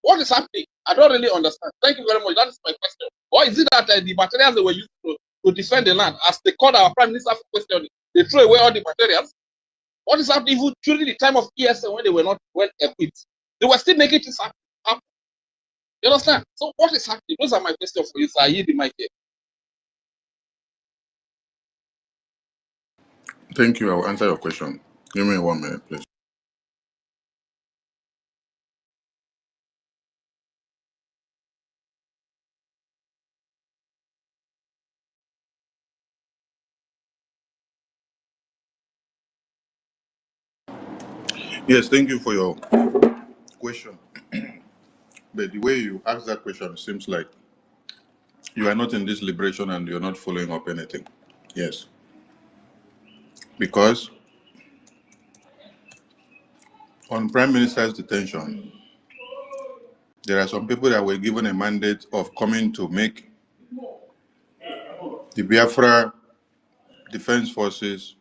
What is happening? I don't really understand. Thank you very much. That is my question. Or is it that the materials they were used to defend the land, as they called our prime minister for questioning, they threw away all the materials? What is happening even during the time of ESN when they were not well equipped? They were still making this happen. You understand? So what is happening? Those are my questions for you, sir. I yield the mic here. Thank you. I will answer your question. Give me 1 minute, please. Yes, thank you for your question. But the way you ask that question seems like you are not in this liberation and you're not following up anything. Yes. Because on Prime Minister's detention, there are some people that were given a mandate of coming to make the Biafra Defense Forces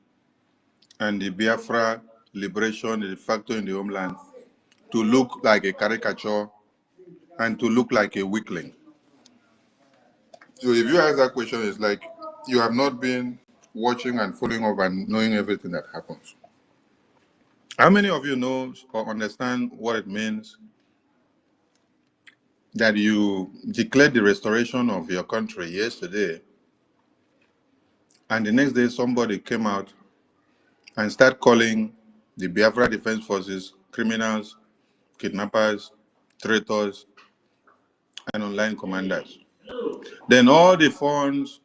and the Biafra Liberation de facto in the homeland to look like a caricature and to look like a weakling. So if you ask that question, it's like you have not been watching and following up and knowing everything that happens. How many of you know or understand what it means that you declared the restoration of your country yesterday, and the next day somebody came out and started calling the Biafra Defense Forces criminals, kidnappers, traitors, and online commanders? Then all the funds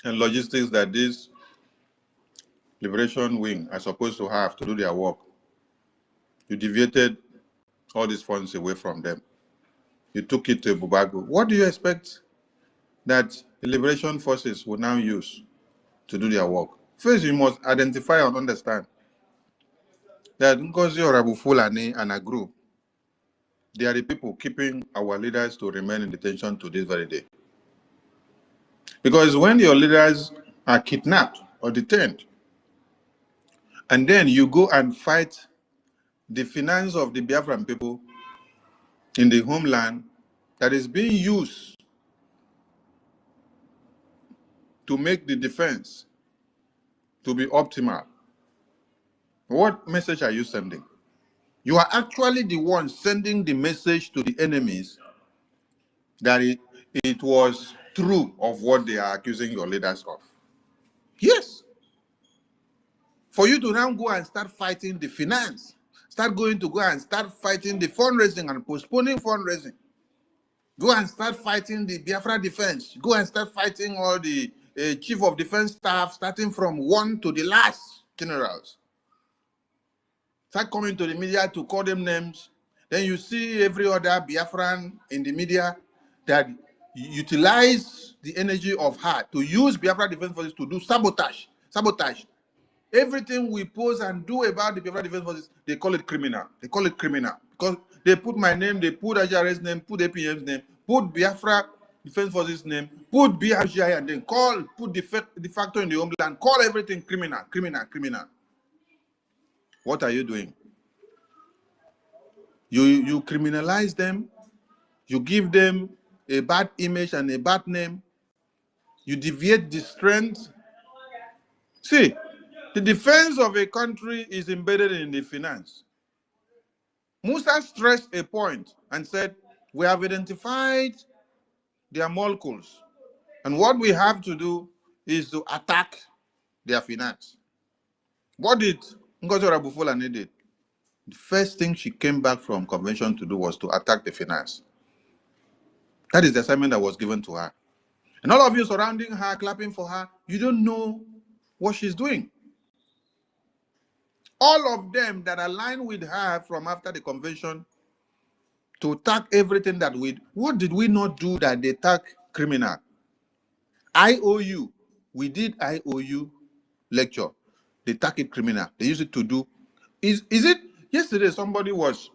and logistics that this liberation wing are supposed to have to do their work, you deviated all these funds away from them. You took it to Bubago. What do you expect that the liberation forces will now use to do their work? First, you must identify and understand that Ngozi Orabu Foolani and a group, they are the people keeping our leaders to remain in detention to this very day. Because when your leaders are kidnapped or detained, and then you go and fight the finance of the Biafran people in the homeland that is being used to make the defense to be optimal, what message are you sending? You are actually the one sending the message to the enemies that it was true of what they are accusing your leaders of. Yes. For you to now go and start fighting the finance, start going to go and start fighting the fundraising and postponing fundraising. Go and start fighting the Biafra defense. Go and start fighting all the chief of defense staff, starting from one to the last generals. Start coming to the media to call them names. Then you see every other Biafran in the media that utilize the energy of her to use Biafra defense forces to do sabotage. Sabotage. Everything we post and do about the Biafra defense forces, they call it criminal. They call it criminal because they put my name, they put R0RI's name, put APM's name, put Biafra defense forces name, put BRGI, and then put de facto in the homeland, call everything criminal, criminal, criminal. What are you doing? You criminalize them, you give them a bad image and a bad name, you deviate the strength. See, the defense of a country is embedded in the finance. Musa stressed a point and said, we have identified their molecules, and what we have to is to attack their finance. What did Ngozi Foolani did? The first thing she came back from convention to do was to attack the finance. That is the assignment that was given to her. And all of you surrounding her, clapping for her, you don't know what she's doing. All of them that align with her from after the convention to attack everything that what did we not do that they attack criminal? IOU, we did IOU lecture. They attack it criminal. They use it to do. Is it yesterday somebody was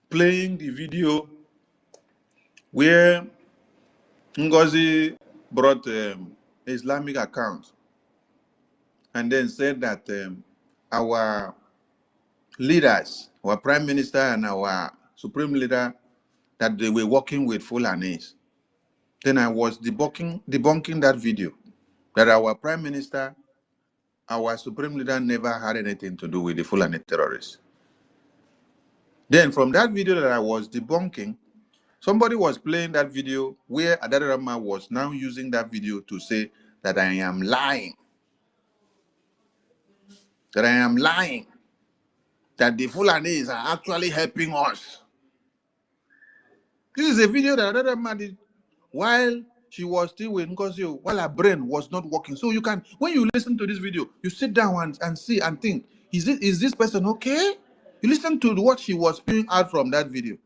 playing the video where Ngozi brought Islamic account and then said that our leaders, our prime minister and our supreme leader, that they were working with Fulanis. Then I was debunking that video, that our prime minister, our supreme leader never had anything to do with the Fulani terrorists. Then from that video that I was debunking, somebody was playing that video where R0RI was now using that video to say that I am lying. That I am lying. That the Fulanis are actually helping us. This is a video that R0RI did while she was still with Ngozi, while her brain was not working. So you can, when you listen to this video, you sit down and see and think, is this person okay? You listen to what she was spewing out from that video.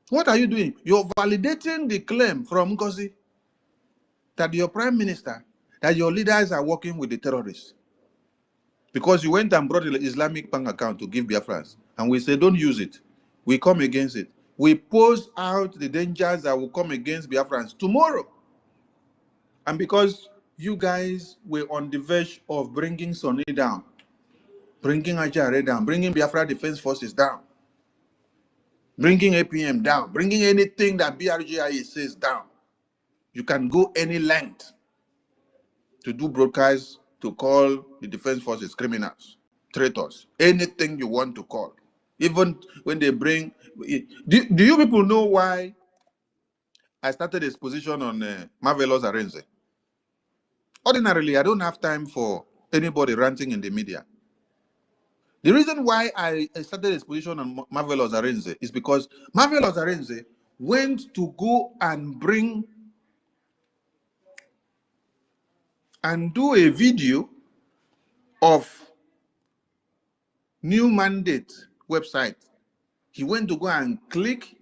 What are you doing? You're validating the claim from Ngozi that your prime minister, that your leaders are working with the terrorists. Because you went and brought the Islamic bank account to give Biafrans. And we say, don't use it. We come against it. We pose out the dangers that will come against Biafrans tomorrow. And because you guys were on the verge of bringing Sonny down, bringing R0RI down, bringing Biafra Defense Forces down, bringing APM down, bringing anything that BRGI says down, you can go any length to do broadcasts to call the defense forces criminals, traitors, anything you want to call. Even when they bring... Do you people know why I started this position on Marvelous Arenze? Ordinarily, I don't have time for anybody ranting in the media. The reason why I started this position on Marvelous Arenze is because Marvelous Arenze went to go and bring and do a video of New Mandate website. He went to go and click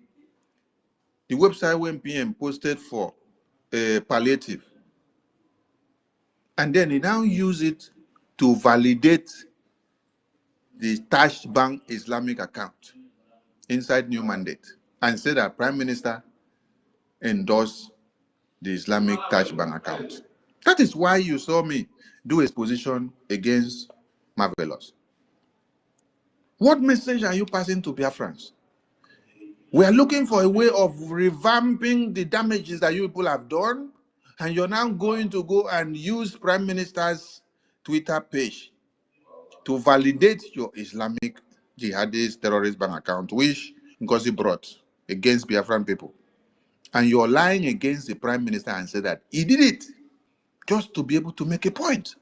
the website when PM posted for palliative. And then he now use it to validate the Tash Bank Islamic account inside New Mandate and said that Prime Minister endorsed the Islamic Tash Bank account. That is why you saw me do a position against Marvelous. What message are you passing to Biafrans? We are looking for a way of revamping the damages that you people have done, and you're now going to go and use Prime Minister's Twitter page to validate your Islamic jihadist terrorist bank account, which Ngozi brought against Biafran people. And you're lying against the Prime Minister and say that he did it just to be able to make a point.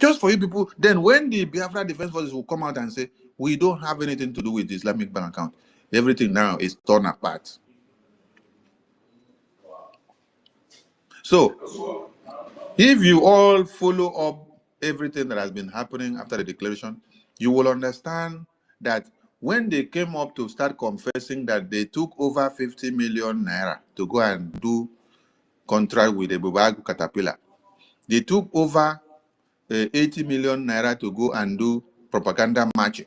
Just for you people, then when the Biafra Defense Forces will come out and say, we don't have anything to do with the Islamic bank account, everything now is torn apart. So, if you all follow up everything that has been happening after the declaration, you will understand that when they came up to start confessing that they took over 50 million naira to go and do contract with the Bubagu Caterpillar, they took over 80 million naira to go and do propaganda marching.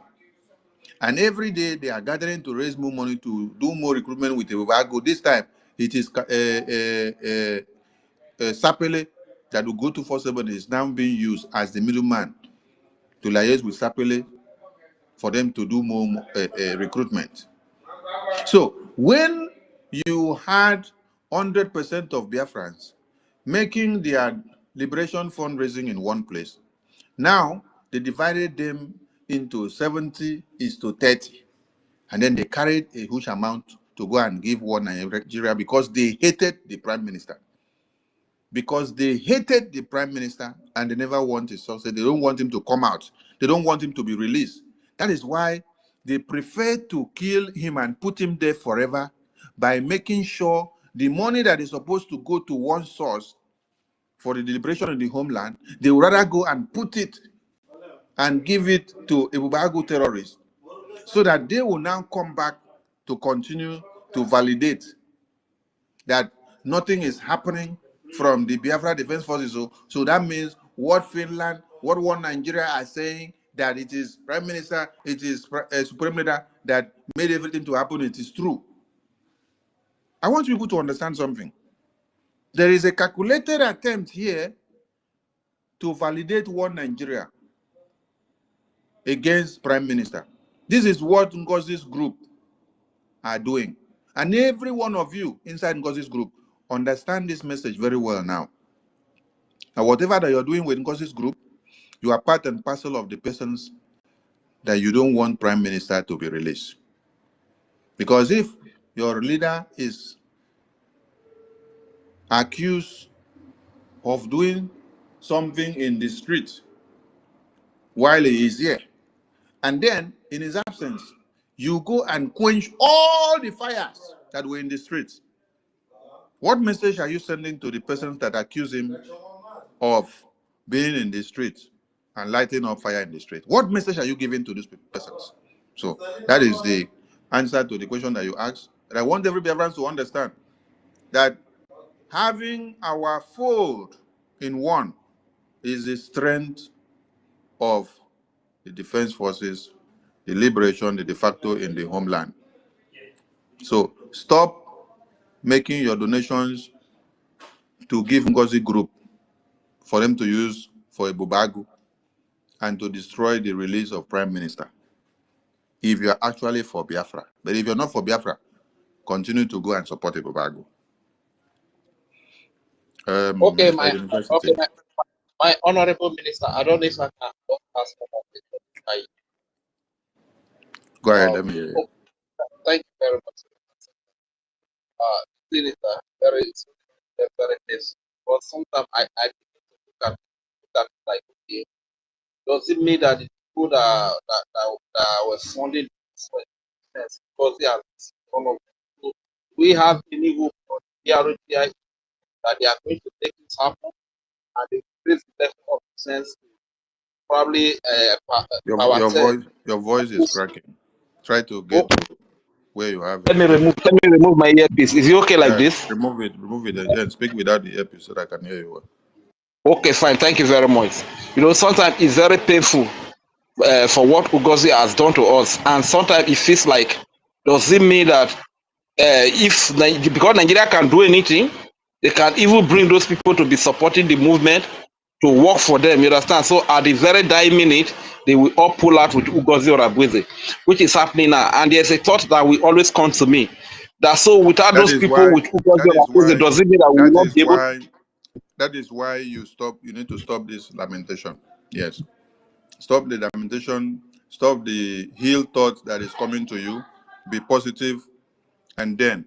And every day they are gathering to raise more money to do more recruitment with the Bubagu. This time it is Sapele that will go to 47 is now being used as the middleman to liaise with Sapele for them to do more recruitment. So when you had 100% of Biafrans making their liberation fundraising in one place, now they divided them into 70:30, and then they carried a huge amount to go and give war Nigeria because they hated the prime minister. Because they hated the prime minister and they never want his success. They don't want him to come out. They don't want him to be released. That is why they prefer to kill him and put him there forever by making sure the money that is supposed to go to one source for the liberation of the homeland, they would rather go and put it and give it to Ebubagu terrorists so that they will now come back to continue to validate that nothing is happening from the Biafra Defense Forces. So that means what Finland, what one Nigeria are saying, that it is Prime Minister, it is Supreme Leader that made everything to happen, it is true. I want people to understand something. There is a calculated attempt here to validate one Nigeria against Prime Minister. This is what Ngozi's group are doing. And every one of you inside Ngozi's group understand this message very well now. Now, whatever that you're doing with Ngozi's group, you are part and parcel of the persons that you don't want Prime Minister to be released. Because if your leader is accused of doing something in the street while he is here, and then in his absence, you go and quench all the fires that were in the streets, what message are you sending to the persons that accuse him of being in the streets and lighting up fire in the street? What message are you giving to these persons? So that is the answer to the question that you asked. And I want every Biafran to understand that having our fold in one is the strength of the defense forces, the liberation, the de facto in the homeland. So stop making your donations to give Ngozi Group for them to use for a Bubagu and to destroy the release of Prime Minister, if you're actually for Biafra. But if you're not for Biafra, continue to go and support a Bubagu. Okay, Mr. University. my honorable minister, I don't know if I can ask for that. Go ahead, let me hear you. Oh, thank you very much. This is very nice. But sometimes I look at like, okay, does it mean that the people that were funding this because they are one of them, we have any hope on the R0RI that they are going to make this happen and increase the level of sense, probably your voice is cracking. Try to get to where you have it. Let me remove my earpiece. Is it okay like this? Remove it. Yeah, speak without the earpiece so that I can hear you well. Okay, fine. Thank you very much. You know, sometimes it's very painful for what Ugozi has done to us, and sometimes it feels like, does it mean that because Nigeria can do anything, they can even bring those people to be supporting the movement to work for them, you understand? So at the very dying minute, they will all pull out with Ugozi or Abueze, which is happening now. And there's a thought that will always come to me, that so without those people with Ugozi or Abueze, does it mean that we will not be able? That is why you need to stop this lamentation. Yes. Stop the lamentation, stop the ill thoughts that is coming to you, be positive, and then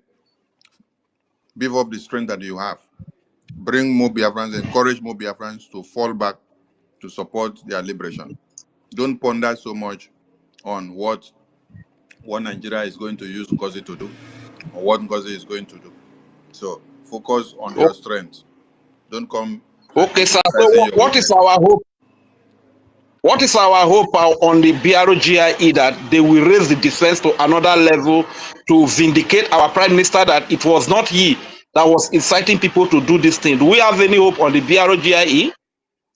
beef up the strength that you have. Bring more Biafrans, encourage more Biafrans to fall back to support their liberation. Don't ponder so much on what Nigeria is going to use Ngozi to do or what Ngozi is going to do. So focus on your strength. Don't come Okay, sir. So exercising your what is weakness. our hope? What is our hope on the R0RI that they will raise the defense to another level to vindicate our prime minister that it was not he that was inciting people to do this thing? Do we have any hope on the R0RI?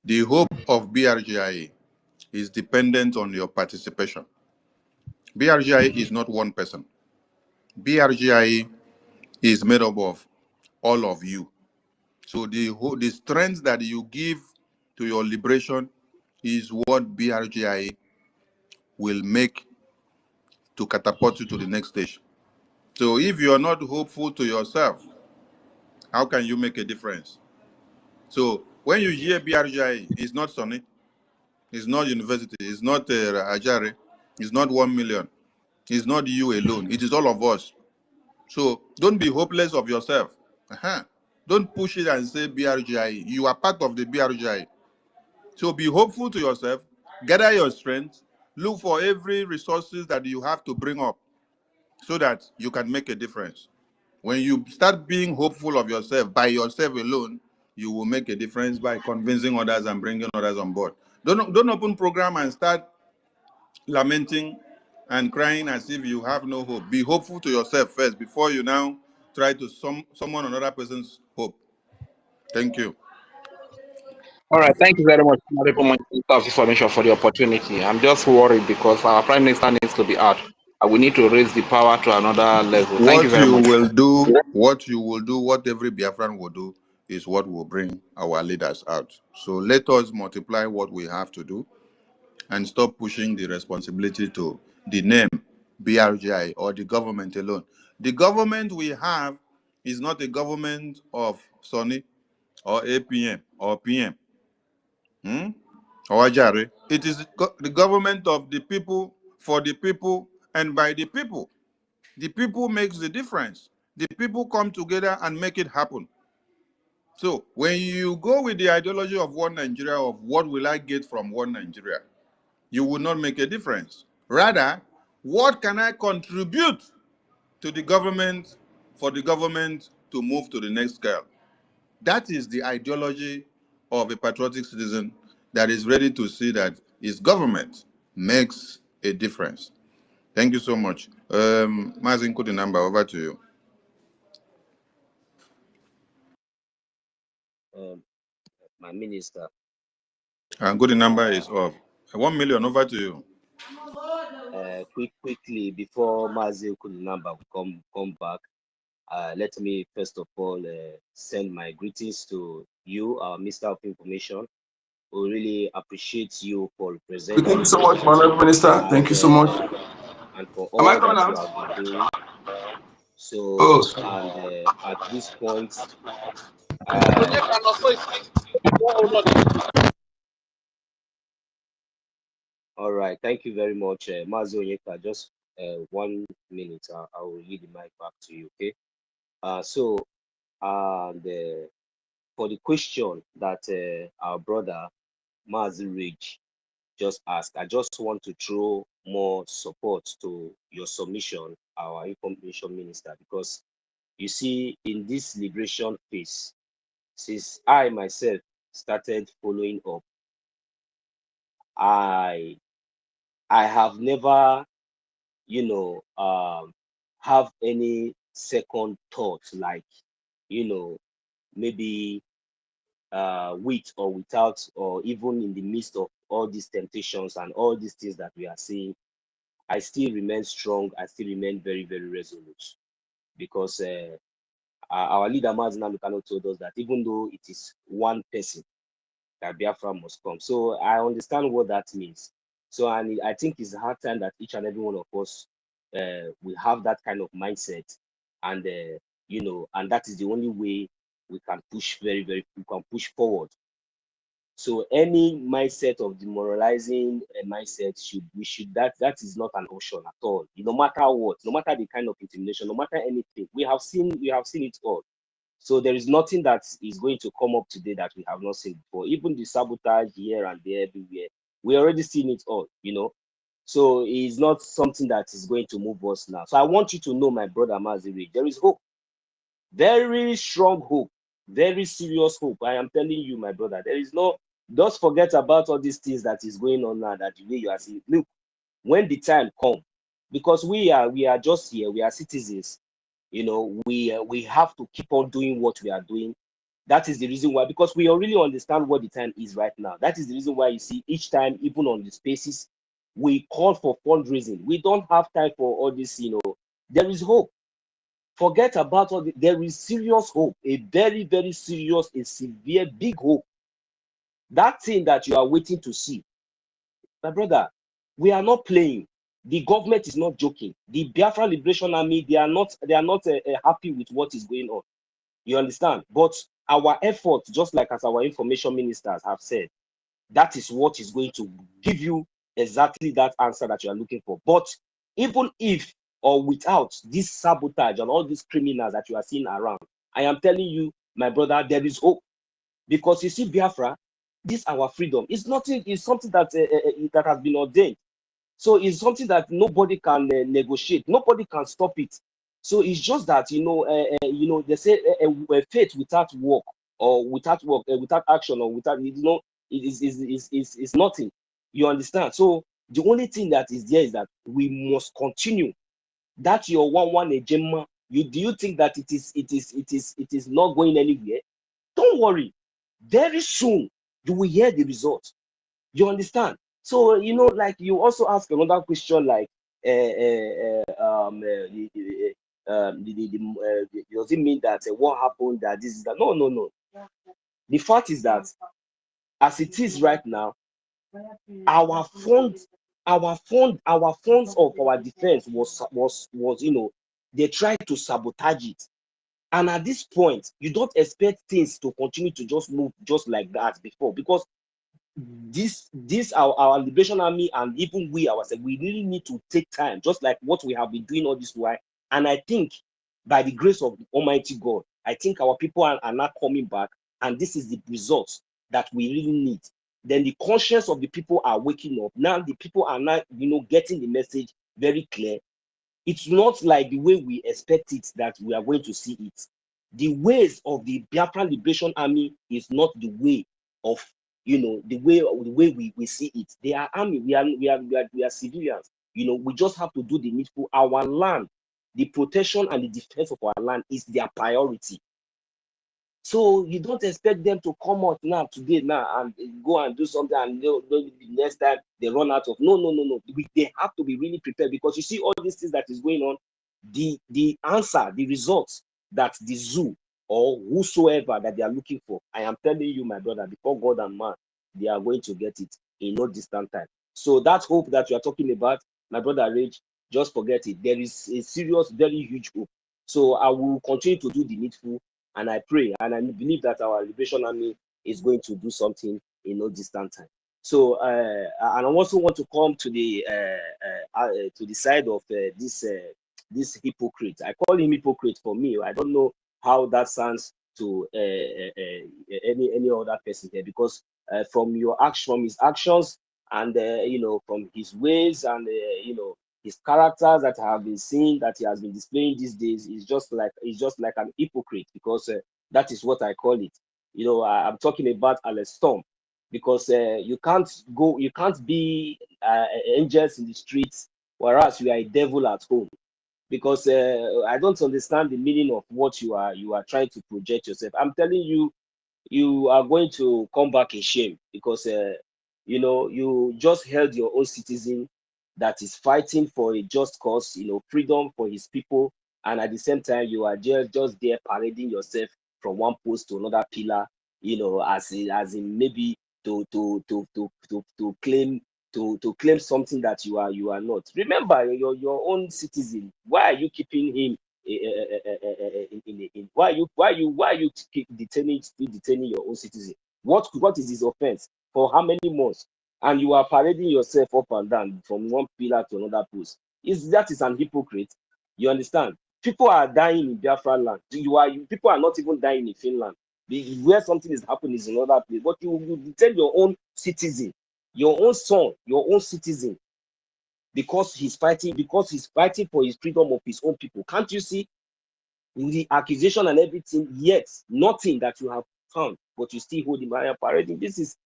The hope of BRGIA is dependent on your participation. BRGIA is not one person. BRGIA is made up of all of you. So the strength that you give to your liberation is what BRGIA will make to catapult you to the next stage. So if you are not hopeful to yourself, how can you make a difference? So when you hear BRGIA, it's not Sonny, it's not university, it's not Ajare, it's not 1 million, it's not you alone, it is all of us. So don't be hopeless of yourself. Don't push it and say BRGIA. You are part of the BRGIA. So be hopeful to yourself, gather your strength, look for every resources that you have to bring up so that you can make a difference. When you start being hopeful of yourself by yourself alone, you will make a difference by convincing others and bringing others on board. Don't open program and start lamenting and crying as if you have no hope. Be hopeful to yourself first before you now try to summon another person's hope. Thank you. All right, thank you very much, Honorable Minister of Information, for the opportunity. I'm just worried because our prime minister needs to be out, and we need to raise the power to another level. Thank you What very you much. will do, what every Biafran will do, is what will bring our leaders out. So let us multiply what we have to do and stop pushing the responsibility to the name BRGI or the government alone. The government we have is not a government of Sonny or APM or PM or Ajare. It is the government of the people, for the people, and by the people. The people makes the difference. The people come together and make it happen. So when you go with the ideology of one Nigeria, of what will I get from one Nigeria, you will not make a difference. Rather, what can I contribute to the government for the government to move to the next scale? That is the ideology of a patriotic citizen that is ready to see that his government makes a difference. Thank you so much. Mazin Kudinamba, over to you. My minister. Good number is off. 1 million, over to you. Quickly, before Mazi Kulinamba will come back, let me first of all send my greetings to you, our Minister of Information. We really appreciate you for representing. Thank you so much, Honorable Minister. Thank you so much. And for all that you have been doing. So, and at this point, all right, thank you very much, Mazi Onyeka. Just 1 minute, I will leave the mic back to you, okay? For the question that our brother Mazi Ridge just asked, I just want to throw more support to your submission, our information minister, because you see, in this liberation phase, since I myself started following up, I have never, have any second thought, like, maybe with or without, or even in the midst of all these temptations and all these things that we are seeing, I still remain strong. I still remain very, very resolute, because our leader Mazina Lukano told us that even though it is one person, that Biafra must come. So I understand what that means. So I think it's hard time that each and every one of us will have that kind of mindset, and and that is the only way we can push we can push forward. So any mindset of demoralizing mindset that is not an option at all. No matter what, no matter the kind of intimidation, no matter anything, we have seen it all. So there is nothing that is going to come up today that we have not seen before. Even the sabotage here and there, everywhere, we already seen it all, you know. So it's not something that is going to move us now. So I want you to know, my brother Maziri, there is hope, very strong hope, very serious hope. I am telling you, my brother, there is no. Just forget about all these things that is going on now. That the way you are seeing. Look, when the time comes, because we are just here, we are citizens. You know, we have to keep on doing what we are doing. That is the reason why, because we really understand what the time is right now. That is the reason why you see each time, even on the spaces, we call for fundraising. We don't have time for all this, you know. There is hope. Forget about all the, there is serious hope, a very, very serious, a severe, big hope. That thing that you are waiting to see, my brother, we are not playing. The government is not joking. The Biafra Liberation Army, they are not happy with what is going on. You understand? But our effort, just like as our information ministers have said, that is what is going to give you exactly that answer that you are looking for. But even if or without this sabotage and all these criminals that you are seeing around, I am telling you, my brother, there is hope. Because you see, Biafra, this our freedom. It's nothing. It's something that that has been ordained. So it's something that nobody can negotiate. Nobody can stop it. So it's just that you know they say faith without work or without work, without action or without it is nothing. You understand? So the only thing that is there is that we must continue. That your one agenda. Do you think that it is not going anywhere? Don't worry. Very soon you will hear the result. You understand? So like you also ask another question, like does it mean that what happened, that this is that? No, no, no. The fact is that as it is right now, our funds, our funds of our defense was they tried to sabotage it. And at this point, you don't expect things to continue to just move just like that before, because this our Liberation Army and even we ourselves, we really need to take time, just like what we have been doing all this while. And I think by the grace of Almighty God, I think our people are now coming back, and this is the results that we really need. Then the conscience of the people are waking up. Now the people are now getting the message very clear. It's not like the way we expect it that we are going to see it. The ways of the Biafran Liberation Army is not the way of the way we see it. They are army. We are civilians. We just have to do the needful. Our land, the protection and the defense of our land is their priority. So you don't expect them to come out now today now and go and do something, and the next time they run out of no. They have to be really prepared, because you see all these things that is going on. The answer, the results that the zoo or whosoever that they are looking for, I am telling you, my brother, before God and man, they are going to get it in no distant time. So that hope that you are talking about, my brother Rage, just forget it. There is a serious, very huge hope. So I will continue to do the needful. And I pray and I believe that our Liberation Army is going to do something in no distant time. So, and I also want to come to the side of this hypocrite. I call him hypocrite for me. I don't know how that sounds to any other person here, because from his actions, and from his ways, and his characters that have been seen, that he has been displaying these days, is just like an hypocrite, because that is what I call it. I'm talking about Alex Storm, because you can't be angels in the streets, whereas you are a devil at home. Because I don't understand the meaning of what you are trying to project yourself. I'm telling you, you are going to come back in shame, because you just held your own citizen that is fighting for a just cause, freedom for his people, and at the same time you are just there parading yourself from one post to another pillar, as in maybe to claim something that you are not. Remember your own citizen. Why are you keeping him why are you keep detaining your own citizen? What is his offense? For how many months? And you are parading yourself up and down from one pillar to another post. That is an hypocrite. You understand? People are dying in Biafra land. People are not even dying in Finland. Where something is happening is another place. But you tell your own citizen, your own son, your own citizen, because he's fighting for his freedom of his own people. Can't you see the accusation and everything? Yet nothing that you have found, but you still hold him higher parading. This is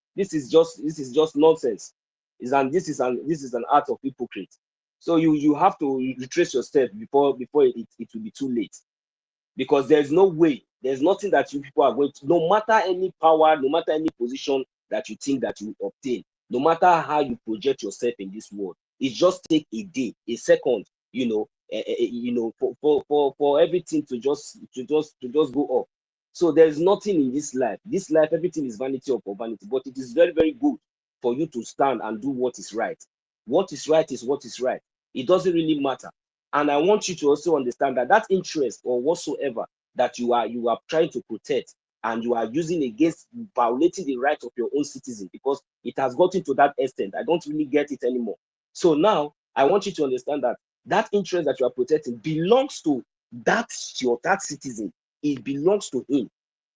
just nonsense. This is an art of hypocrite. So you have to retrace your steps before it will be too late. Because there's no way, there's nothing that you people are going to, no matter any power, no matter any position that you think that you obtain, no matter how you project yourself in this world, it just take a day, a second, for everything to just go up. So there's nothing in this life. This life, everything is vanity upon vanity. But it is very, very good for you to stand and do what is right. What is right is what is right. It doesn't really matter. And I want you to also understand that interest or whatsoever that you are trying to protect and you are using against violating the rights of your own citizen, because it has gotten to that extent. I don't really get it anymore. So now I want you to understand that interest that you are protecting belongs to that citizen. It belongs to him.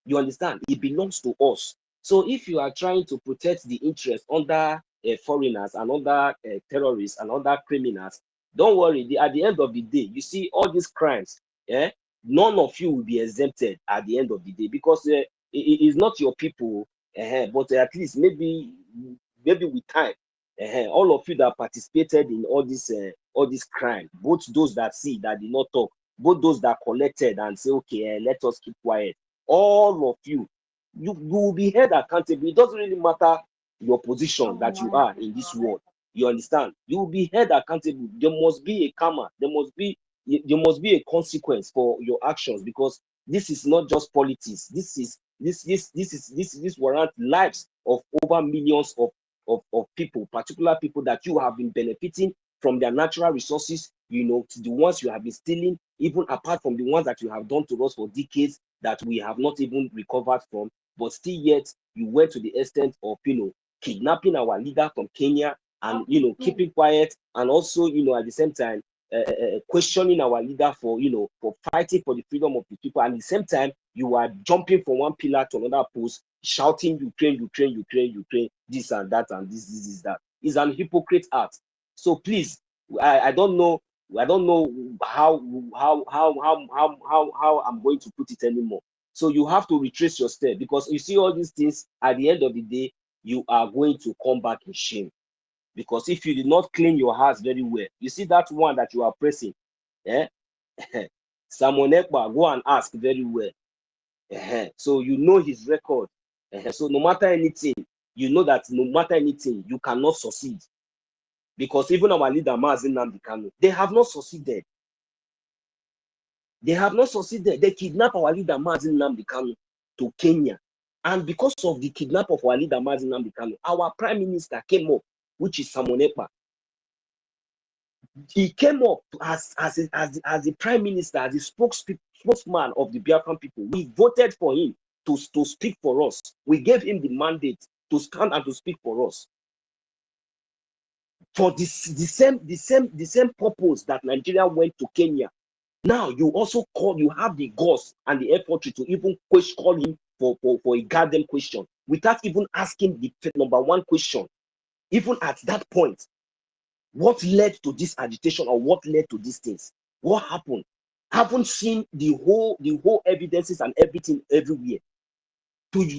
You understand? It belongs to us. So if you are trying to protect the interest under foreigners and under terrorists and other criminals, don't worry. At the end of the day, you see all these crimes, none of you will be exempted at the end of the day, because it is not your people, but at least maybe with time, all of you that participated in all this crime, both those that see that did not talk, both those that collected and say, okay, let us keep quiet, all of you will be held accountable. It doesn't really matter your position that you are in this world. You understand? You will be held accountable. There must be a karma. There must be a consequence for your actions, because this is not just politics. This warrant lives of over millions of people, particular people that you have been benefiting from their natural resources, to the ones you have been stealing, even apart from the ones that you have done to us for decades that we have not even recovered from. But still yet, you went to the extent of, kidnapping our leader from Kenya and, keeping quiet, and also, at the same time, questioning our leader for fighting for the freedom of the people. And at the same time, you are jumping from one pillar to another post, shouting Ukraine, Ukraine, Ukraine, Ukraine, this and that, and this is that. It's an hypocrite act. So please, I don't know how I'm going to put it anymore. So you have to retrace your step, because you see all these things, at the end of the day, you are going to come back in shame. Because if you did not clean your house very well, you see that one that you are pressing, Simon Ekpa, go and ask very well. So you know his record. So no matter anything, you know that no matter anything, you cannot succeed. Because even our leader, Mazi Nnamdi Kanu, they have not succeeded. They have not succeeded. They kidnapped our leader, Mazi Nnamdi Kanu, to Kenya. And because of the kidnap of our leader, Mazi Nnamdi Kanu, our prime minister came up, which is Simon Ekpa. He came up as the prime minister, as the spokesman of the Biafran people. We voted for him to speak for us. We gave him the mandate to stand and to speak for us. For the same purpose that Nigeria went to Kenya. Now you also you have the guts and the effort to even call him for a goddamn question without even asking the number one question. Even at that point, what led to this agitation, or what led to these things? What happened? Haven't seen the whole evidences and everything everywhere. Does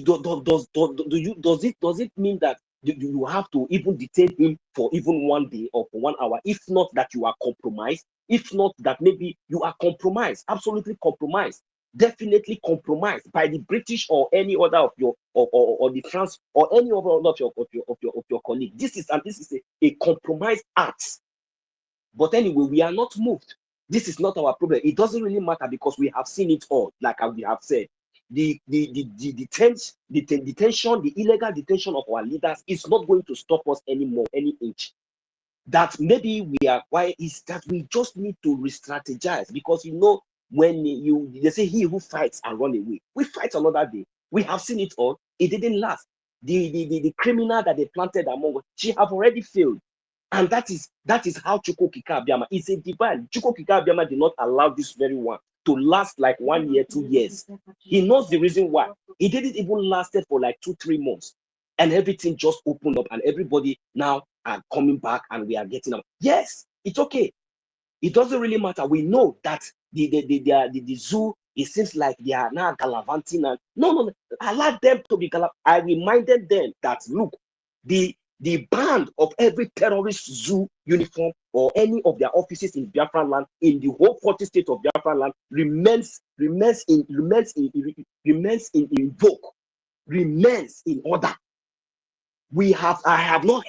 it mean that you have to even detain him for even 1 day or for 1 hour? If not that you are compromised, if not that maybe you are compromised, absolutely compromised, definitely compromised by the British or any other of your or the France or any other of your colleague. This is a compromised act. But anyway, we are not moved. This is not our problem. It doesn't really matter, because we have seen it all, like we have said. The detention, the illegal detention of our leaders is not going to stop us anymore, any inch. That maybe why is that we just need to re-strategize, because when they say he who fights and run away, we fight another day. We have seen it all. It didn't last. The criminal that they planted among us, she have already failed. And that is how Chukwokika Abiyama is a divine. Chukwokika Abiyama did not allow this very one to last like 1 year, 2 years. He knows the reason why. He didn't even lasted for like 2-3 months. And everything just opened up and everybody now are coming back and we are getting up. Yes, it's okay. It doesn't really matter. We know that the zoo, it seems like they are now gallivanting. And no. I like them to be I reminded them that, look, the band of every terrorist zoo uniform or any of their offices in Biafra land, in the whole 40 states of Biafra land, remains in order. I have not